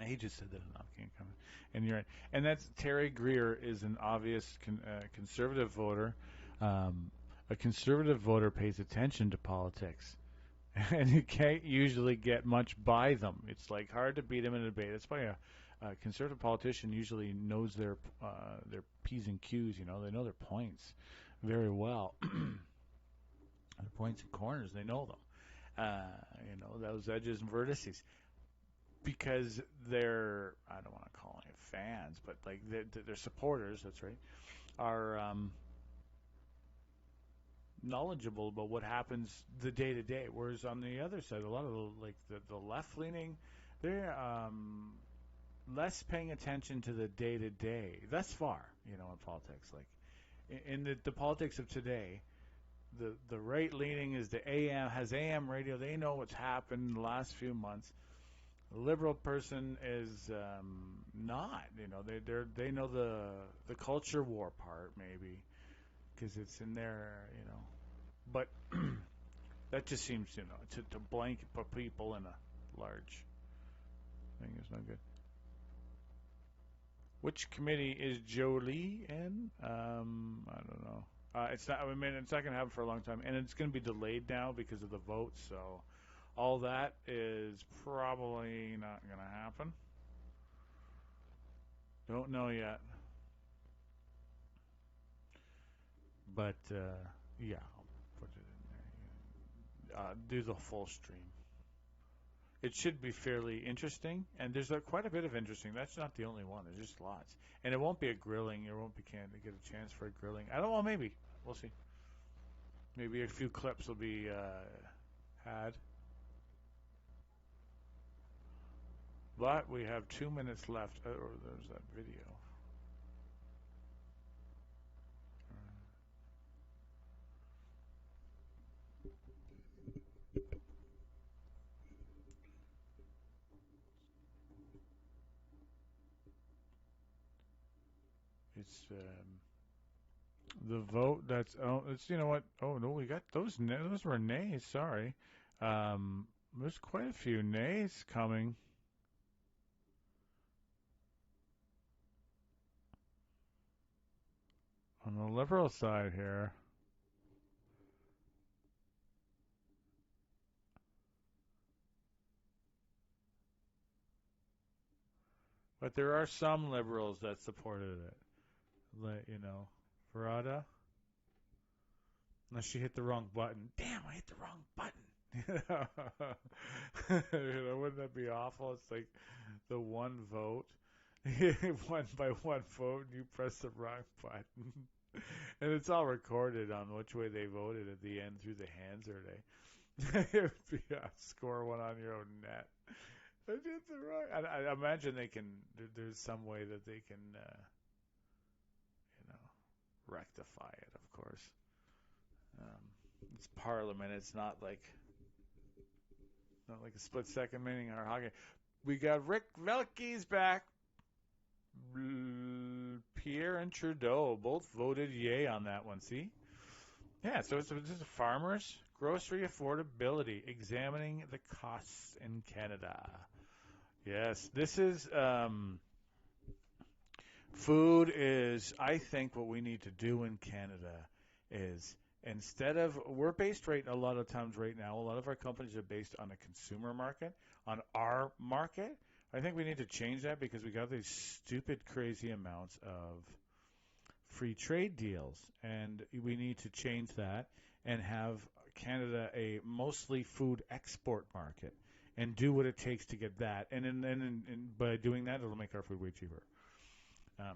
He just said that enough can't come. And you're right. And that's Terry Greer is an obvious conservative voter. A conservative voter pays attention to politics, and you can't usually get much by them. It's like hard to beat them in a debate. That's why a conservative politician usually knows their P's and Q's. They know their points very well. Their points and corners, they know them. Those edges and vertices. Because they're, I don't want to call them fans, but like their supporters, that's right, are knowledgeable about what happens the day to day. Whereas on the other side, a lot of the left leaning, they're less paying attention to the day to day. Thus far, in politics, like in the politics of today, the right leaning is the AM radio. They know what's happened in the last few months. The liberal person is not. They know the culture war part maybe because it's in there. But that just seems to blanket put people in a large thing is not good. Which committee is Jolie in? I don't know. It's not. I mean, it's not going to happen for a long time, and it's going to be delayed now because of the vote. So. All that is probably not going to happen. Don't know yet. But, yeah, I'll put it in there. Do the full stream. It should be fairly interesting, and there's quite a bit of interesting. That's not the only one. There's just lots. And it won't be a grilling. It won't be can't get a chance for a grilling. I don't know, maybe. We'll see. Maybe a few clips will be had. But we have 2 minutes left. Oh, there's that video. It's the vote. That's it's what. Oh no, we got those. Those were nays. Sorry. There's quite a few nays coming. On the liberal side here, but there are some liberals that supported it. Verada. Unless she hit the wrong button. Damn, I hit the wrong button. Wouldn't that be awful? It's like the one vote. One by one vote, and you press the wrong button. And it's all recorded on which way they voted at the end through the hand survey. It would be score one on your own net. I did the wrong. I imagine they can. There's some way that they can, rectify it. Of course, it's Parliament. It's not like a split-second meeting or hockey. We got Rick Velke's back. Pierre and Trudeau both voted yay on that one. See? Yeah, so this is farmers' grocery affordability, examining the costs in Canada. Yes, this is food is, I think what we need to do in Canada is instead of, we're based a lot of times right now, a lot of our companies are based on a consumer market, on our market. I think we need to change that because we got these stupid, crazy amounts of free trade deals, and we need to change that and have Canada a mostly food export market and do what it takes to get that. And by doing that, it'll make our food way cheaper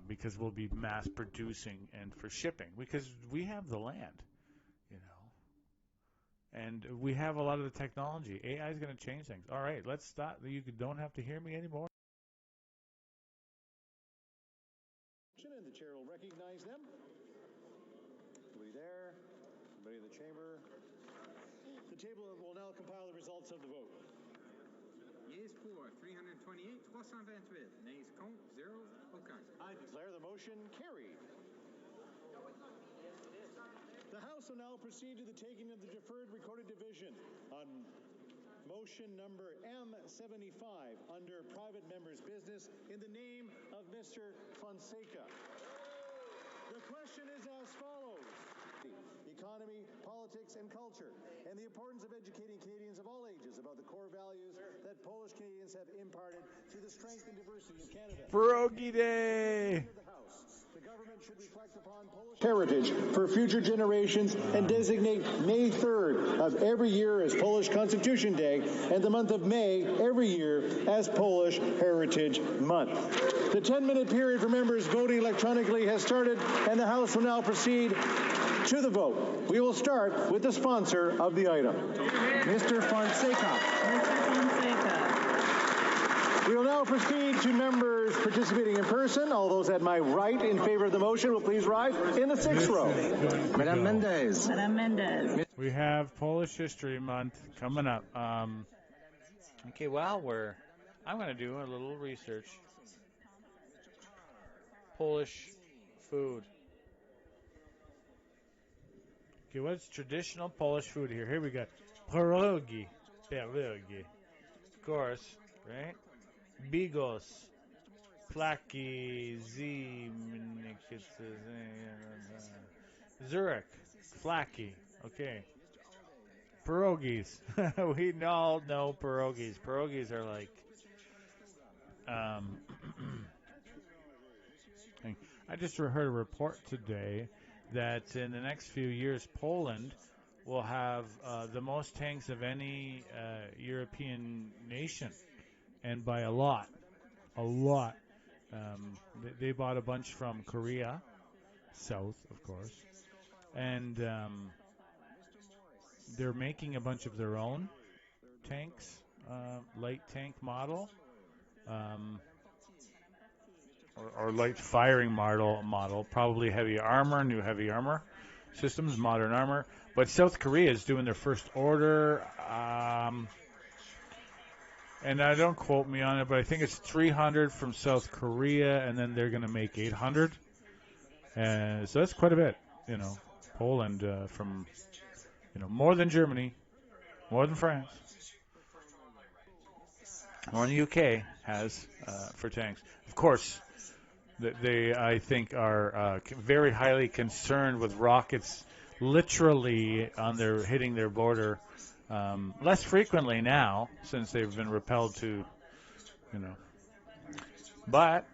because we'll be mass producing and for shipping because we have the land, And we have a lot of the technology. AI is going to change things. All right, let's stop. You don't have to hear me anymore. And the chair will recognize them. Somebody there, somebody in the chamber. The table will now compile the results of the vote. Yeas pour 328, 328. Nays contre, 0, aucun. I declare the motion carried. The House will now proceed to the taking of the deferred recorded division on motion number M75 under private member's business in the name of Mr. Fonseca. The question is as follows. Economy, politics, and culture, and the importance of educating Canadians of all ages about the core values that Polish Canadians have imparted to the strength and diversity of Canada. Pierogi Day! The government should reflect upon Polish heritage for future generations and designate May 3rd of every year as Polish Constitution Day and the month of May every year as Polish Heritage Month. The 10-minute period for members voting electronically has started, and the House will now proceed to the vote. We will start with the sponsor of the item, Mr. Fonseca. Mr. Fonseca. We will now proceed to members participating in person. All those at my right in favor of the motion will please rise in the sixth row. Madame Mendez. Madame Mendez. We have Polish History Month coming up. Okay, well, I'm going to do a little research. Polish food. Okay, what's traditional Polish food here? Here we got pierogi. Of course, right? Bigos. Flaki. Zurich. Flaki. Okay. Pierogis. We all know pierogis. Pierogis are like I just heard a report today that in the next few years, Poland will have the most tanks of any European nation, and by a lot. They bought a bunch from Korea, south, of course, and they're making a bunch of their own tanks, light tank model, or light firing model, probably heavy armor, new heavy armor systems, modern armor. But South Korea is doing their first order, and I don't quote me on it, but I think it's 300 from South Korea, and then they're going to make 800. And so that's quite a bit, Poland from, more than Germany, more than France, more than the UK has for tanks. Of course, they, I think, are very highly concerned with rockets literally hitting their border less frequently now since they've been repelled to, But